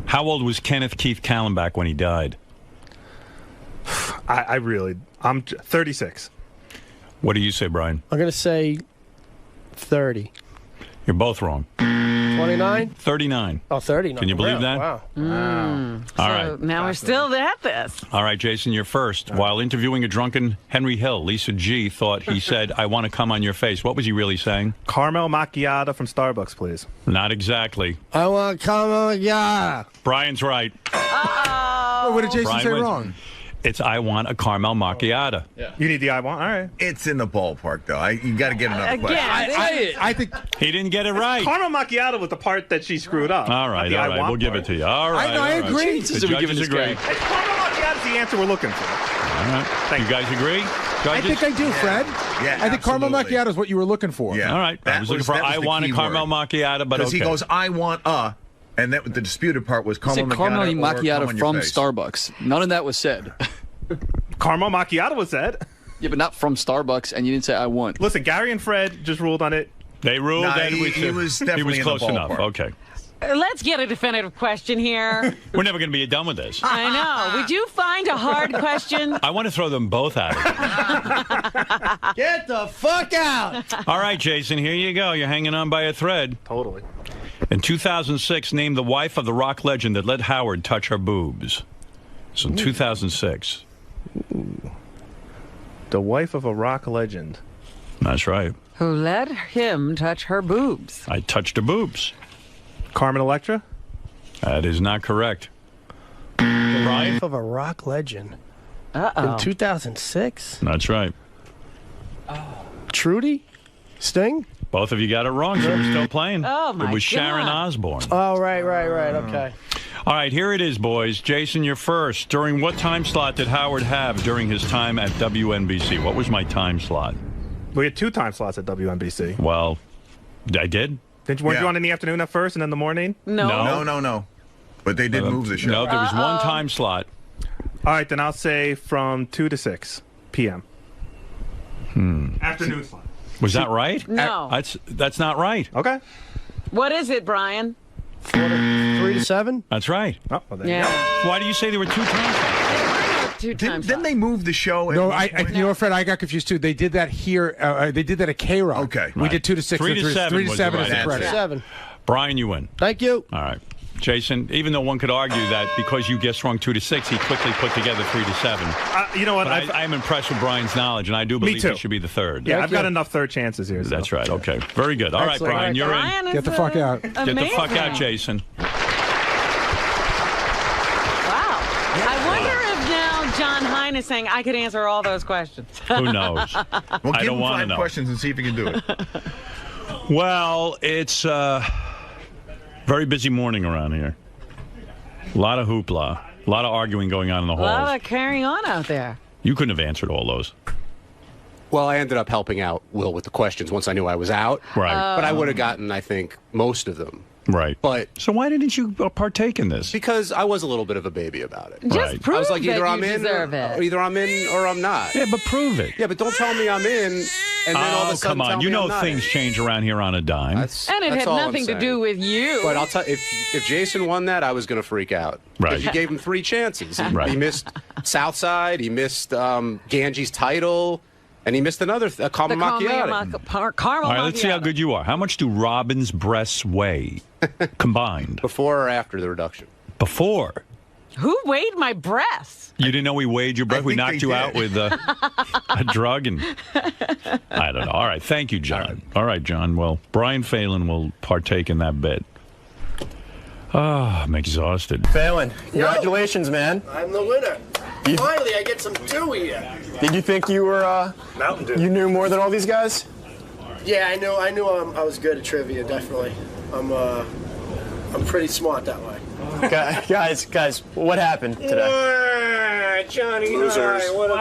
How old was Kenneth Keith Kallenbach when he died? I'm 36. What do you say, Brian? I'm going to say 30. You're both wrong. 29? 39. Oh, 39. Can you believe that? Wow. All right. Now we're still at this. All right, Jason, you're first. While interviewing a drunken Henry Hill, Lisa G thought he said, I want to come on your face. What was he really saying? Caramel macchiato from Starbucks, please. Not exactly. I want to come on, yeah. Brian's right. Uh-oh. What did Jason Brian say wins. wrong? It's I want a caramel macchiato. Yeah. You need the I want? All right. It's in the ballpark, though. You got to get another question. I think he didn't get it right. Caramel macchiato was the part that she screwed up. All right, all right. We'll give it to you. All right. I all right. agree. The judges agree. Caramel macchiato is the answer we're looking for. All right. You guys agree? Judges? I think I do, Fred. Yeah, I think caramel absolutely. macchiato is what you were looking for. Yeah. All right. I was looking for that I the want a key caramel word. macchiato, but Because okay. he goes, I want and that the disputed part was He said caramel caramel macchiato, or macchiato come on your from face. Starbucks. None of that was said. Caramel macchiato was said. Yeah, but not from Starbucks, and you didn't say I want. Listen, Gary and Fred just ruled on it. They ruled Nah, that he was definitely in the close enough. ballpark. Okay. Let's get a definitive question here. We're never going to be done with this. I know. Would you find a hard question? I want to throw them both out. Get the fuck out. All right, Jason, here you go. You're hanging on by a thread. Totally. In 2006, name the wife of the rock legend that let Howard touch her boobs. So in 2006. The wife of a rock legend. That's right. Who let him touch her boobs? I touched her boobs. Carmen Electra? That is not correct. The Brian? wife of a rock legend. Uh-oh. In 2006? That's right. Trudy? Sting? Both of you got it wrong, so we're still playing. Oh, my It was Sharon God. Osbourne. Oh, right, okay. All right, here it is, boys. Jason, you're first. During what time slot did Howard have during his time at WNBC? What was my time slot? We had 2 time slots at WNBC. Well, I did. Weren't you on in the afternoon at first and in the morning? No. But they did move the show. No, there was one time slot. All right, then I'll say from 2 to 6 p.m. Afternoon slot. Was that right? No. That's not right. Okay. What is it, Brian? 3 to 7? That's right. Oh, well, there you go. Why do you say there were 2 time slots? Didn't they move the show? No, you know what, Fred? I got confused too. They did that here. They did that at K-Rock. Okay. We did 2 to 6. 3 to 7 3 to was 7 the is right the credit. answer. 7. Brian, you win. Thank you. All right. Jason, even though one could argue that because you guessed wrong 2 to 6, he quickly put together 3 to 7. You know what? But I'm impressed with Brian's knowledge, and I do believe too. he should be the third. Yeah, I've got enough third chances here. So. That's right. Okay. Very good. All right, Excellent. Brian, you're Brian in. Get the fuck out. Get the fuck out, Jason. Wow. John Hein is saying I could answer all those questions. Who knows? Well, I give don't him want to 5 know. questions and see if he can do it. Well, it's a very busy morning around here. A lot of hoopla. A lot of arguing going on in the A halls. lot of carrying on out there. You couldn't have answered all those. Well, I ended up helping out Will with the questions once I knew I was out. Right. But I would have gotten, I think, most of them. Right. But so why didn't you partake in this? Because I was a little bit of a baby about it. Just prove I was like, that either I'm you in, deserve it. either I'm in or I'm not. Yeah, but prove it. Yeah, but don't tell me I'm in, and then all of a sudden come on. tell You me know I'm not things in. change around here on a dime. And it That's had all I'm nothing to saying. do with you. But I'll tell you, if Jason won that, I was going to freak out. Right. Because you gave him 3 chances. Right. He missed Southside, he missed Ganji's title, and he missed another caramel macchiato. Caramel All right, let's see how good you are. How much do Robin's breasts weigh combined? Before or after the reduction? Before. Who weighed my breasts? You didn't know we weighed your breath? We knocked you out with a drug? And I don't know. All right. Thank you, John. All right, John. Well, Brian Phelan will partake in that bet. Oh, I'm exhausted. Phelan, congratulations, man. I'm the winner. Finally, I get some dew here. Did you think you were, Mountain Dew. you knew more than all these guys? Yeah, I knew I was good at trivia, definitely. I'm pretty smart that way. Guys, what happened today? Johnny, Losers. hi, what a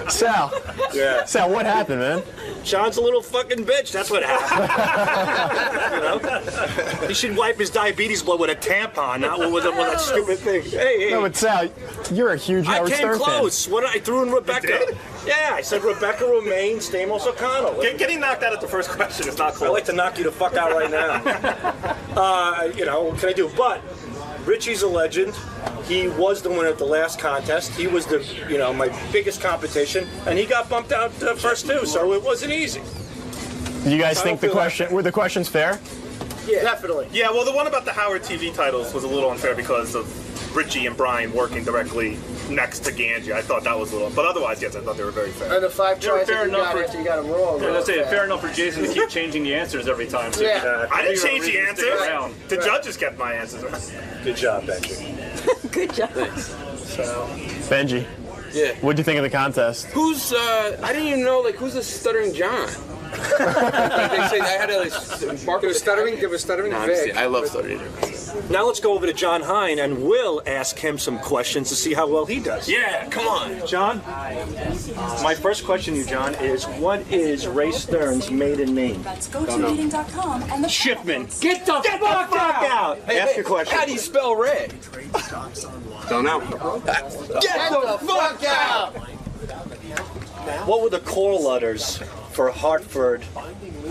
Sal. Yeah. Sal, what happened, man? John's a little fucking bitch. That's what happened. You know? He should wipe his diabetes blood with a tampon, not with that stupid thing. Hey. No, but Sal, you're a huge Howard I came Stern close. What I threw in Rebecca. Yeah, I said Rebecca Romaine, Stamos O'Connell. Getting knocked out at the first question is not close. I'd like to knock you the fuck out right now. You know, what can I do? But Richie's a legend. He was the winner at the last contest. He was my biggest competition, and he got bumped out the first 2, so it wasn't easy. Do you guys think were the questions fair? Yeah, definitely. Yeah, well, the one about the Howard TV titles was a little unfair because of Richie and Brian working directly next to Ganji. I thought that was a little, but otherwise, yes, I thought they were very fair. And the 5 tries that you got after you got them wrong. Yeah, let's say fair enough for Jason to keep changing the answers every time. So Yeah. I didn't change the answers. The judges kept my answers. Good job, Benji. Good job. So, Benji. Yeah. What'd you think of the contest? Who's, I didn't even know, who's the stuttering John? They say I had to mark the stuttering. Give a stuttering. No, I love stuttering. Now let's go over to John Hein, and we'll ask him some questions to see how well he does. Yeah, come on, John. My first question to you, John, is what is Ray Stern's maiden name? That's GoToMeeting.com and the Shipman. Get the fuck out! Hey, ask your question. How do you spell Ray? Don't know. Get the fuck out! What were the core letters for Hartford,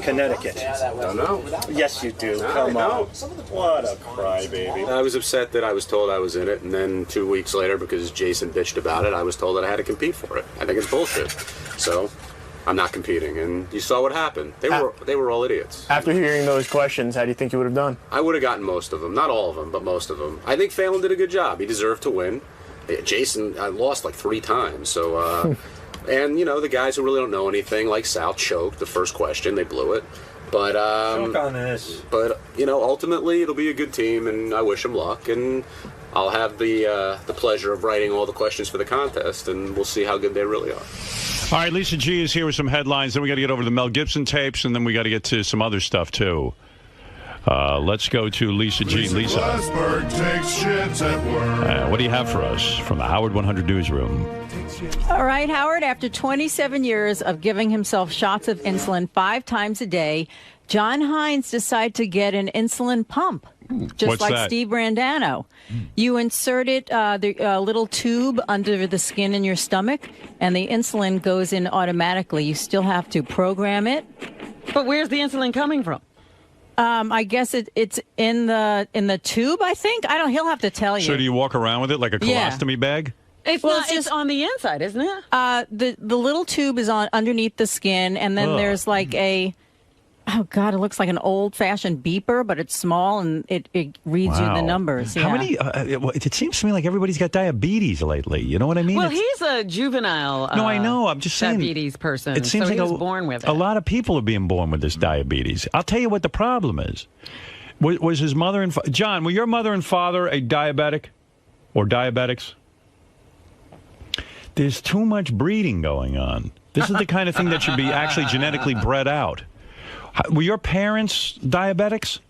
Connecticut? Don't know. Yes, you do. Come on. What a crybaby. I was upset that I was told I was in it, and then 2 weeks later, because Jason bitched about it, I was told that I had to compete for it. I think it's bullshit. So I'm not competing, and you saw what happened. They were all idiots. After hearing those questions, how do you think you would have done? I would have gotten most of them. Not all of them, but most of them. I think Phelan did a good job. He deserved to win. Jason, I lost 3 times, so... And, the guys who really don't know anything, like Sal, choked the first question. They blew it. But, Choke on this. But, ultimately, it'll be a good team, and I wish them luck. And I'll have the pleasure of writing all the questions for the contest, and we'll see how good they really are. All right, Lisa G is here with some headlines. Then we got to get over to the Mel Gibson tapes, and then we got to get to some other stuff, too. Let's go to Lisa G. Lisa. Glassberg takes shits at work. What do you have for us from the Howard 100 newsroom? All right, Howard, after 27 years of giving himself shots of insulin 5 times a day, John Hines decided to get an insulin pump, just What's like that? Steve Brandano. You insert it, the little tube under the skin in your stomach, and the insulin goes in automatically. You still have to program it. But where's the insulin coming from? I guess it's in the tube, I think. He'll have to tell you. So do you walk around with it like a colostomy bag? It's on the inside, isn't it? The little tube is underneath the skin, and then there's like a Oh, God, it looks like an old-fashioned beeper, but it's small, and it reads you the numbers. How many? It seems to me like everybody's got diabetes lately. You know what I mean? Well, he's a juvenile no, I know. I'm just saying. Diabetes person. It seems so like he was born with it. a lot of people are being born with this diabetes. I'll tell you what the problem is. Was his mother and John, were your mother and father a diabetic or diabetics? There's too much breeding going on. This is the kind of thing that should be actually genetically bred out. Were your parents diabetics?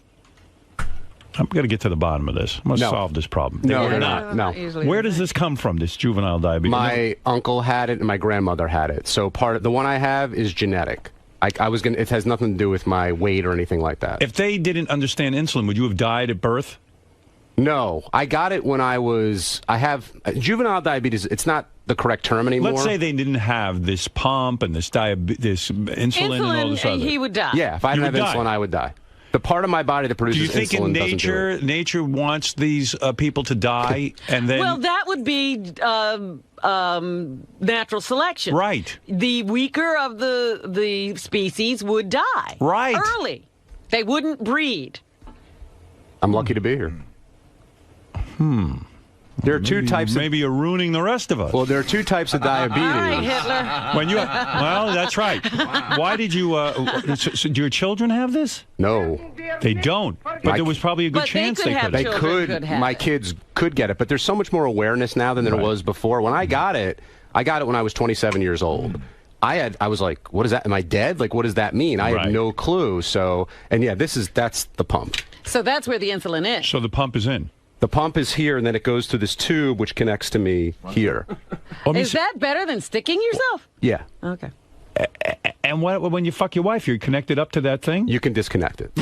I'm going to get to the bottom of this. I'm going to solve this problem. No, they're not. No. Where does this come from, this juvenile diabetes? My uncle had it and my grandmother had it. So the one I have is genetic. It has nothing to do with my weight or anything like that. If they didn't understand insulin, would you have died at birth? No, I got it when I have juvenile diabetes. It's not the correct term anymore. Let's say they didn't have this pump and this insulin and all this other. He would die. Yeah, if I didn't have insulin, I would die. The part of my body that produces insulin doesn't do it. Do you think in nature wants these people to die and then? Well, that would be natural selection. Right. The weaker of the species would die. Right. Early. They wouldn't breed. I'm lucky to be here. There are two types. Maybe you're ruining the rest of us. Well, there are two types of diabetes. All right, Hitler. Well, that's right. Why did you? So do your children have this? No, they don't. But there was probably a good chance they could. They could. My kids could get it, but there's so much more awareness now than there was before. When I got it when I was 27 years old. I was like, what is that? Am I dead? Like, what does that mean? I had no clue. So, and yeah, that's the pump. So that's where the insulin is. So the pump is in. The pump is here, and then it goes through this tube, which connects to me here. Is that better than sticking yourself? Yeah. Okay. And when you fuck your wife, you're connected up to that thing? You can disconnect it.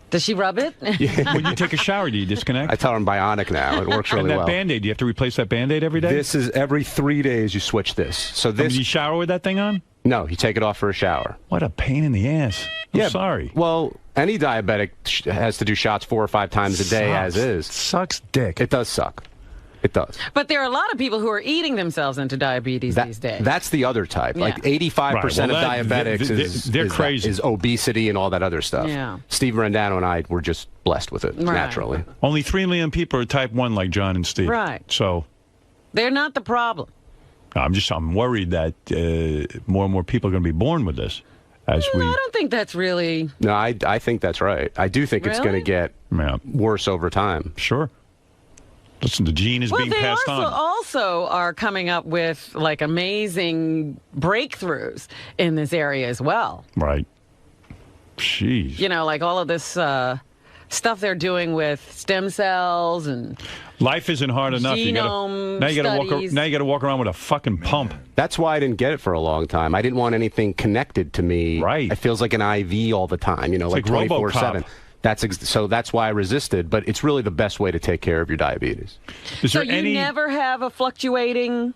Does she rub it? Yeah. When you take a shower, do you disconnect? I tell her I'm bionic now. It works really well. And that Band-Aid, do you have to replace that Band-Aid every day? This is every 3 days you switch this. So this. Do you shower with that thing on? No, you take it off for a shower. What a pain in the ass. I'm sorry. Well, any diabetic has to do shots 4 or 5 times a day as is. Sucks dick. It does suck. It does. But there are a lot of people who are eating themselves into diabetes these days. That's the other type. Yeah. Like 85% of diabetics they're crazy. Is obesity and all that other stuff. Yeah. Steve Rendano and I were just blessed with it naturally. Only 3 million people are type 1 like John and Steve. Right. So they're not the problem. I'm worried that more and more people are going to be born with this. I don't think that's really... No, I think that's right. I do think it's going to get worse over time. Sure. Listen, the gene is being passed on. They also are coming up with like amazing breakthroughs in this area as well. Right. Jeez. You know, like all of this stuff they're doing with stem cells and life isn't hard enough. Genome now you got to walk around with a fucking pump. That's why I didn't get it for a long time. I didn't want anything connected to me. Right. It feels like an IV all the time. You know, like 24/7. So that's why I resisted, but it's really the best way to take care of your diabetes. So you never have a fluctuating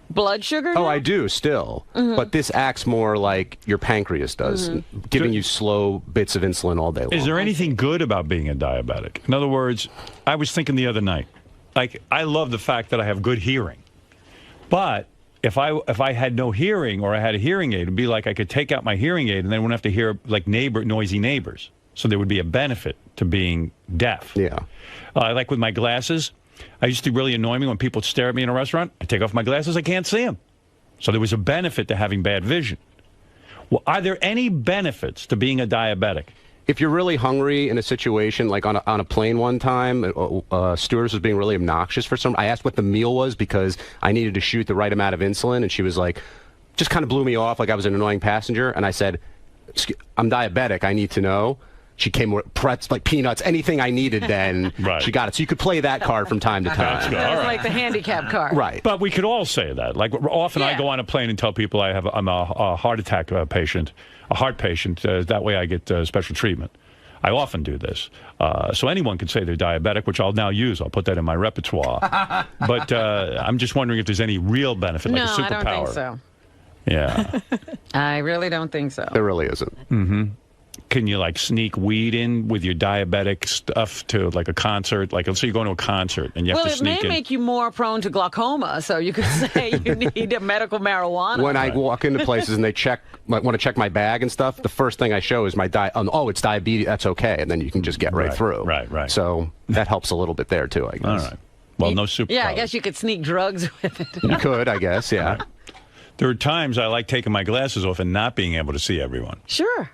blood sugar now? Oh, I do still. But this acts more like your pancreas does, giving you slow bits of insulin all day long. Is there anything good about being a diabetic? In other words, I was thinking the other night, like, I love the fact that I have good hearing. But if I had no hearing or I had a hearing aid, it would be like I could take out my hearing aid and then I wouldn't have to hear like noisy neighbors. So there would be a benefit to being deaf. Yeah. Like with my glasses, I used to really annoy me when people would stare at me in a restaurant. I take off my glasses, I can't see them. So there was a benefit to having bad vision. Well, are there any benefits to being a diabetic? If you're really hungry in a situation, like on a plane one time, stewardess was being really obnoxious for some. I asked what the meal was because I needed to shoot the right amount of insulin, and she was like, just kind of blew me off like I was an annoying passenger. And I said, I'm diabetic, I need to know. She came with like peanuts, anything I needed then, she got it. So you could play that card from time to time. That's like the handicap card. Right. But we could all say that. Like often I go on a plane and tell people I'm a heart attack patient, a heart patient. That way I get special treatment. I often do this. So anyone could say they're diabetic, which I'll now use. I'll put that in my repertoire. But I'm just wondering if there's any real benefit, like a superpower. No, I don't think so. Yeah. I really don't think so. There really isn't. Mm-hmm. can you like sneak weed in with your diabetic stuff to like a concert? Like, let's say you're going to a concert and you have to sneak in. Well, it may make you more prone to glaucoma, so you could say you need a medical marijuana. When I walk into places and they want to check my bag and stuff, the first thing I show is my it's diabetes. That's okay, and then you can just get right through. Right. So that helps a little bit there too, I guess. All right. Well, no superpowers. Yeah, I guess you could sneak drugs with it. You could, I guess. Yeah. Right. There are times I like taking my glasses off and not being able to see everyone. Sure.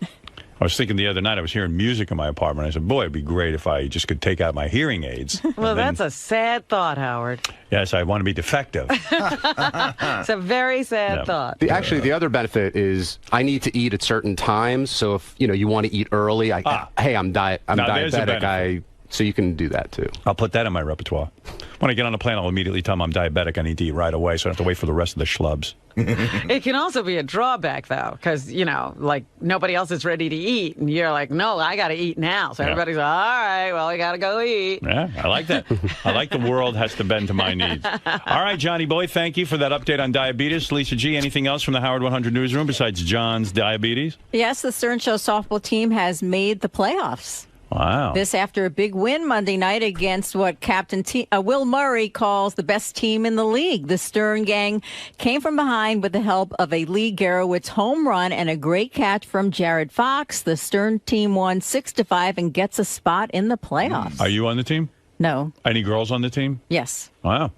I was thinking the other night, I was hearing music in my apartment. I said, boy, it'd be great if I just could take out my hearing aids. Well, that's a sad thought, Howard. Yes, I want to be defective. It's a very sad thought. Actually, the other benefit is I need to eat at certain times. So if you want to eat early, hey, I'm diabetic. So you can do that too. I'll put that in my repertoire. When I get on a plane, I'll immediately tell them I'm diabetic. I need to eat right away, so I don't have to wait for the rest of the schlubs. It can also be a drawback, though, because, like nobody else is ready to eat. And you're like, no, I got to eat now. So everybody's like, all right, well, we got to go eat. Yeah, I like that. I like the world has to bend to my needs. All right, Johnny Boy, thank you for that update on diabetes. Lisa G., anything else from the Howard 100 newsroom besides John's diabetes? Yes, the Stern Show softball team has made the playoffs. Wow. This after a big win Monday night against what Captain Will Murray calls the best team in the league. The Stern gang came from behind with the help of a Lee Garowitz home run and a great catch from Jared Fox. The Stern team won 6-5 and gets a spot in the playoffs. Are you on the team? No. Any girls on the team? Yes. Wow.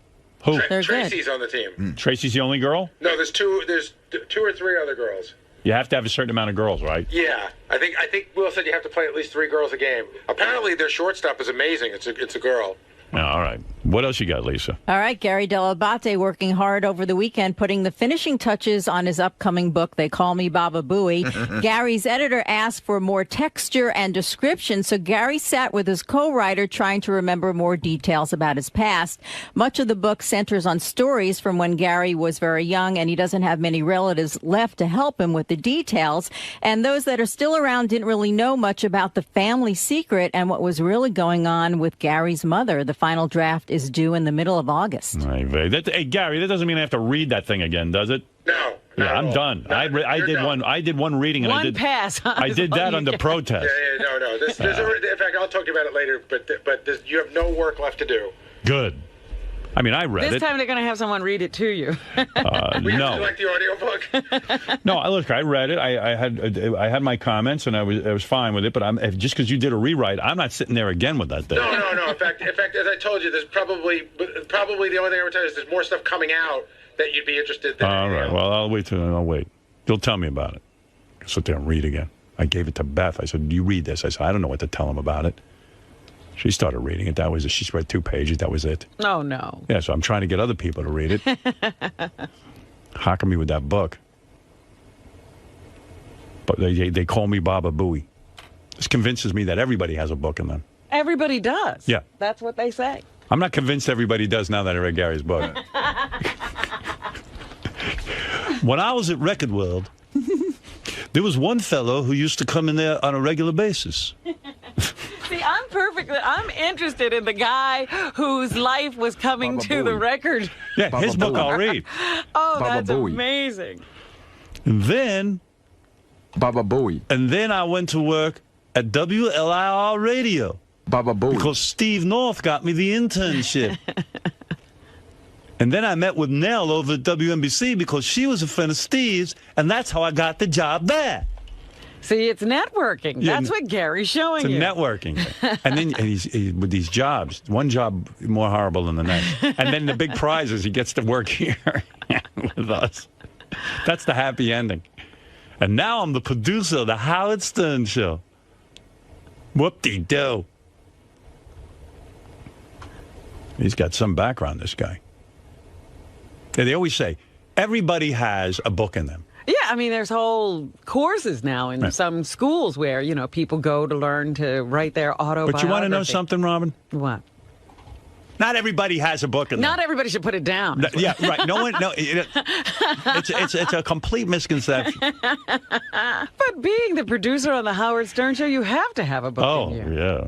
Who? Tracy's on the team. Tracy's the only girl? No, there's two or three other girls. You have to have a certain amount of girls, right? Yeah, I think Will said you have to play at least 3 girls a game. Apparently, their shortstop is amazing. It's a girl. Oh, all right. What else you got, Lisa? All right, Gary Delabate working hard over the weekend, putting the finishing touches on his upcoming book, They Call Me Baba Booey. Gary's editor asked for more texture and description, so Gary sat with his co-writer trying to remember more details about his past. Much of the book centers on stories from when Gary was very young, and he doesn't have many relatives left to help him with the details. And those that are still around didn't really know much about the family secret and what was really going on with Gary's mother. The final draft is due in the middle of August. Hey, Gary, that doesn't mean I have to read that thing again, does it? No. Yeah, I'm done. I did one reading, and I did that under protest. Yeah, no. In fact, I'll talk to you about it later. But you have no work left to do. Good. I mean, I read it. This time they're going to have someone read it to you. No. You like the audiobook? No, look, I read it. I had my comments, and I was fine with it. But just because you did a rewrite, I'm not sitting there again with that thing. No. In fact, as I told you, there's probably the only thing I would tell you is there's more stuff coming out that you'd be interested in. All right. Well, I'll wait. You'll tell me about it. I'll sit there and read again. I gave it to Beth. I said, "You read this." I said, "I don't know what to tell him about it." She started reading it. She read 2 pages. That was it. Oh, no. Yeah, so I'm trying to get other people to read it. Hocking me with that book. But they call me Baba Booey. This convinces me that everybody has a book in them. Everybody does. Yeah. That's what they say. I'm not convinced everybody does now that I read Gary's book. When I was at Record World, there was one fellow who used to come in there on a regular basis. See, I'm interested in the guy whose life was coming to the record. Yeah, his book I'll read. Oh, that's amazing. And then Baba Booey. And then I went to work at WLIR Radio. Baba Booey. Because Steve North got me the internship. And then I met with Nell over at WNBC because she was a friend of Steve's, and that's how I got the job there. See, it's networking. Yeah, that's what Gary's showing you. It's networking. And then he's with these jobs, one job more horrible than the next. And then the big prize is he gets to work here with us. That's the happy ending. And now I'm the producer of the Howard Stern Show. Whoop-de-doo. He's got some background, this guy. Yeah, they always say, everybody has a book in them. Yeah, I mean, there's whole courses now in some schools where, people go to learn to write their autobiography. But you want to know something, Robin? What? Not everybody has a book in them. Not everybody should put it down. Yeah, right. No one. No, it's a complete misconception. But being the producer on the Howard Stern Show, you have to have a book in you. Yeah.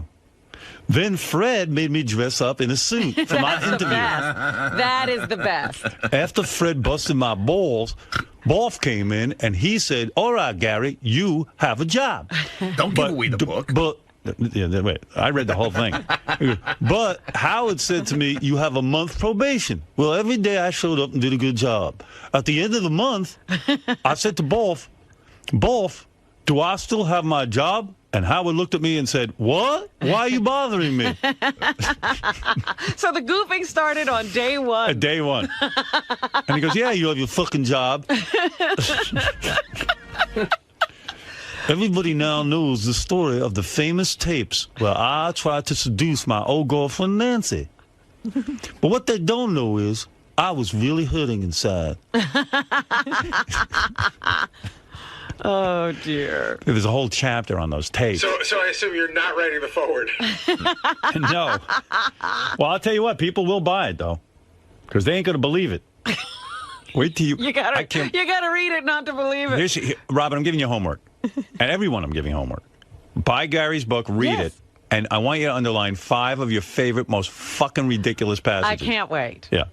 Then Fred made me dress up in a suit for my interview. That is the best. After Fred busted my balls Bolf came in and he said, all right, Gary, you have a job. Don't give away the book. But wait, I read the whole thing. But Howard said to me, you have a month probation. Well, every day I showed up and did a good job. At the end of the month, I said to Bolf, do I still have my job? And Howard looked at me and said, what? Why are you bothering me? So the goofing started on day one. Day one. And he goes, yeah, you have your fucking job. Everybody now knows the story of the famous tapes where I tried to seduce my old girlfriend, Nancy. But what they don't know is I was really hurting inside. Oh, dear. There's a whole chapter on those tapes. So I assume you're not writing the forward. No. Well, I'll tell you what, people will buy it, though, because they ain't going to believe it. Wait till you... You gotta read it not to believe it. Robin, I'm giving you homework. And everyone I'm giving homework. Buy Gary's book, read it, and I want you to underline 5 of your favorite, most fucking ridiculous passages. I can't wait. Yeah.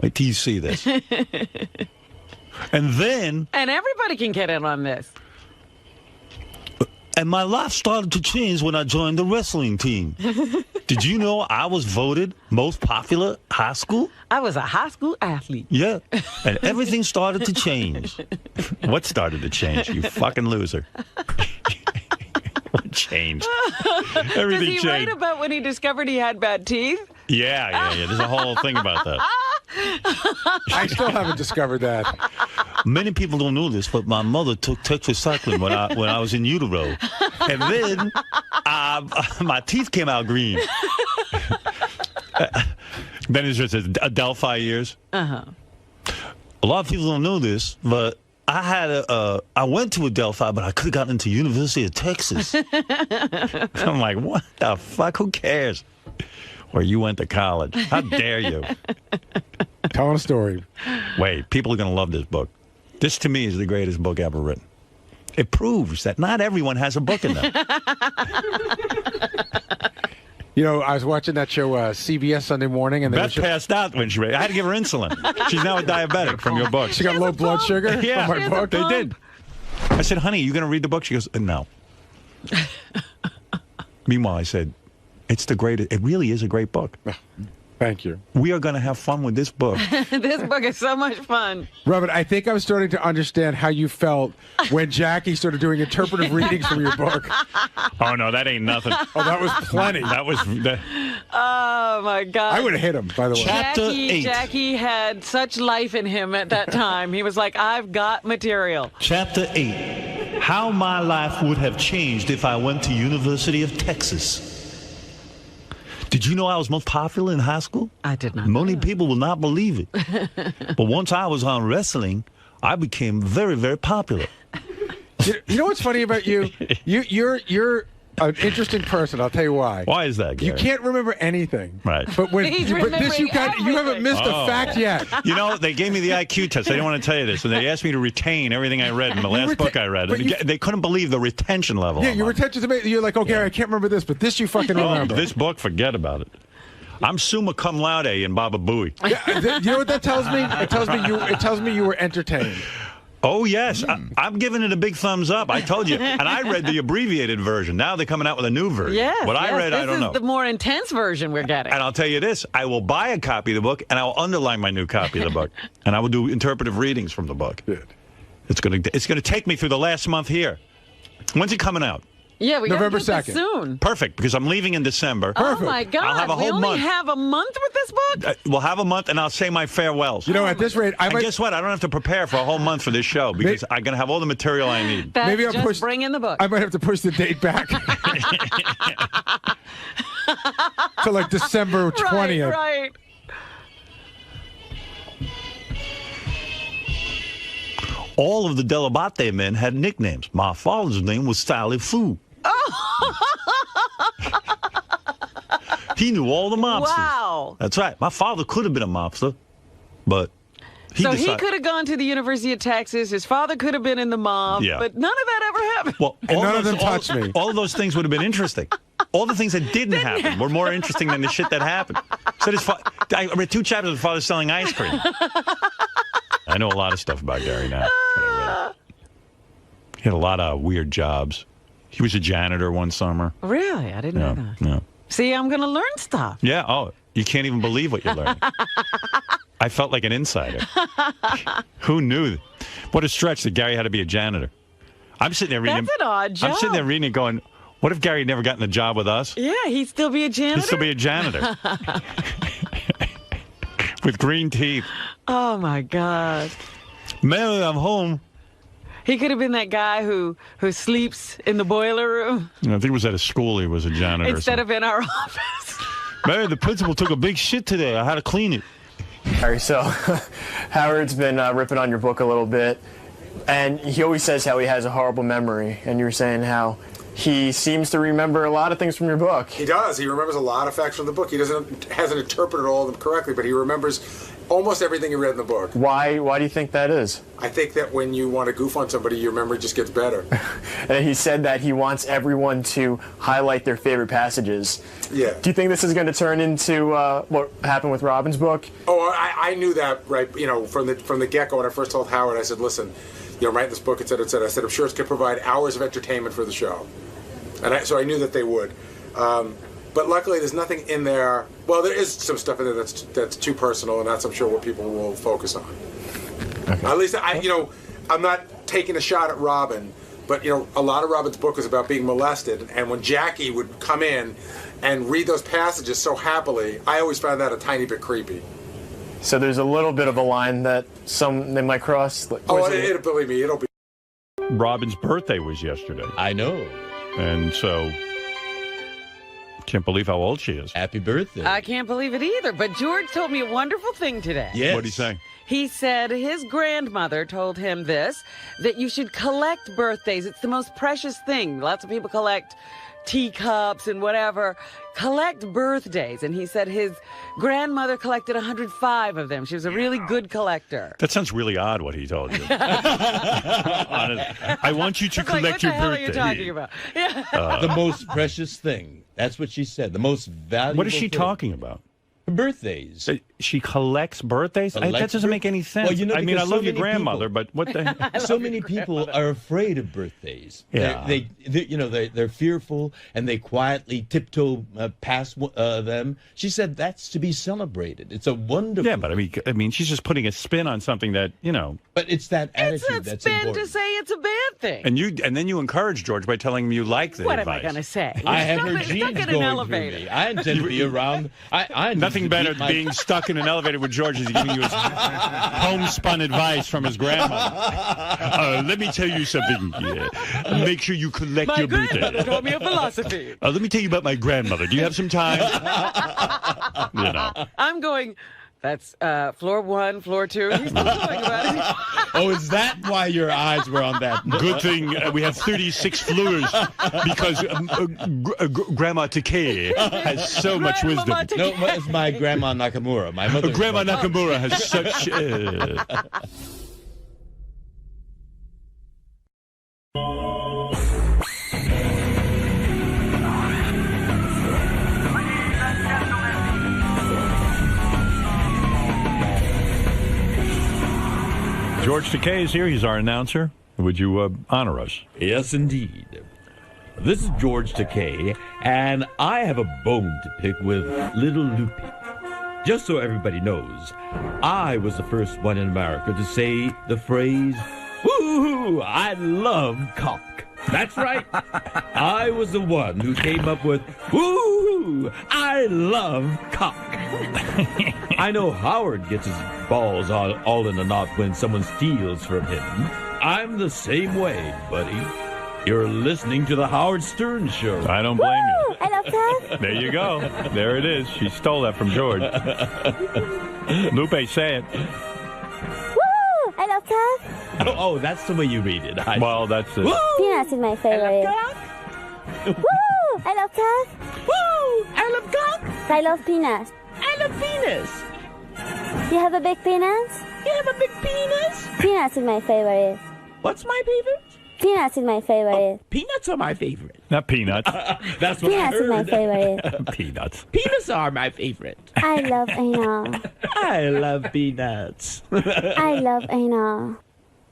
Wait till you see this. And then... And everybody can get in on this. And my life started to change when I joined the wrestling team. Did you know I was voted most popular high school? I was a high school athlete. Yeah. And everything started to change. What started to change, you fucking loser? What changed? Everything Does he write about when he discovered he had bad teeth? Yeah. There's a whole thing about that. I still haven't discovered that. Many people don't know this, but my mother took tetracycline when I was in utero, and then my teeth came out green. Then it's just Adelphi years. Uh-huh. A lot of people don't know this, but I went to Adelphi, but I could have gotten into University of Texas. I'm like, what the fuck? Who cares where you went to college? How dare you? Telling a story. Wait, people are going to love this book. This, to me, is the greatest book ever written. It proves that not everyone has a book in them. You know, I was watching that show, CBS Sunday Morning, and Beth passed out when she read it. I had to give her insulin. She's now a diabetic from your book. She got low blood sugar yeah, from my book? They did. I said, honey, you going to read the book? She goes, no. Meanwhile, I said, it's the greatest. It really is a great book. Thank you. We are going to have fun with this book. This book is so much fun. Robert, I think I'm starting to understand how you felt when Jackie started doing interpretive readings from your book. Oh, no, that ain't nothing. Oh, that was plenty. That was... Oh, my God. I would have hit him, by the way. Chapter 8. Jackie had such life in him at that time. He was like, I've got material. Chapter 8. How my life would have changed if I went to University of Texas. Did you know I was most popular in high school? I did not. Many people will not believe it. But once I was on wrestling, I became very, very popular. You know what's funny about you? You're an interesting person. I'll tell you why. Why is that, Gary? You can't remember anything. Right. But this you haven't missed a fact yet. You know, they gave me the IQ test. I didn't want to tell you this. And they asked me to retain everything I read in the last book I read. They couldn't believe the retention level. Yeah, your retention's amazing. You're like, Gary, I can't remember this, but this you fucking remember. This book, forget about it. I'm summa cum laude in Baba Booey. Yeah, you know what that tells me? It tells me you were entertained. Oh, yes. I'm giving it a big thumbs up. I told you. And I read the abbreviated version. Now they're coming out with a new version. Yes, what I read, I don't know. This is the more intense version we're getting. And I'll tell you this. I will buy a copy of the book, and I will underline my new copy of the book. And I will do interpretive readings from the book. Good. It's gonna take me through the last month here. When's it coming out? Yeah, we November gotta get this 2nd. soon. Perfect, because I'm leaving in December. Perfect. Oh, my God. I'll have a whole month. We only have a month with this book? We'll have a month, and I'll say my farewells. You know, at this rate, guess what? I don't have to prepare for a whole month for this show, because I'm going to have all the material I need. Maybe I'll just bring in the book. I might have to push the date back. To like December 20th. Right. All of the Delabate men had nicknames. My father's name was Sally Foo. He knew all the mobsters. Wow. That's right. My father could have been a mobster, but he could have gone to the University of Texas. His father could have been in the mob, but none of that ever happened. Well, none of them touched me. All of those things would have been interesting. All the things that didn't happen were more interesting than the shit that happened. So I read 2 chapters of Father selling ice cream. I know a lot of stuff about Gary now. He had a lot of weird jobs. He was a janitor one summer. Really? I didn't know that. Yeah. See, I'm going to learn stuff. Yeah. Oh, you can't even believe what you're learning. I felt like an insider. Who knew? What a stretch that Gary had to be a janitor. I'm sitting there reading. That's an odd job. I'm sitting there reading it going, what if Gary had never gotten a job with us? Yeah, he'd still be a janitor. He'd still be a janitor. With green teeth. Oh, my God. Mary, I'm home. He could have been that guy who sleeps in the boiler room. I think it was at a school he was a janitor. Instead of in our office. Mary, the principal took a big shit today. I had to clean it. All right, so Howard's been ripping on your book a little bit, and he always says how he has a horrible memory, and you're saying how he seems to remember a lot of things from your book. He does. He remembers a lot of facts from the book. He hasn't interpreted all of them correctly, but he remembers almost everything he read in the book. Why do you think that is? I think that when you want to goof on somebody, your memory just gets better. And he said that he wants everyone to highlight their favorite passages. Yeah. Do you think this is going to turn into what happened with Robin's book? Oh, I knew that, right, from the get-go. When I first told Howard, I said, listen, I'm writing this book, et cetera, et cetera. I said, I'm sure it's going to provide hours of entertainment for the show. And so I knew that they would. But luckily, there's nothing in there. Well, there is some stuff in there that's too personal, and that's, I'm sure, what people will focus on. Okay. At least, I'm not taking a shot at Robin, but, a lot of Robin's book was about being molested. And when Jackie would come in and read those passages so happily, I always found that a tiny bit creepy. So there's a little bit of a line that they might cross? Believe me, it'll be. Robin's birthday was yesterday. I know. And so, can't believe how old she is. Happy birthday. I can't believe it either, but George told me a wonderful thing today. Yes. What did he say? He said his grandmother told him that you should collect birthdays. It's the most precious thing. Lots of people collect teacups and whatever. Collect birthdays. And he said his grandmother collected 105 of them. She was a really good collector. That sounds really odd, what he told you. I want you to collect your birthday. What the hell are you talking about? Yeah. The most precious thing. That's what she said. The most valuable What is she thing. talking about? Birthdays. She collects birthdays? That doesn't make any sense. Well, I mean, I love your grandmother, but what the... So many people are afraid of birthdays. Yeah. They're fearful, and they quietly tiptoe past them. She said that's to be celebrated. It's a wonderful... Yeah, but I mean, she's just putting a spin on something that, But it's that attitude that's important. to say it's a bad thing. And then you encourage George by telling him you like the What advice. am I going to say? I have her genes going through me. I intend to be around. Nothing better than being stuck in an elevator with George as he's giving you his homespun advice from his grandmother. Let me tell you something. Make sure you collect your birthday. My grandmother taught me a philosophy. Let me tell you about my grandmother. Do you have some time? I'm going... That's floor 1, floor 2. He's still going about it. Oh, is that why your eyes were on that? Good thing we have 36 floors because Grandma Takei has so much wisdom. No, it's my Grandma Nakamura. My mother. Grandma Nakamura has such... George Takei is here. He's our announcer. Would you honor us? Yes, indeed. This is George Takei, and I have a bone to pick with Little Loopy. Just so everybody knows, I was the first one in America to say the phrase, "Woo-hoo, I love cock." That's right. I was the one who came up with, "Woo-hoo, I love cock." I know Howard gets his balls all in a knot when someone steals from him. I'm the same way, buddy. You're listening to the Howard Stern Show. I don't blame you. I love cock. There you go. There it is. She stole that from George. Lupe, say it. Woo! I love cock. Oh, that's the way you read it. Well, that's it. Peanuts is my favorite. Woo! I love cock. Woo! I love cock. I love peanuts. I love penis. You have a big penis? You have a big penis? Peanuts is my favorite. What's my favorite? Peanuts is my favorite. Oh, peanuts are my favorite. Not peanuts. That's what Peanuts I heard. is my favorite. Peanuts. Peanuts are my favorite. I love anal. I love peanuts. I love anal.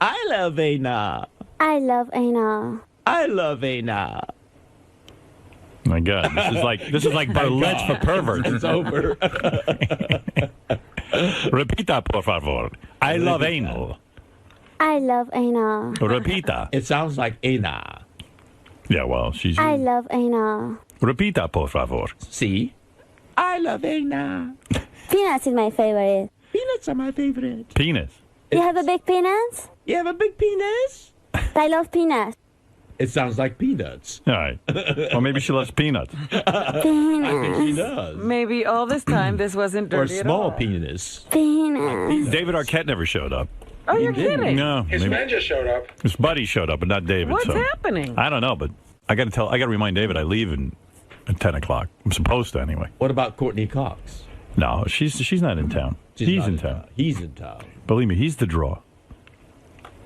I love anal. I love anal. I love anal. My God, this is like Berlitz for perverts. It's over. Repita, por favor. I love anal. I love anal. Repita. It sounds like anal. Yeah, well, she's... I love anal. Repita, por favor. See? I love anal. Peanuts is my favorite. Peanuts are my favorite. Penis. You have a big penis? You have a big penis? I love peanuts. It sounds like peanuts. All right. Well, maybe she loves peanuts. I think she does. Maybe all this time this wasn't dirty Or small at all. penis. Penis. David Arquette never showed up. Oh, you're kidding. No. His friend just showed up. His buddy showed up, but not David. What's so. happening? I don't know, but I got to remind David I leave at 10 o'clock. I'm supposed to anyway. What about Courtney Cox? No, she's not in town. He's in town. He's in town. Believe me, he's the draw.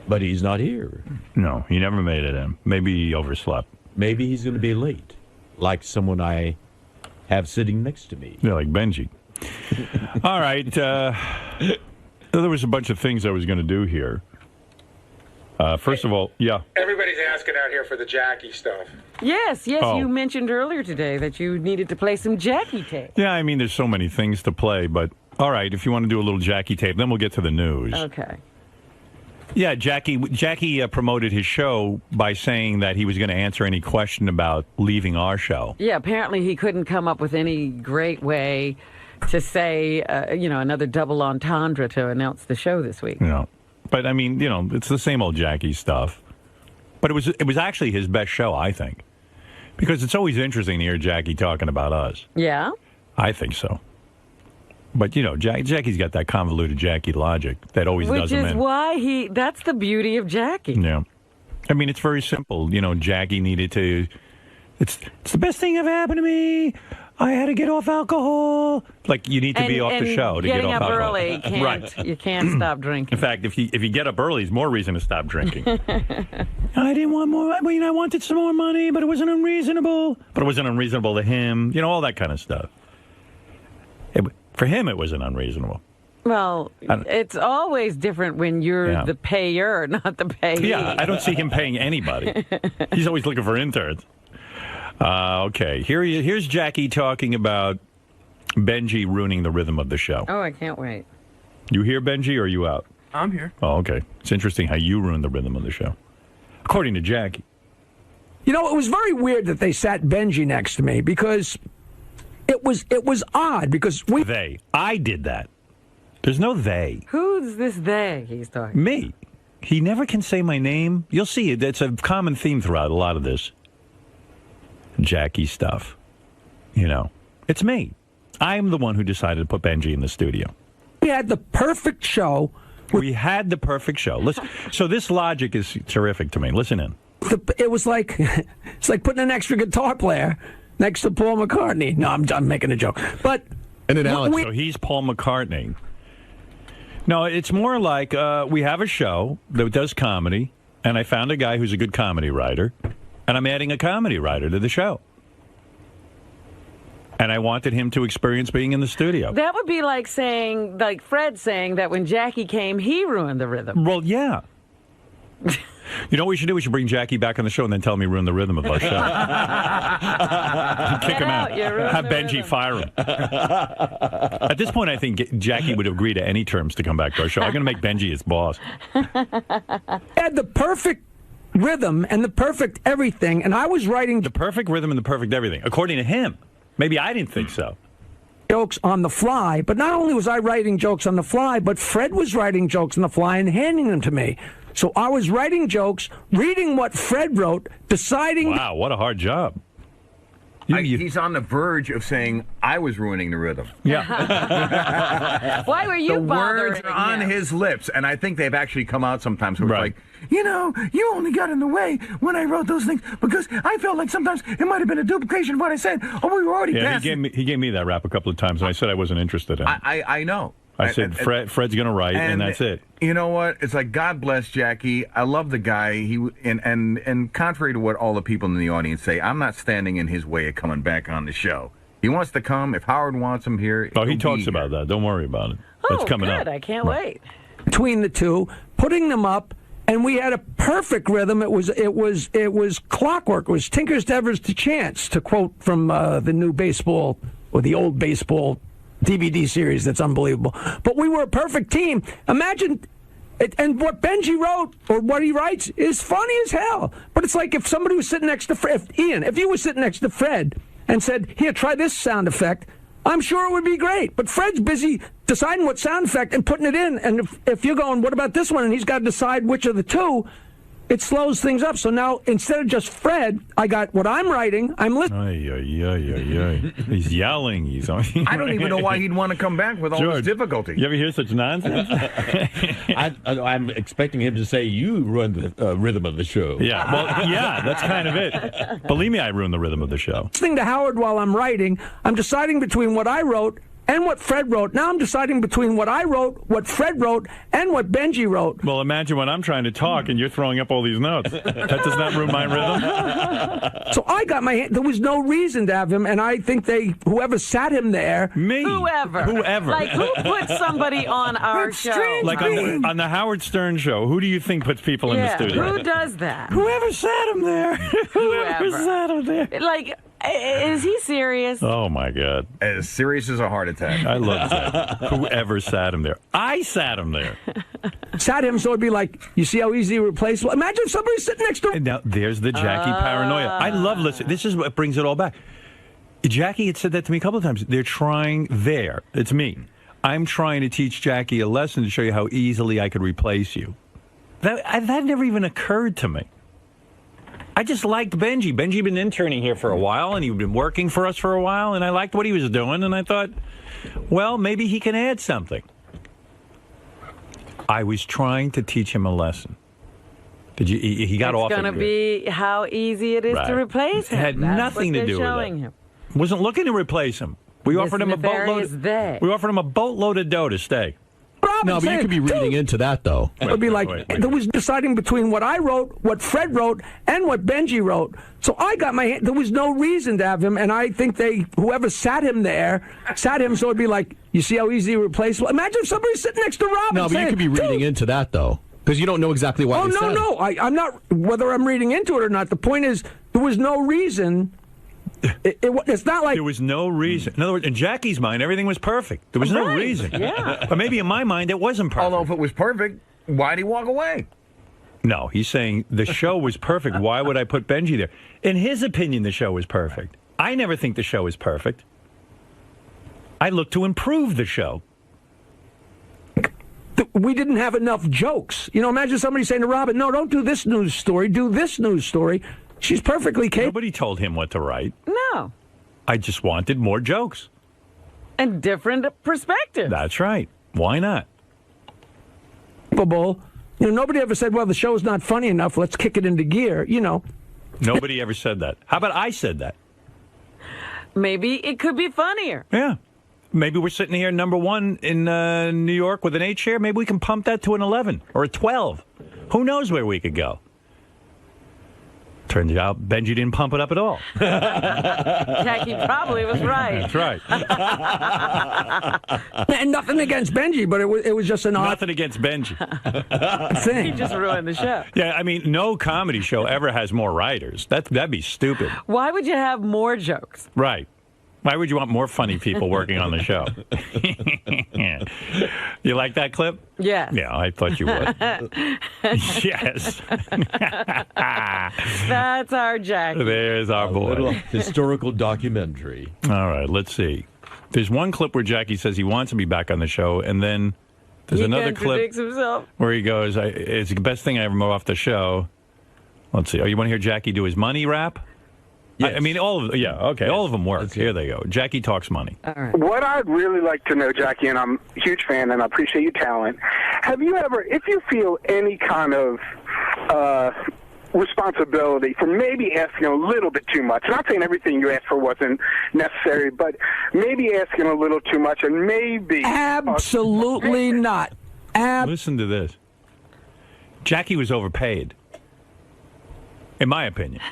But he's not here. No, he never made it in. Maybe he overslept. Maybe he's going to be late, like someone I have sitting next to me. Yeah, like Benji. All right. There was a bunch of things I was going to do here. First of all, yeah. Everybody's asking out here for the Jackie stuff. Yes, Oh. you mentioned earlier today that you needed to play some Jackie tape. Yeah, I mean, there's so many things to play, but all right, if you want to do a little Jackie tape, then we'll get to the news. Okay. Yeah, Jackie promoted his show by saying that he was going to answer any question about leaving our show. Yeah, apparently he couldn't come up with any great way to say, another double entendre to announce the show this week. No. But, I mean, it's the same old Jackie stuff. But it was actually his best show, I think. Because it's always interesting to hear Jackie talking about us. Yeah? I think so. But, Jackie's got that convoluted Jackie logic that always does him in. Which is why that's the beauty of Jackie. Yeah. I mean, it's very simple. Jackie needed to... It's the best thing ever happened to me. I had to get off alcohol. Like, you need to be off the show to get off alcohol. Getting up early, you can't stop drinking. In fact, if you get up early, it's more reason to stop drinking. I didn't want more. I mean, I wanted some more money, but it wasn't unreasonable. But it wasn't unreasonable to him. All that kind of stuff. For him, it wasn't unreasonable. Well, it's always different when you're the payer, not the payee. Yeah, I don't see him paying anybody. He's always looking for interns. Okay, here's Jackie talking about Benji ruining the rhythm of the show. Oh, I can't wait. You here, Benji, or are you out? I'm here. Oh, okay. It's interesting how you ruined the rhythm of the show. According to Jackie. It was very weird that they sat Benji next to me because it was odd because I did that. There's no they. Who's this they he's talking? Me. He never can say my name. You'll see it. It's a common theme throughout a lot of this Jackie stuff. It's me. I'm the one who decided to put Benji in the studio. We had the perfect show. We had the perfect show. Listen, so this logic is terrific to me. Listen in. It was like it's like putting an extra guitar player next to Paul McCartney. No, I'm making a joke. But and then Alex, so he's Paul McCartney. No, it's more like we have a show that does comedy, and I found a guy who's a good comedy writer, and I'm adding a comedy writer to the show. And I wanted him to experience being in the studio. That would be like Fred saying that when Jackie came, he ruined the rhythm. Well, yeah. You know what we should do? We should bring Jackie back on the show and then tell him he ruined the rhythm of our show. Kick him out. Have Benji fire him. At this point, I think Jackie would agree to any terms to come back to our show. I'm going to make Benji his boss. Had the perfect rhythm and the perfect everything, and I was writing the perfect rhythm and the perfect everything, according to him. Maybe I didn't think so. Jokes on the fly, but not only was I writing jokes on the fly, but Fred was writing jokes on the fly and handing them to me. So I was writing jokes, reading what Fred wrote, deciding... Wow, what a hard job. He's on the verge of saying, I was ruining the rhythm. Yeah. Why were you the bothering words are on him? his lips, and I think they've actually come out sometimes. Where it's like, you only got in the way when I wrote those things because I felt like sometimes it might have been a duplication of what I said. Oh, we were already past he gave me that rap a couple of times, and I said I wasn't interested in it. I know. I said, Fred's going to write, and that's it. You know what? It's like, God bless Jackie. I love the guy. And contrary to what all the people in the audience say, I'm not standing in his way of coming back on the show. He wants to come. If Howard wants him here, oh, he talks about that. Don't worry about it. It's coming up. I can't wait. Between the two, putting them up, and we had a perfect rhythm. It was clockwork. It was Tinkers, Devers to Chance, to quote from the new baseball or the old baseball DVD series. That's unbelievable. But we were a perfect team. Imagine. And what Benji wrote, or what he writes, is funny as hell. But it's like if somebody was sitting next to Fred, if you were sitting next to Fred and said, here, try this sound effect, I'm sure it would be great. But Fred's busy deciding what sound effect and putting it in. And if you're going, what about this one? And he's got to decide which of the two, it slows things up. So now, instead of just Fred, I got what I'm writing. I'm listening. He's yelling. I don't even know why he'd want to come back with all this difficulty. You ever hear such nonsense? I'm expecting him to say, you ruined the rhythm of the show. Yeah, well, yeah, that's kind of it. Believe me, I ruined the rhythm of the show. Listening to Howard while I'm writing, I'm deciding between what I wrote and what Fred wrote. Now I'm deciding between what I wrote, what Fred wrote, and what Benji wrote. Well, imagine when I'm trying to talk and you're throwing up all these notes. That does not ruin my rhythm. So I got my hand. There was no reason to have him, and I think whoever sat him there. Me. Whoever. Like, who put somebody on our show? Like on the Howard Stern show, who do you think puts people in the studio? Who does that? Whoever sat him there. Whoever sat him there. Like, is he serious? Oh, my God. As serious as a heart attack. I love that. Whoever sat him there. I sat him there. Sat him so it'd be like, you see how easy replaceable? Imagine if somebody's sitting next to him. And now, there's the Jackie paranoia. I love listening. This is what brings it all back. Jackie had said that to me a couple of times. They're trying there. It's me. I'm trying to teach Jackie a lesson to show you how easily I could replace you. That never even occurred to me. I just liked Benji. Benji had been interning here for a while, and he'd been working for us for a while, and I liked what he was doing, and I thought, well, maybe he can add something. I was trying to teach him a lesson. He got off. It's going to be how easy it is to replace him. It had nothing to do with it. Him. Wasn't looking to replace him. We offered him a boatload. We offered him a boatload of dough to stay. No, but you could be reading into that, though. It would be like, there was deciding between what I wrote, what Fred wrote, and what Benji wrote. So I got my hand. There was no reason to have him, and I think whoever sat him there, sat him so it'd be like, you see how easy replaceable? Imagine if somebody's sitting next to Rob. No, but you could be reading into that, though, because you don't know exactly why they said it. No, I'm not, whether I'm reading into it or not. The point is, there was no reason. It's not like there was no reason. In other words, in Jackie's mind, everything was perfect. There was no reason. Yeah. But maybe in my mind, it wasn't perfect. Although if it was perfect, why'd he walk away? No, he's saying the show was perfect. Why would I put Benji there? In his opinion, the show was perfect. I never think the show is perfect. I look to improve the show. We didn't have enough jokes. Imagine somebody saying to Robin, no, don't do this news story. Do this news story. She's perfectly capable. Nobody told him what to write. No. I just wanted more jokes. And different perspectives. That's right. Why not? Capable. Nobody ever said, well, the show's not funny enough. Let's kick it into gear. Nobody ever said that. How about I said that? Maybe it could be funnier. Yeah. Maybe we're sitting here number one in New York with an 8 share. Maybe we can pump that to an 11 or a 12. Who knows where we could go? Turns out Benji didn't pump it up at all. Jackie probably was right. That's right. And nothing against Benji, but it was just an odd... Nothing against Benji. thing. He just ruined the show. Yeah, I mean, no comedy show ever has more writers. That'd be stupid. Why would you have more jokes? Right. Why would you want more funny people working on the show? You like that clip? Yes. Yeah, I thought you would. Yes. That's our Jackie. There's our boy. A little historical documentary. All right, let's see. There's one clip where Jackie says he wants to be back on the show, and then there's another clip himself. where he goes, it's the best thing I ever made off the show. Let's see. Oh, you want to hear Jackie do his money rap? Yes. I mean, all of all of them work. Here they go. Jackie talks money. All right. What I'd really like to know, Jackie, and I'm a huge fan and I appreciate your talent, have you ever, if you feel any kind of responsibility for maybe asking a little bit too much, not saying everything you asked for wasn't necessary, but maybe asking a little too much and maybe... Absolutely not. Listen to this. Jackie was overpaid, in my opinion.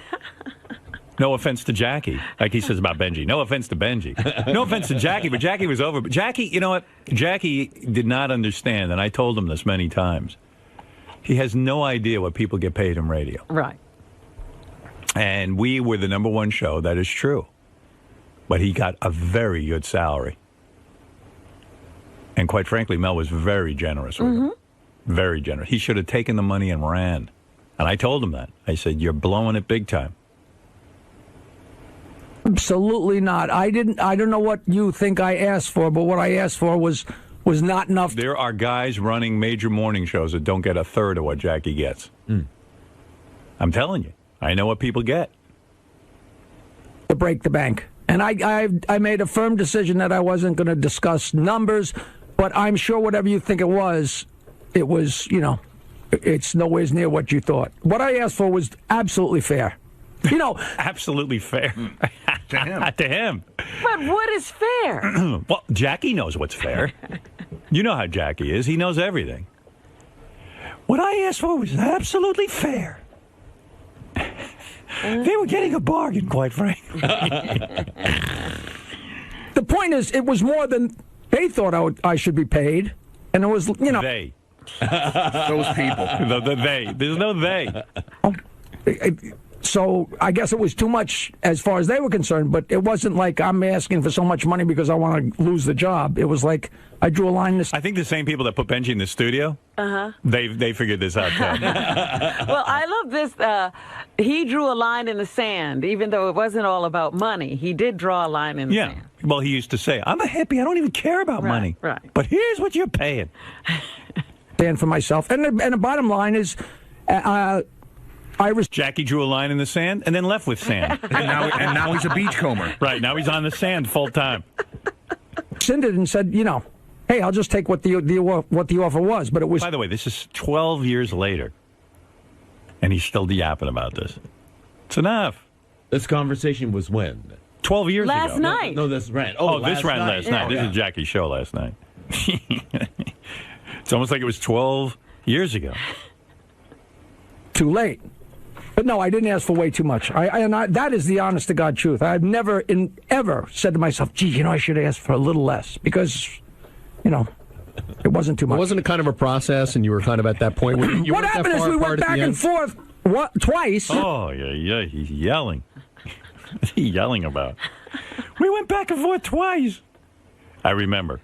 No offense to Jackie, like he says about Benji. No offense to Benji. No offense to Jackie, but Jackie was over. Jackie, you know what? Jackie did not understand, and I told him this many times. He has no idea what people get paid in radio. Right. And we were the #1 show. That is true. But he got a very good salary. And quite frankly, Mel was very generous with him. Very generous. He should have taken the money and ran. And I told him that. I said, you're blowing it big time. Absolutely not. I don't know what you think I asked for, but what I asked for was not enough. There are guys running major morning shows that don't get a third of what Jackie gets. I'm telling you. I know what people get. To break the bank. And I made a firm decision that I wasn't going to discuss numbers, but I'm sure whatever you think it was, it's nowhere near what you thought. What I asked for was absolutely fair. Absolutely fair. To him. But what is fair? Well, Jackie knows what's fair. You know how Jackie is. He knows everything. What I asked for was absolutely fair. They were getting a bargain, quite frankly. The point is, it was more than they thought I should be paid. And it was, They. Those people. The they. There's no they. So I guess it was too much as far as they were concerned, but it wasn't like I'm asking for so much money because I want to lose the job. It was like I drew a line. I think the same people that put Benji in the studio, they figured this out, too. Well, I love this. He drew a line in the sand, even though it wasn't all about money. He did draw a line in the sand. Well, he used to say, I'm a hippie. I don't even care about money. Right. But here's what you're paying. Stand for myself. And the bottom line is... Jackie drew a line in the sand and then left with sand. and now he's a beachcomber. Right, now he's on the sand full time. Rescinded and said, hey, I'll just take what the offer was. But it was. By the way, this is 12 years later, and he's still yapping about this. It's enough. This conversation was when? 12 years ago. Last night. No, this ran. This ran last night. This is Jackie's show last night. It's almost like it was 12 years ago. Too late. But no, I didn't ask for way too much. That is the honest to God truth. I've never ever said to myself, gee, I should have asked for a little less because, it wasn't too much. Wasn't it kind of a process and you were kind of at that point where you what happened is we went back and forth twice. Oh, yeah, he's yelling. What's he yelling about? We went back and forth twice. I remember.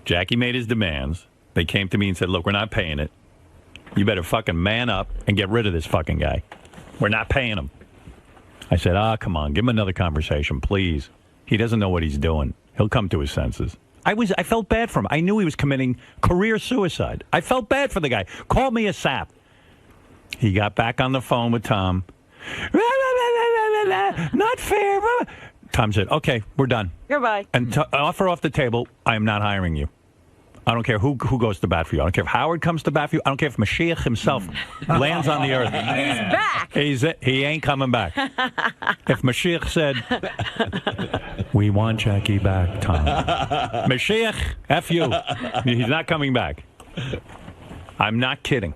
Jackie made his demands. They came to me and said, look, we're not paying it. You better fucking man up and get rid of this fucking guy. We're not paying him. I said, come on, give him another conversation, please. He doesn't know what he's doing. He'll come to his senses. I felt bad for him. I knew he was committing career suicide. I felt bad for the guy. Call me a sap. He got back on the phone with Tom. Not fair. Tom said, okay, we're done. Goodbye. And offer off the table, I am not hiring you. I don't care who goes to bat for you. I don't care if Howard comes to bat for you. I don't care if Mashiach himself lands on the earth. He's back. He ain't coming back. If Mashiach said, we want Jackie back, Tom. Mashiach, F you. He's not coming back. I'm not kidding.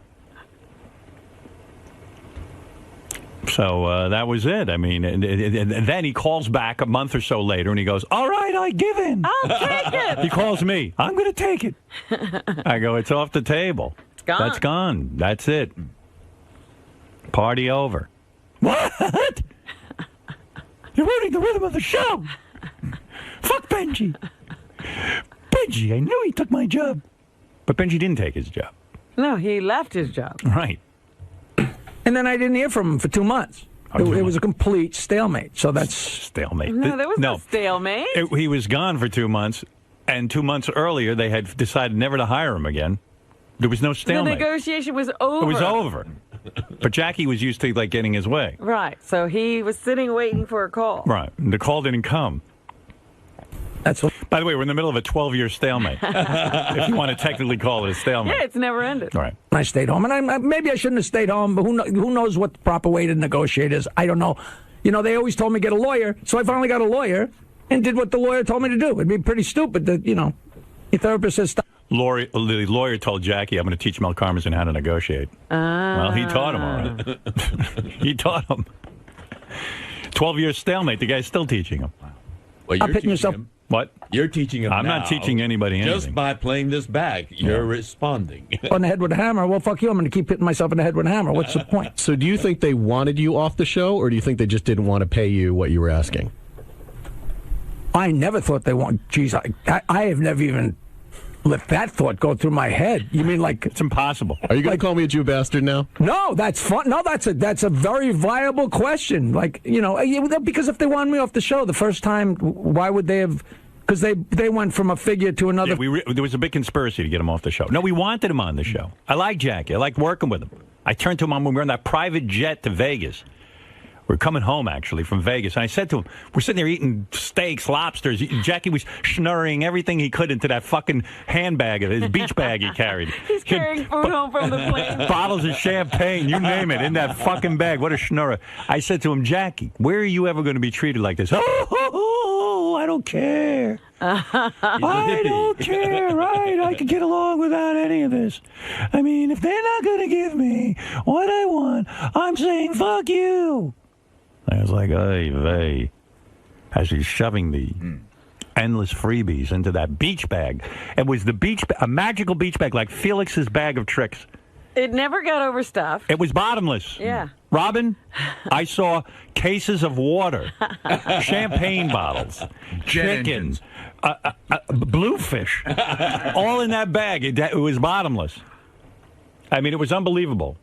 So that was it. I mean, and then he calls back a month or so later, and he goes, all right, I give in. I'll take it. He calls me. I'm going to take it. I go, it's off the table. It's gone. That's gone. That's it. Party over. What? You're ruining the rhythm of the show. Fuck Benji. Benji, I knew he took my job. But Benji didn't take his job. No, he left his job. Right. And then I didn't hear from him for 2 months. It was a complete stalemate. So that's... Stalemate. No, there was no stalemate. He was gone for 2 months, and 2 months earlier they had decided never to hire him again. There was no stalemate. The negotiation was over. It was over. But Jackie was used to getting his way. Right. So he was sitting waiting for a call. Right. The call didn't come. By the way, we're in the middle of a 12-year stalemate. If you want to technically call it a stalemate. Yeah, it's never ended. Right. I stayed home, and maybe I shouldn't have stayed home, but who knows what the proper way to negotiate is? I don't know. They always told me get a lawyer, so I finally got a lawyer and did what the lawyer told me to do. It'd be pretty stupid that, your therapist says stop. The lawyer told Jackie, I'm going to teach Mel Karmazin how to negotiate. Well, he taught him all right. He taught him. 12-year stalemate. The guy's still teaching him. Well, Stop hitting yourself. What? You're teaching him. I'm not teaching anybody anything. Just by playing this back, you're responding. On the head with a hammer. Well, fuck you. I'm going to keep hitting myself in the head with a hammer. What's the point? So do you think they wanted you off the show, or do you think they just didn't want to pay you what you were asking? I never thought they want. Geez, I have never even let that thought go through my head. You mean like it's impossible? Are you going to call me a Jew bastard now? No, that's fun. No, that's a very viable question. Like, you know, because if they wanted me off the show the first time, why would they have? Because they went from a figure to another. Yeah, there was a big conspiracy to get him off the show. No, we wanted him on the show. I like Jackie. I like working with him. I turned to him when we were on that private jet to Vegas. We're coming home, actually, from Vegas. And I said to him, we're sitting there eating steaks, lobsters. Jackie was schnurring everything he could into that fucking handbag, his beach bag he carried. He's carrying food home from the plane. Bottles of champagne, you name it, in that fucking bag. What a schnurrer. I said to him, Jackie, where are you ever going to be treated like this? Oh, I don't care. I don't care, right? I can get along without any of this. I mean, if they're not going to give me what I want, I'm saying fuck you. I was like, hey, vey, as he's shoving the endless freebies into that beach bag. It was a magical beach bag, like Felix's bag of tricks. It never got overstuffed. It was bottomless. Yeah. Robin, I saw cases of water, champagne bottles, chickens, bluefish, all in that bag. It was bottomless. I mean, it was unbelievable.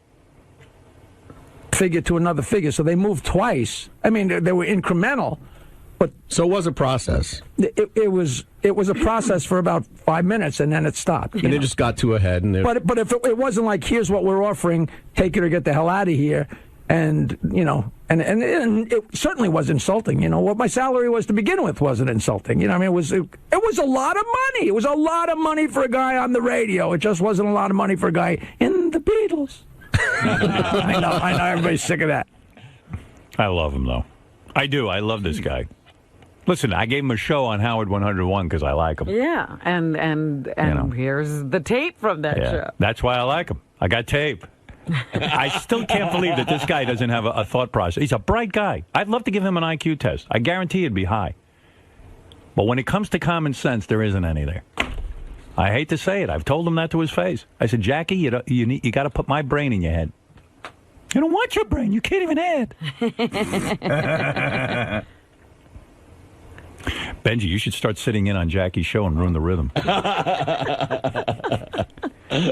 Figure to another figure, so they moved twice. I mean, they were incremental, but so it was a process. It was a process for about 5 minutes, and then it stopped. And it just got too ahead. And but if it wasn't like, here's what we're offering, take it or get the hell out of here, and you know, and it certainly was insulting. You know, what my salary was to begin with wasn't insulting. You know, I mean, it was a lot of money. It was a lot of money for a guy on the radio. It just wasn't a lot of money for a guy in the Beatles. I know everybody's sick of that. I love him, though. I do. I love this guy. Listen, I gave him a show on Howard 101 because I like him. Yeah, and you know, here's the tape from that show. That's why I like him. I got tape. I still can't believe that this guy doesn't have a thought process. He's a bright guy. I'd love to give him an IQ test. I guarantee it'd be high. But when it comes to common sense, there isn't any there. I hate to say it. I've told him that to his face. I said, Jackie, you got to put my brain in your head. You don't want your brain. You can't even add. Benji, you should start sitting in on Jackie's show and ruin the rhythm.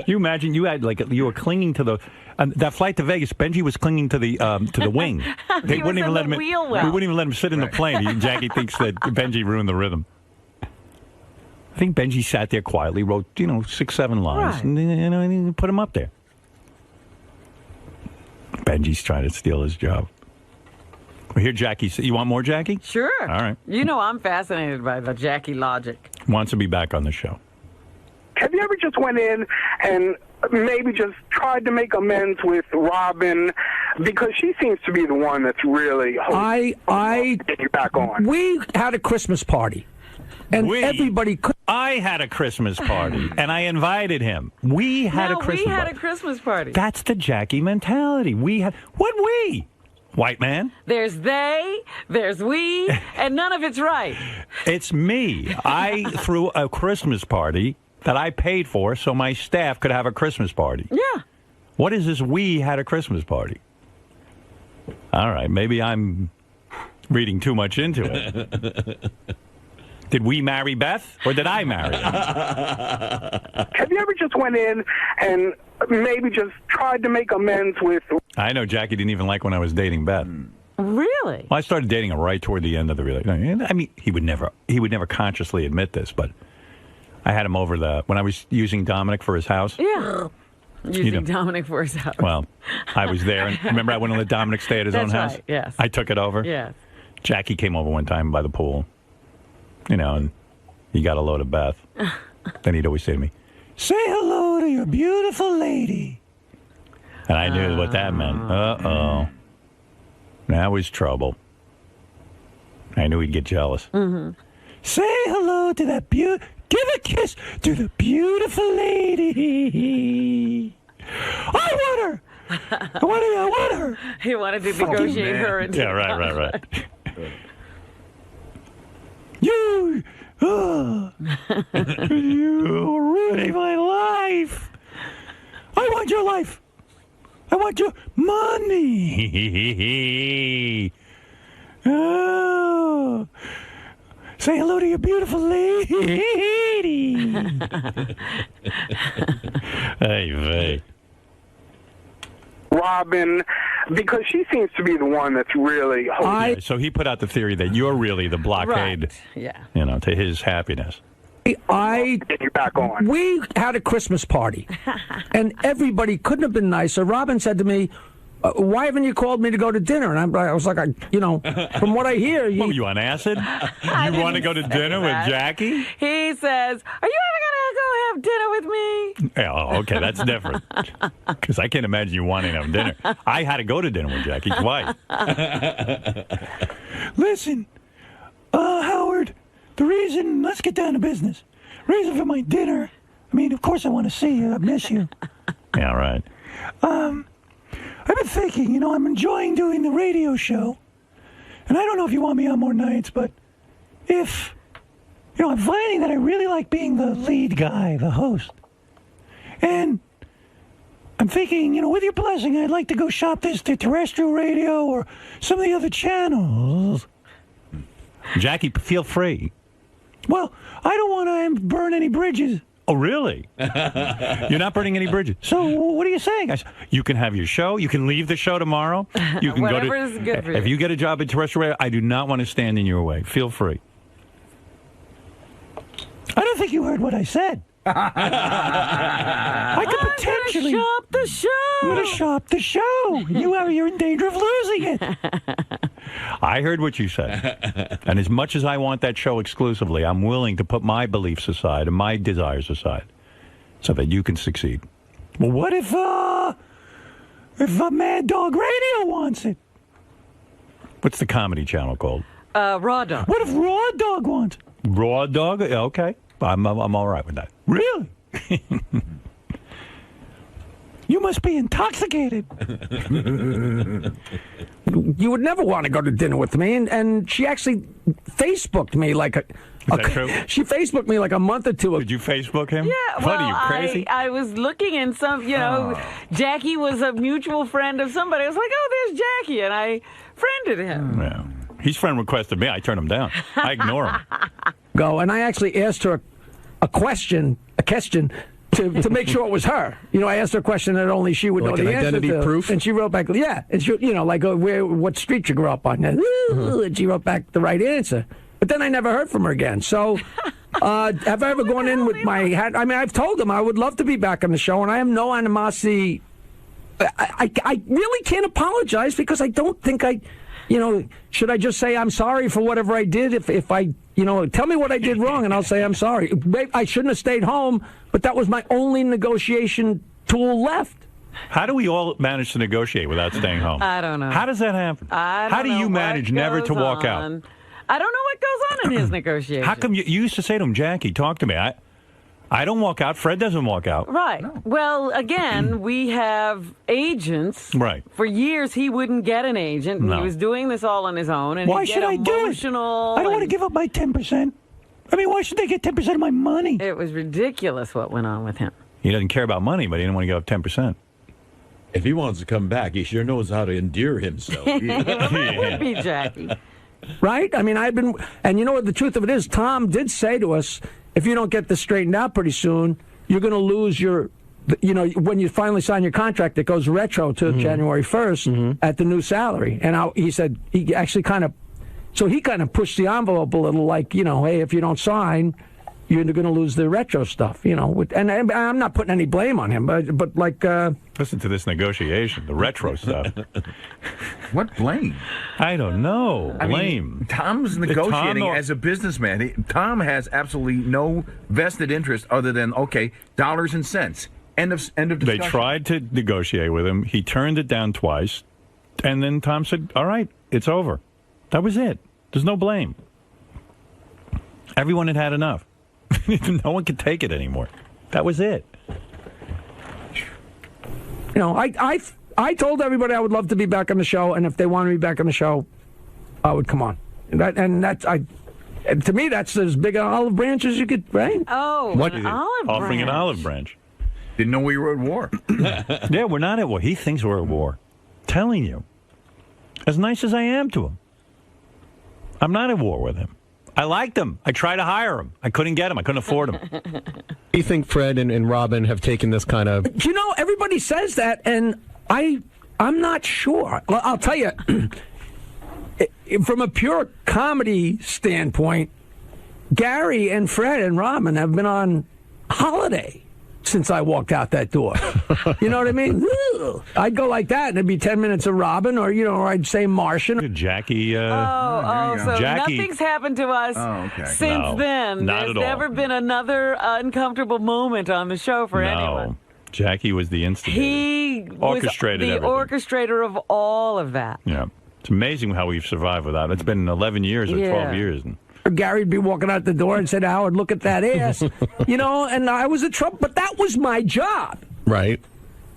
You imagine you were clinging to the that flight to Vegas. Benji was clinging to the wing. They wouldn't even let him. We wouldn't even let him sit in the plane. Jackie thinks that Benji ruined the rhythm. I think Benji sat there quietly, wrote 6, 7 lines, right, and put him up there. Benji's trying to steal his job. Well, here, Jackie. You want more, Jackie? Sure. All right. You know I'm fascinated by the Jackie logic. Wants to be back on the show. Have you ever just went in and maybe just tried to make amends with Robin, because she seems to be the one that's really get you back on? We had a Christmas party. And everybody could. I had a Christmas party, and I invited him. We had a Christmas party. That's the Jackie mentality. What we? White man? There's they, there's we, and none of it's right. It's me. I threw a Christmas party that I paid for so my staff could have a Christmas party. Yeah. What is this we had a Christmas party? All right, maybe I'm reading too much into it. Did we marry Beth, or did I marry her? Have you ever just went in and maybe just tried to make amends with... I know Jackie didn't even like when I was dating Beth. Really? Well, I started dating her right toward the end of the relationship. I mean, he would never consciously admit this, but I had him over when I was using Dominic for his house. Yeah. Using Dominic for his house. Well, I was there, and remember I went to let Dominic stay at his own house? Right, yes. I took it over. Yes. Jackie came over one time by the pool. And he got a load of Beth. Then he'd always say to me, "Say hello to your beautiful lady." And I knew what that meant. Uh-oh. That was trouble. I knew he'd get jealous. Mm-hmm. Say hello to that give a kiss to the beautiful lady. I want her. I want her. He wanted to negotiate her into right. You're ruining my life. I want your life. I want your money. Oh. Say hello to your beautiful lady. Hey, Vay. Robin, because she seems to be the one that's really. So he put out the theory that you're really the blockade, Right. Yeah. you know, to his happiness. Get you back on. We had a Christmas party, and everybody couldn't have been nicer. Robin said to me, why haven't you called me to go to dinner? And I was like, from what I hear... You on acid? You want to go to dinner with Jackie? He says, are you ever going to go have dinner with me? Yeah, oh, okay, that's different. Because I can't imagine you wanting to have dinner. I had to go to dinner with Jackie twice. Listen, Howard, let's get down to business. Reason for my dinner, I mean, of course I want to see you. I miss you. Yeah, right. I've been thinking, I'm enjoying doing the radio show. And I don't know if you want me on more nights, but if, I'm finding that I really like being the lead guy, the host. And I'm thinking, with your blessing, I'd like to go shop this to terrestrial radio or some of the other channels. Jackie, feel free. Well, I don't want to burn any bridges. Oh, really? You're not burning any bridges. So what are you saying? You can have your show. You can leave the show tomorrow. You can Whatever is good for you. If you get a job at terrestrial radio, I do not want to stand in your way. Feel free. I don't think you heard what I said. I could potentially shop the show. I'm going to shop the show. You're in danger of losing it. I heard what you said. And as much as I want that show exclusively, I'm willing to put my beliefs aside and my desires aside so that you can succeed. Well, what if Mad Dog Radio wants it? What's the comedy channel called? Raw Dog. What if Raw Dog wants it? Raw Dog? Okay. I'm all right with that. Really? You must be intoxicated. You would never want to go to dinner with me, and she actually Facebooked me like a. Is that true? She Facebooked me like a month or two ago. Did you Facebook him? Yeah, What are you, crazy? I was looking in some, Jackie was a mutual friend of somebody. I was like, oh, there's Jackie, and I friended him. Yeah. He's friend requested me. I turn him down. I ignore him. And I actually asked her a question to make sure it was her. I asked her a question that only she would know the answer to. Identity proof? And she wrote back, yeah. And she, what street you grew up on. And she wrote back the right answer. But then I never heard from her again. So have I ever gone in with my hat? I mean, I've told them I would love to be back on the show, and I have no animosity. I really can't apologize because I don't think should I just say I'm sorry for whatever I did? If I, tell me what I did wrong and I'll say I'm sorry. I shouldn't have stayed home, but that was my only negotiation tool left. How do we all manage to negotiate without staying home? I don't know. How does that happen? How do you manage never to walk out? I don't know what goes on in his negotiation. How come you used to say to him, Jackie, talk to me. I don't walk out. Fred doesn't walk out. Right. No. Well, again, we have agents. Right. For years, he wouldn't get an agent. And he was doing this all on his own. And why should I do it? I don't want to give up my 10%. I mean, why should they get 10% of my money? It was ridiculous what went on with him. He doesn't care about money, but he didn't want to give up 10%. If he wants to come back, he sure knows how to endear himself. It would be Jackie. Right? I mean, and you know what the truth of it is? Tom did say to us, if you don't get this straightened out pretty soon, you're going to lose when you finally sign your contract, it goes retro to January 1st at the new salary. And he said he actually kind of pushed the envelope a little like, hey, if you don't sign, you're going to lose the retro stuff, and I'm not putting any blame on him, but like... Listen to this negotiation, the retro stuff. What blame? I don't know. Blame. I mean, Tom's negotiating as a businessman. Tom has absolutely no vested interest other than, dollars and cents. End of discussion. They tried to negotiate with him. He turned it down twice. And then Tom said, all right, it's over. That was it. There's no blame. Everyone had had enough. No one could take it anymore. That was it. I told everybody I would love to be back on the show, and if they wanted me back on the show, I would come on. And to me, that's as big an olive branch as you could, right? Oh, What? an olive Offering branch. an olive branch. Didn't know we were at war. Yeah, we're not at war. He thinks we're at war. Telling you. As nice as I am to him. I'm not at war with him. I liked him. I tried to hire him. I couldn't get him. I couldn't afford him. Do you think Fred and Robin have taken this kind of... You know, everybody says that, and I'm not sure. Well, I'll tell you, from a pure comedy standpoint, Gary and Fred and Robin have been on holiday since I walked out that door. You know what I mean? I'd go like that, and it'd be 10 minutes of Robin, or, or I'd say Martian. Jackie. So Jackie. nothing's happened to us since then. Not There's at all. never been another uncomfortable moment on the show for anyone. Jackie was the instigator. He orchestrated was the everything. orchestrator of all of that. Yeah. It's amazing how we've survived without it. It's been 11 years or 12 years. Gary'd be walking out the door and said, Howard, look at that ass. And I was in trouble, but that was my job. Right.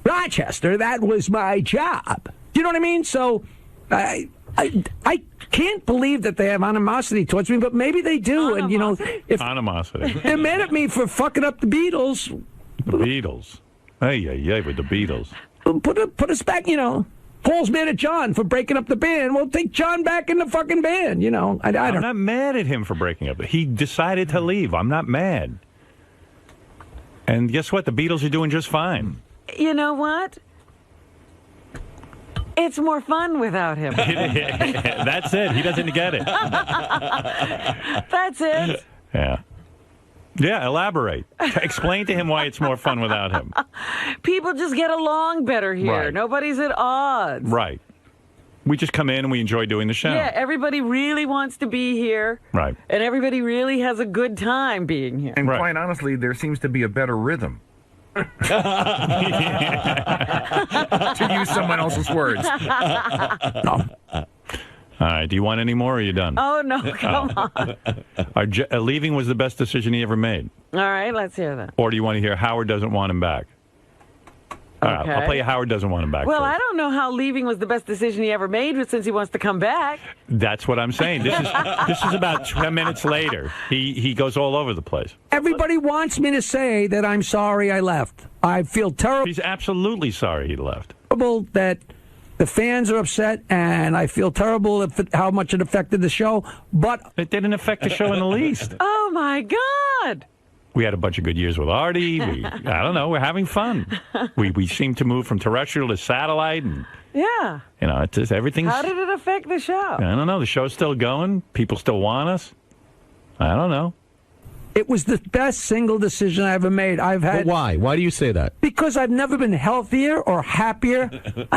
Rochester, that was my job. You know what I mean? So I can't believe that they have animosity towards me, but maybe they do. And, if animosity. They're mad at me for fucking up the Beatles. The Beatles. Hey, with the Beatles. Put us back, Paul's mad at John for breaking up the band. Well, take John back in the fucking band, I don't. I'm not mad at him for breaking up. He decided to leave. I'm not mad. And guess what? The Beatles are doing just fine. You know what? It's more fun without him. That's it. He doesn't get it. That's it. Yeah. Yeah, elaborate. Explain to him why it's more fun without him. People just get along better here. Right. Nobody's at odds. Right. We just come in and we enjoy doing the show. Yeah, everybody really wants to be here. Right. And everybody really has a good time being here. And quite honestly, there seems to be a better rhythm. To use someone else's words. No. All right. Do you want any more, or are you done? Oh, no, come on. Leaving was the best decision he ever made. All right, let's hear that. Or do you want to hear Howard doesn't want him back? All right, Okay. I'll play you Howard doesn't want him back. Well, first. I don't know how leaving was the best decision he ever made, but since he wants to come back. That's what I'm saying. This is about 10 minutes later. He goes all over the place. Everybody wants me to say that I'm sorry I left. I feel terrible. He's absolutely sorry he left. That the fans are upset, and I feel terrible how much it affected the show. But it didn't affect the show in the least. Oh, my God. We had a bunch of good years with Artie. I don't know. We're having fun. We seem to move from terrestrial to satellite, and Yeah. it's just everything's. How did it affect the show? I don't know. The show's still going. People still want us. I don't know. it was the best single decision I ever made. I've had. But why? Why do you say that? Because I've never been healthier or happier.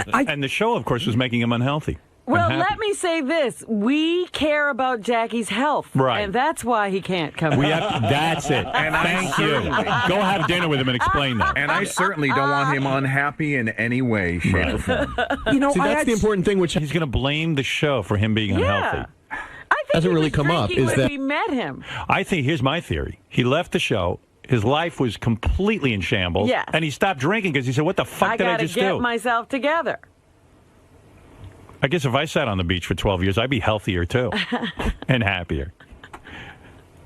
And the show, of course, was making him unhealthy. Well, let me say this. We care about Jackie's health. Right. And that's why he can't come back. That's it. And Thank you. Go have dinner with him and explain that. And I certainly don't want him unhappy in any way, shape, or form. See, that's the important thing, which he's going to blame the show for him being unhealthy. I think Hasn't he really was come up, drinking is when that- we met him. I think, here's my theory. He left the show. His life was completely in shambles. Yes. And he stopped drinking because he said, what the fuck I did I gotta just get do? myself together. I guess if I sat on the beach for 12 years, I'd be healthier, too. And happier.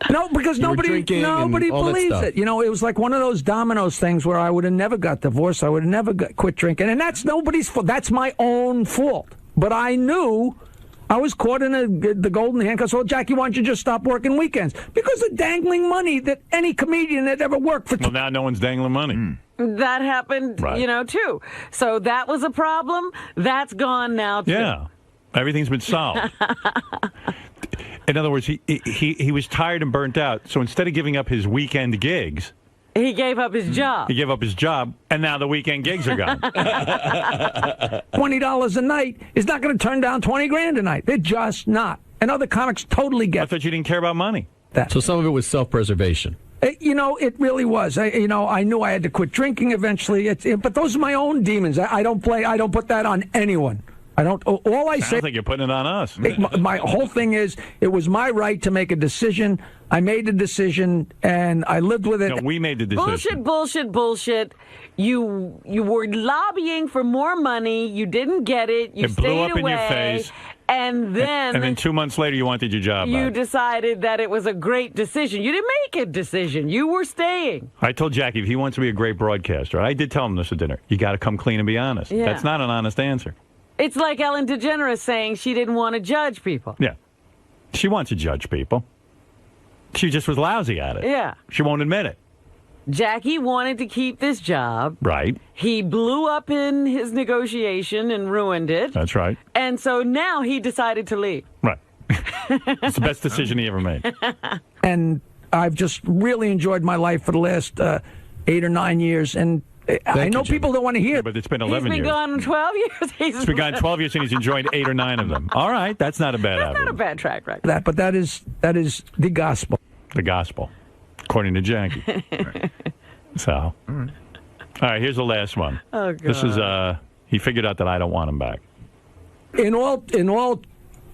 No, because You were nobody drinking and all that believes stuff. it. You know, it was like one of those dominoes things where I would have never got divorced. I would have never quit drinking. And that's nobody's fault. That's my own fault. But I knew I was caught in the golden handcuffs. Well, Jackie, why don't you just stop working weekends? Because of dangling money that any comedian that ever worked for. Well, now no one's dangling money. That happened, Right. too. So that was a problem. That's gone now, too. Yeah. Everything's been solved. In other words, he was tired and burnt out. So instead of giving up his weekend gigs, He gave up his job. he gave up his job, and now the weekend gigs are gone. $20 a night is not going to turn down $20,000 a night. They're just not. And other comics totally get. I thought you didn't care about money. That. So some of it was self-preservation. It really was. I knew I had to quit drinking eventually. But those are my own demons. I don't put that on anyone. I don't. All I say. Sounds like you're putting it on us. My whole thing is, it was my right to make a decision. I made the decision, and I lived with it. No, we made the decision. Bullshit. You were lobbying for more money. You didn't get it. You It blew stayed up in away. your face. And then 2 months later, you wanted your job you back. decided that it was a great decision. You didn't make a decision. You were staying. I told Jackie if he wants to be a great broadcaster, I did tell him this at dinner, you got to come clean and be honest. Yeah. That's not an honest answer. It's like Ellen DeGeneres saying she didn't want to judge people. Yeah. She wants to judge people. She just was lousy at it. Yeah. She won't admit it. Jackie wanted to keep this job. Right. He blew up in his negotiation and ruined it. That's right. And so now he decided to leave. Right. It's the best decision he ever made. And I've just really enjoyed my life for the last 8 or 9 years. And I know people don't want to hear it. But it's been 11 years. He's been gone 12 years. He's been gone 12 years and he's enjoyed 8 or 9 of them. All right. That's not a bad That's average. not a bad track record. But that is the gospel. The gospel, according to Jackie. So, all right, here's the last one. Oh, God. This is, he figured out that I don't want him back. In all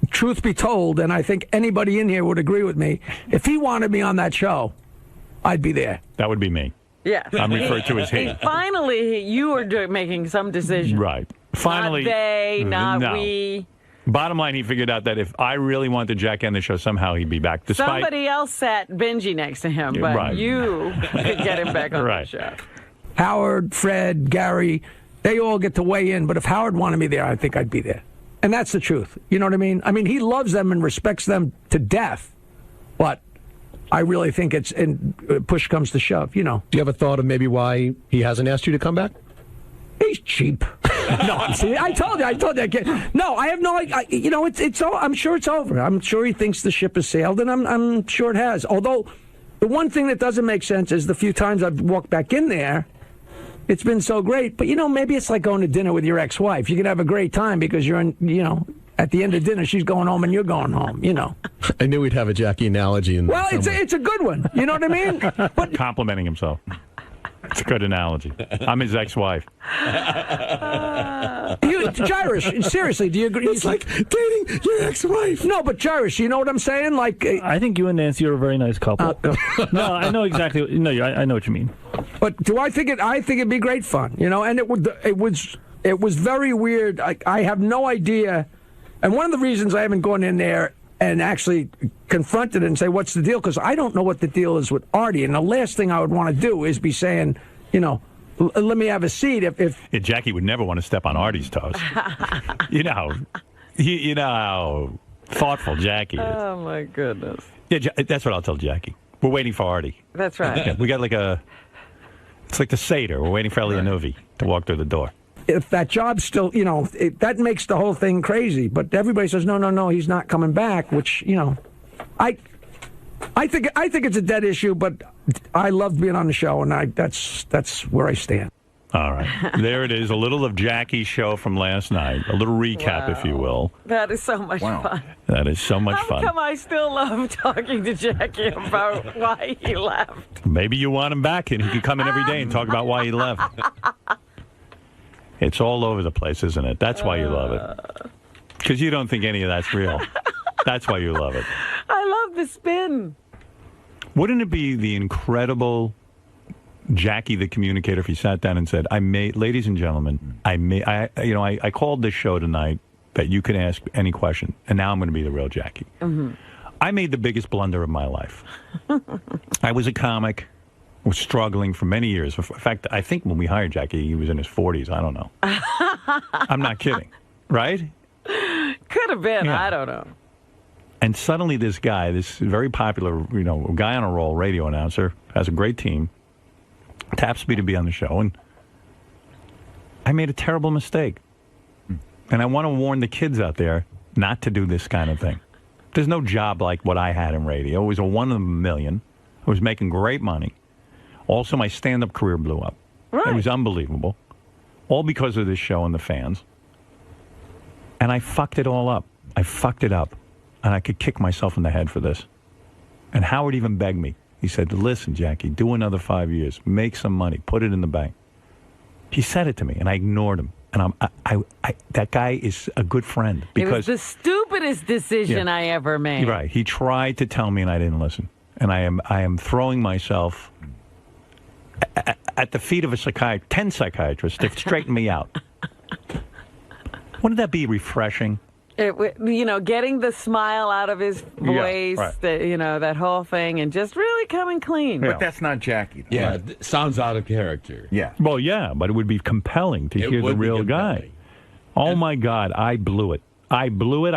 truth be told, and I think anybody in here would agree with me, if he wanted me on that show, I'd be there. That would be me. Yeah. I'm referred to as he. Finally, you were making some decision. Right. Finally. Not they, not no. we. Bottom line, he figured out that if I really wanted Jackie on the show, somehow he'd be back. Despite Somebody else sat Benji next to him, but Right. you could get him back on the show. Howard, Fred, Gary, they all get to weigh in, but if Howard wanted me there, I think I'd be there. And that's the truth. You know what I mean? I mean, he loves them and respects them to death, but I really think it's, and push comes to shove, you know. Do you have a thought of maybe why he hasn't asked you to come back? He's cheap. No, I told you. I can't. No, I have no. You know, it's. I'm sure it's over. I'm sure he thinks the ship has sailed, and I'm sure it has. Although, the one thing that doesn't make sense is the few times I've walked back in there, it's been so great. But you know, maybe it's like going to dinner with your ex-wife. You can have a great time because you're in. You know, at the end of dinner, she's going home and you're going home. You know. I knew we'd have a Jackie analogy in there. Well, it's a good one. You know what I mean? But complimenting himself. It's a good analogy. I'm his ex-wife. Jairus, seriously, do you agree? It's like dating your ex-wife. No, but Jairus, you know what I'm saying? Like, I think you and Nancy are a very nice couple. No, I know exactly. No, I know what you mean. But do I think it? I think it'd be great fun, you know. And it was very weird. I have no idea. And one of the reasons I haven't gone in there and actually confronted it and say, what's the deal? Because I don't know what the deal is with Artie. And the last thing I would want to do is be saying, you know, let me have a seat. If Yeah, Jackie would never want to step on Artie's toes. you know how thoughtful Jackie is. Oh, my goodness. Yeah, that's what I'll tell Jackie. We're waiting for Artie. That's right. Yeah, we got it's like the Seder. We're waiting for Elianovi to walk through the door. If that job's still, you know, that makes the whole thing crazy. But everybody says, no, he's not coming back, which, you know, I think it's a dead issue, but I love being on the show, and that's where I stand. All right. There it is, a little of Jackie's show from last night, a little recap, if you will. That is so much fun. That is so much How fun. come I still love talking to Jackie about why he left? Maybe you want him back, and he could come in every day and talk about why he left. It's all over the place, isn't it? That's why you love it. Because you don't think any of that's real. That's why you love it. I love the spin. Wouldn't it be the incredible Jackie the communicator if he sat down and said, ladies and gentlemen, I called this show tonight that you can ask any question, and now I'm going to be the real Jackie. Mm-hmm. I made the biggest blunder of my life. I was a comic, was struggling for many years. In fact, I think when we hired Jackie, he was in his 40s. I don't know. I'm not kidding. Right? Could have been. Yeah. I don't know. And suddenly this guy, this very popular, guy on a roll, radio announcer, has a great team, taps me to be on the show, and I made a terrible mistake. And I want to warn the kids out there not to do this kind of thing. There's no job like what I had in radio. It was a one in a million. I was making great money. Also, my stand-up career blew up. Right. It was unbelievable. All because of this show and the fans. And I fucked it all up. I fucked it up. And I could kick myself in the head for this. And Howard even begged me. He said, listen, Jackie, do another 5 years. Make some money. Put it in the bank. He said it to me, and I ignored him. And that guy is a good friend. Because it was the stupidest decision I ever made. Right. He tried to tell me, and I didn't listen. And I am throwing myself at the feet of 10 psychiatrists to straighten me out. Wouldn't that be refreshing? Getting the smile out of his voice, that whole thing, and just really coming clean. But that's not Jackie. Though. Yeah, sounds out of character. Yeah. Well, yeah, but it would be compelling to hear the real guy. Oh, my God, I blew it. I blew it.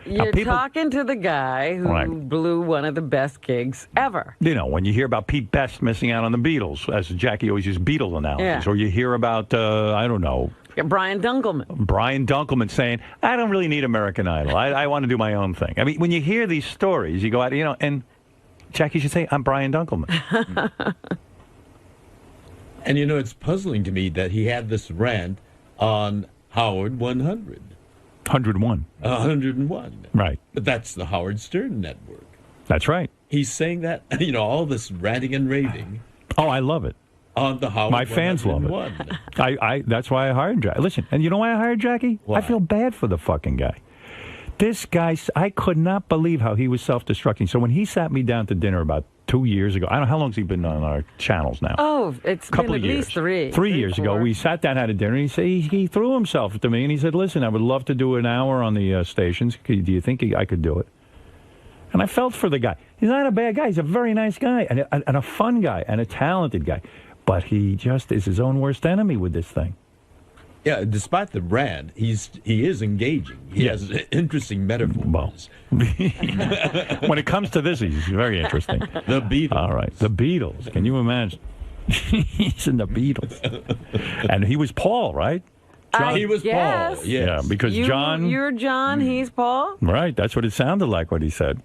You're talking to the guy who blew one of the best gigs ever. When you hear about Pete Best missing out on the Beatles, as Jackie always uses Beatle analogies, or you hear about, I don't know, Brian Dunkelman saying, I don't really need American Idol. I want to do my own thing. I mean, when you hear these stories, you go out, and Jackie should say, I'm Brian Dunkelman. And, it's puzzling to me that he had this rant on Howard 100. 101. 101. Right. But that's the Howard Stern network. That's right. He's saying that, all this ranting and raving. Oh, I love it. On the Howard My fans love it. That's why I hired Jackie. Listen, and you know why I hired Jackie? Why? I feel bad for the fucking guy. This guy, I could not believe how he was self-destructing. So when he sat me down to dinner about 2 years ago, I don't know how long has he been on our channels now. Oh, it's been at least three. 3 years ago, we sat down, had a dinner, and he threw himself to me, and he said, listen, I would love to do an hour on the stations. Do you think I could do it? And I felt for the guy. He's not a bad guy. He's a very nice guy, and a fun guy, and a talented guy. But he just is his own worst enemy with this thing. Yeah, despite the rant, he is engaging. He has interesting metaphors. Well, when it comes to this, he's very interesting. The Beatles. All right, the Beatles. Can you imagine? He's in the Beatles. And he was Paul, right? John, he was Paul, yes. Yeah, because John... You're John, he's Paul? Right, that's what it sounded like, what he said.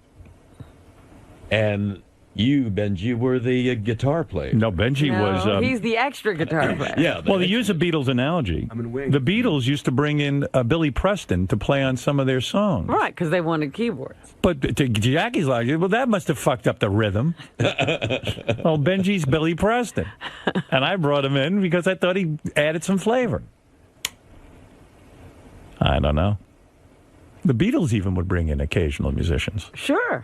And... You, Benji, were the guitar player. No, Benji was... he's the extra guitar player. Yeah. Well, to use a Beatles analogy, the Beatles used to bring in Billy Preston to play on some of their songs. Right, because they wanted keyboards. But to Jackie's like, well, that must have fucked up the rhythm. Well, Benji's Billy Preston. And I brought him in because I thought he added some flavor. I don't know. The Beatles even would bring in occasional musicians. Sure.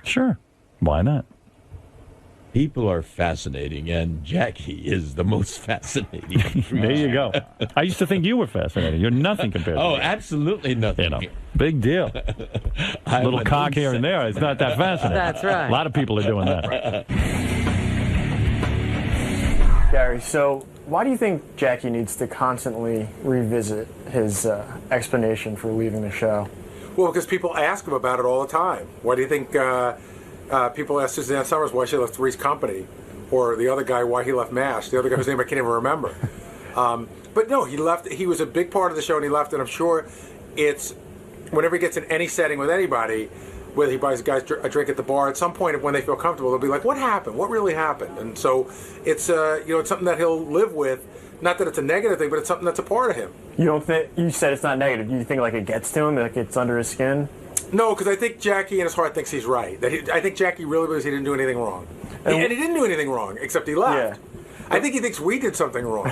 Why not? People are fascinating, and Jackie is the most fascinating. There you go. I used to think you were fascinating. You're nothing compared to me. Oh, absolutely nothing. Big deal. A little cock here and there. It's not that fascinating. That's right. A lot of people are doing that. Gary, so why do you think Jackie needs to constantly revisit his explanation for leaving the show? Well, because people ask him about it all the time. Why do you think... people ask Suzanne Summers why she left Three's Company, or the other guy why he left MASH, the other guy whose name I can't even remember. But no, he left. He was a big part of the show, and he left. And I'm sure it's whenever he gets in any setting with anybody, whether he buys guys a drink at the bar, at some point when they feel comfortable, they'll be like, "What happened? What really happened?" And so it's it's something that he'll live with. Not that it's a negative thing, but it's something that's a part of him. You don't think? You said it's not negative. Do you think like it gets to him, like it's under his skin? No, because I think Jackie in his heart thinks he's right. I think Jackie really believes he didn't do anything wrong. And he didn't do anything wrong, except he left. Yeah. I think he thinks we did something wrong.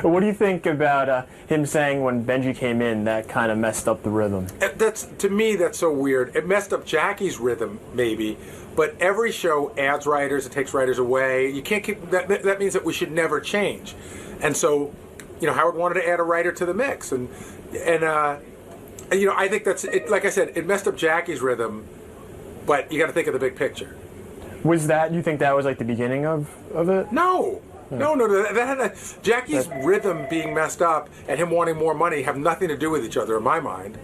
What do you think about him saying when Benji came in that kind of messed up the rhythm? To me, that's so weird. It messed up Jackie's rhythm, maybe. But every show adds writers, it takes writers away. You can't keep that means that we should never change. And so, Howard wanted to add a writer to the mix. And I think that's it. Like I said, it messed up Jackie's rhythm, but you got to think of the big picture. Was that? You think that was like the beginning of it? No. Jackie's rhythm being messed up and him wanting more money have nothing to do with each other in my mind.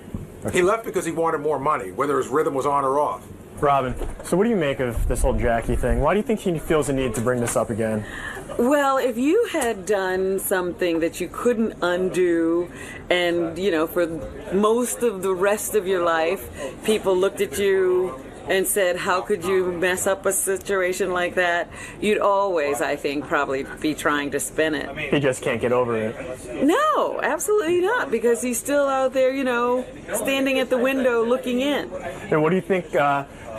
Okay. He left because he wanted more money, whether his rhythm was on or off. Robin, so what do you make of this whole Jackie thing? Why do you think he feels the need to bring this up again? Well, if you had done something that you couldn't undo, and, for most of the rest of your life, people looked at you and said, how could you mess up a situation like that? You'd always, I think, probably be trying to spin it. He just can't get over it. No, absolutely not, because he's still out there, standing at the window looking in. And what do you think...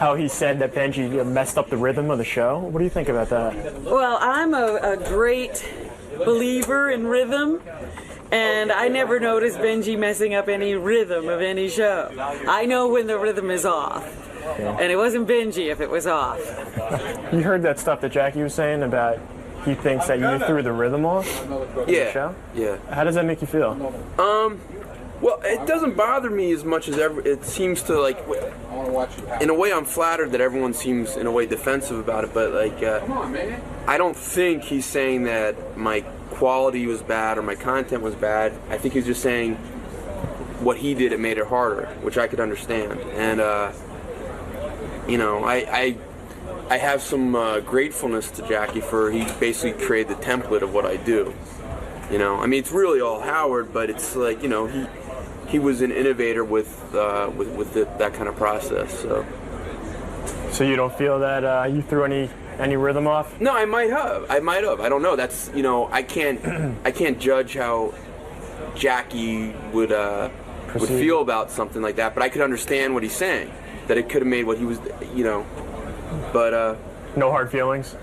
how he said that Benji messed up the rhythm of the show? What do you think about that? Well, I'm a great believer in rhythm, and I never noticed Benji messing up any rhythm of any show. I know when the rhythm is off, and it wasn't Benji if it was off. You heard that stuff that Jackie was saying about he thinks that you threw the rhythm off? Yeah. The show? Yeah. How does that make you feel? Well, it doesn't bother me as much as it seems to, like, in a way I'm flattered that everyone seems in a way defensive about it, but like I don't think he's saying that my quality was bad or my content was bad. I think he's just saying what he did, it made it harder, which I could understand. And you know, I have some gratefulness to Jackie for he basically created the template of what I do. You know, I mean, it's really all Howard, but it's like, you know, he was an innovator with that kind of process. So you don't feel that you threw any rhythm off? No, I might have. I don't know. That's, you know, I can't judge how Jackie would feel about something like that. But I could understand what he's saying. That it could have made what he was, you know. But no hard feelings.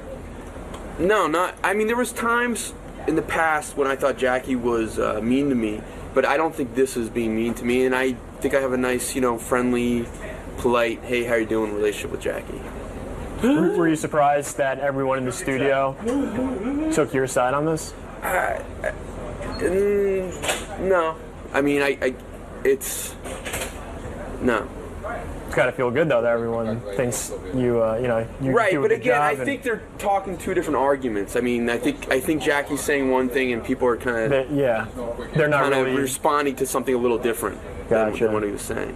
No, not. I mean, there was times in the past when I thought Jackie was mean to me, but I don't think this is being mean to me. And I think I have a nice, you know, friendly, polite, hey, how you doing relationship with Jackie. Were you surprised that everyone in the studio took your side on this? No. I mean, it's no. It's got to feel good though that everyone thinks you right. do a But good again, job I think they're talking two different arguments. I mean, I think Jackie's saying one thing and people are kind of they're not really responding to something a little different than what he was saying.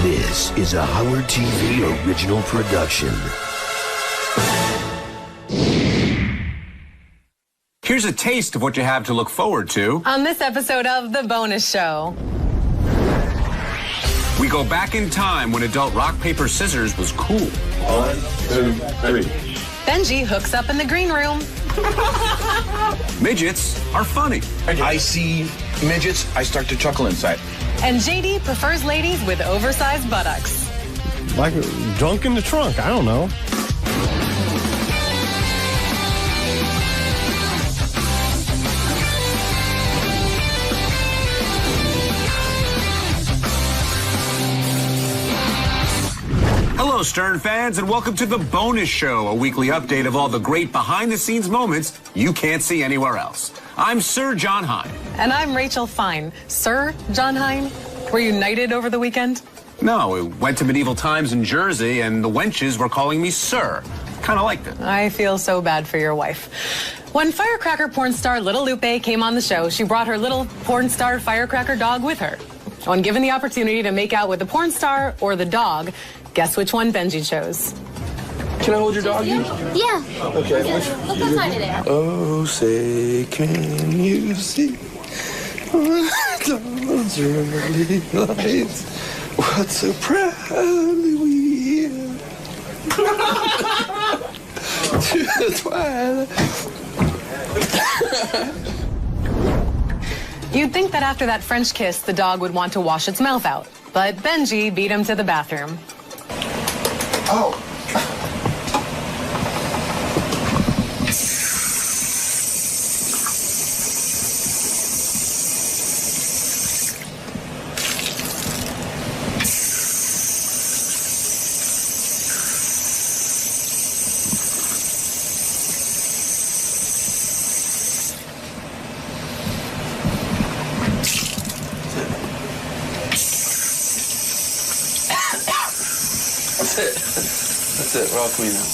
This is a Howard TV original production. Here's a taste of what you have to look forward to on this episode of The Bonus Show. We go back in time when adult rock, paper, scissors was cool. 1, 2, 3. Benji hooks up in the green room. Midgets are funny. I see midgets, I start to chuckle inside. And JD prefers ladies with oversized buttocks. Like drunk in the trunk, I don't know. Hello, Stern fans, and welcome to The Bonus Show, a weekly update of all the great behind-the-scenes moments you can't see anywhere else. I'm Sir John Hine. And I'm Rachel Fine. Sir John Hine, were you knighted over the weekend? No, we went to medieval times in Jersey, and the wenches were calling me Sir. Kind of liked it. I feel so bad for your wife. When firecracker porn star Little Lupe came on the show, she brought her little porn star firecracker dog with her. When given the opportunity to make out with the porn star or the dog, guess which one Benji chose? Can I hold your dog? Yeah. Okay. Look outside of there. Oh, say, can you see? Those early lights, what so proudly we hear. To the twilight. You'd think that after that French kiss, the dog would want to wash its mouth out. But Benji beat him to the bathroom. Oh. That's it. We're all clean now.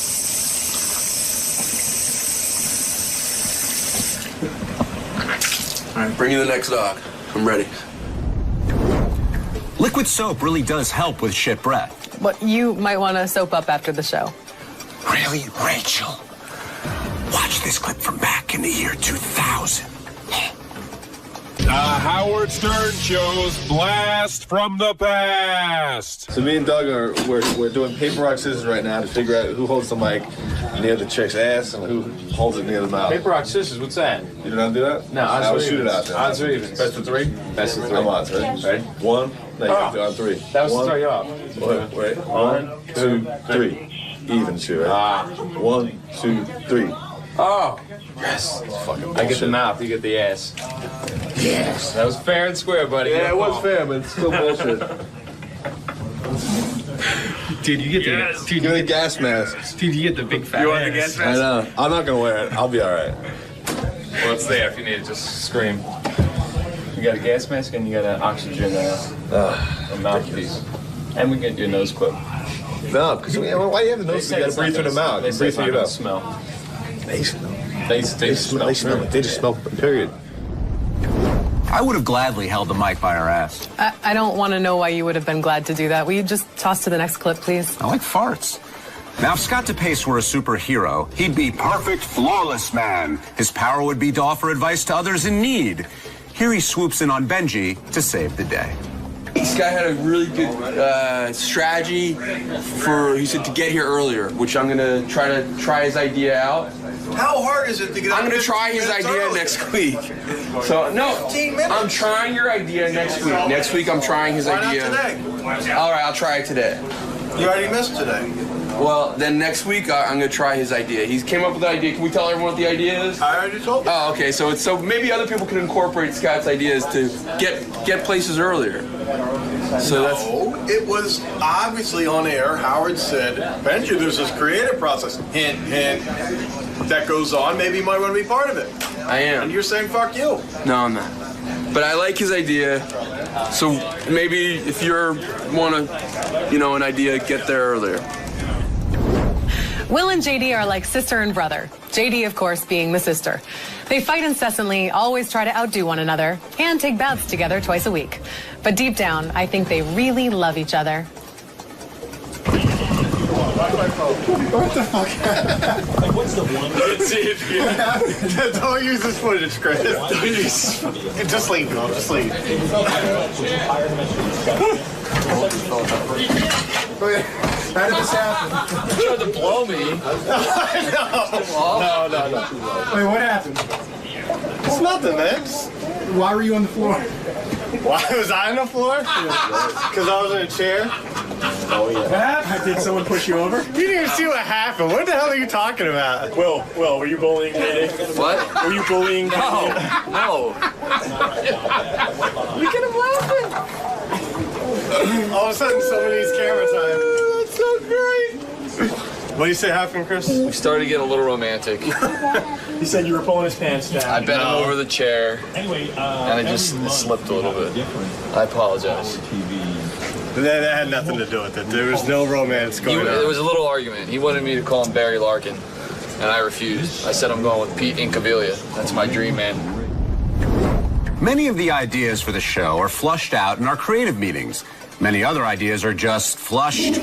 right, bring you the next dog. I'm ready. Liquid soap really does help with shit breath. But you might want to soap up after the show. Really, Rachel? Watch this clip from back in the year 2000. Howard Stern Show's Blast from the Past. So me and Doug we're doing paper, rock, scissors right now to figure out who holds the mic near the chick's ass and who holds it near the mouth. Paper, rock, scissors, what's that? You don't know how to do that? No, I will shoot it out there. Odds or evens? Best of three? Best of three. I'm odds, right? Ready? One. No, you have to do on three. That was one, to throw you off. Wait. 1, 2, 3. Even shoot, right? 1, 2, 3. Oh. Yes. Fucking I get the mouth, you get the ass. Yes. That was fair and square, buddy. Yeah, it was fair, but it's still bullshit. Dude, you get the Dude, give me a gas mask. Dude, you get the big fat You want ass. the gas mask? I know. I'm not gonna wear it. I'll be all right. Well, it's there if you need it. Just scream. You got a gas mask and you got an oxygen a mouthpiece. And we get your nose clip. No, because why do you have the nose? You gotta breathe through the mouth. You breathe through your mouth. Smell. They smell. They smell. They smell. They just smell. Period. I would have gladly held the mic by her ass. I don't want to know why you would have been glad to do that. Will you just toss to the next clip, please? I like farts. Now, if Scott DePace were a superhero, he'd be perfect, flawless man. His power would be to offer advice to others in need. Here he swoops in on Benji to save the day. This guy had a really good strategy he said to get here earlier, which I'm gonna try his idea out. How hard is it to get? I'm gonna try his idea next week. So no, 15 minutes. I'm trying your idea next week. Next week I'm trying his idea. Why not today? All right, I'll try it today. You already missed today. Well, then next week I'm gonna try his idea. He came up with the idea. Can we tell everyone what the idea is? I already told you. Oh, okay. So maybe other people can incorporate Scott's ideas to get places earlier. So it was obviously on air. Howard said, Benji, there's this creative process. Hint, hint. That goes on. Maybe you might want to be part of it. I am. And you're saying, fuck you. No, I'm not. But I like his idea. So maybe if you want an idea, get there earlier. Will and JD are like sister and brother. JD, of course, being the sister. They fight incessantly, always try to outdo one another, and take baths together twice a week. But deep down, I think they really love each other. What the fuck? Like, what's the one? Don't use this footage, Chris. Just leave. Just leave. How did this happen? You tried to blow me. No. Wait, what happened? It's nothing, man. Why were you on the floor? Why was I on the floor? Because I was in a chair. Oh, yeah. What happened? Did someone push you over? You didn't even see what happened. What the hell are you talking about? Will, were you bullying Katie? What? Were you bullying Katie? No. Look at him laughing. All of a sudden, somebody's camera time. That's so great. What do you say happened, Chris? We started to get a little romantic. He said you were pulling his pants down. I bent him over the chair, and I just slipped a little bit. I apologize. That had nothing to do with it. There was no romance going on. There was a little argument. He wanted me to call him Barry Larkin, and I refused. I said I'm going with Pete Incaviglia. That's my dream man. Many of the ideas for the show are flushed out in our creative meetings. Many other ideas are just flushed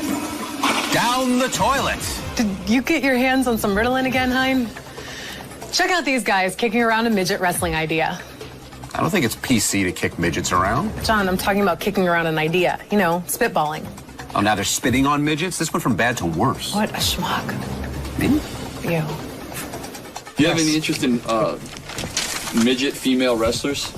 down the toilet. Did you get your hands on some Ritalin again, Hein? Check out these guys kicking around a midget wrestling idea. I don't think it's PC to kick midgets around. John, I'm talking about kicking around an idea. You know, spitballing. Oh, now they're spitting on midgets? This went from bad to worse. What a schmuck. Me? You. Do you have any interest in midget female wrestlers?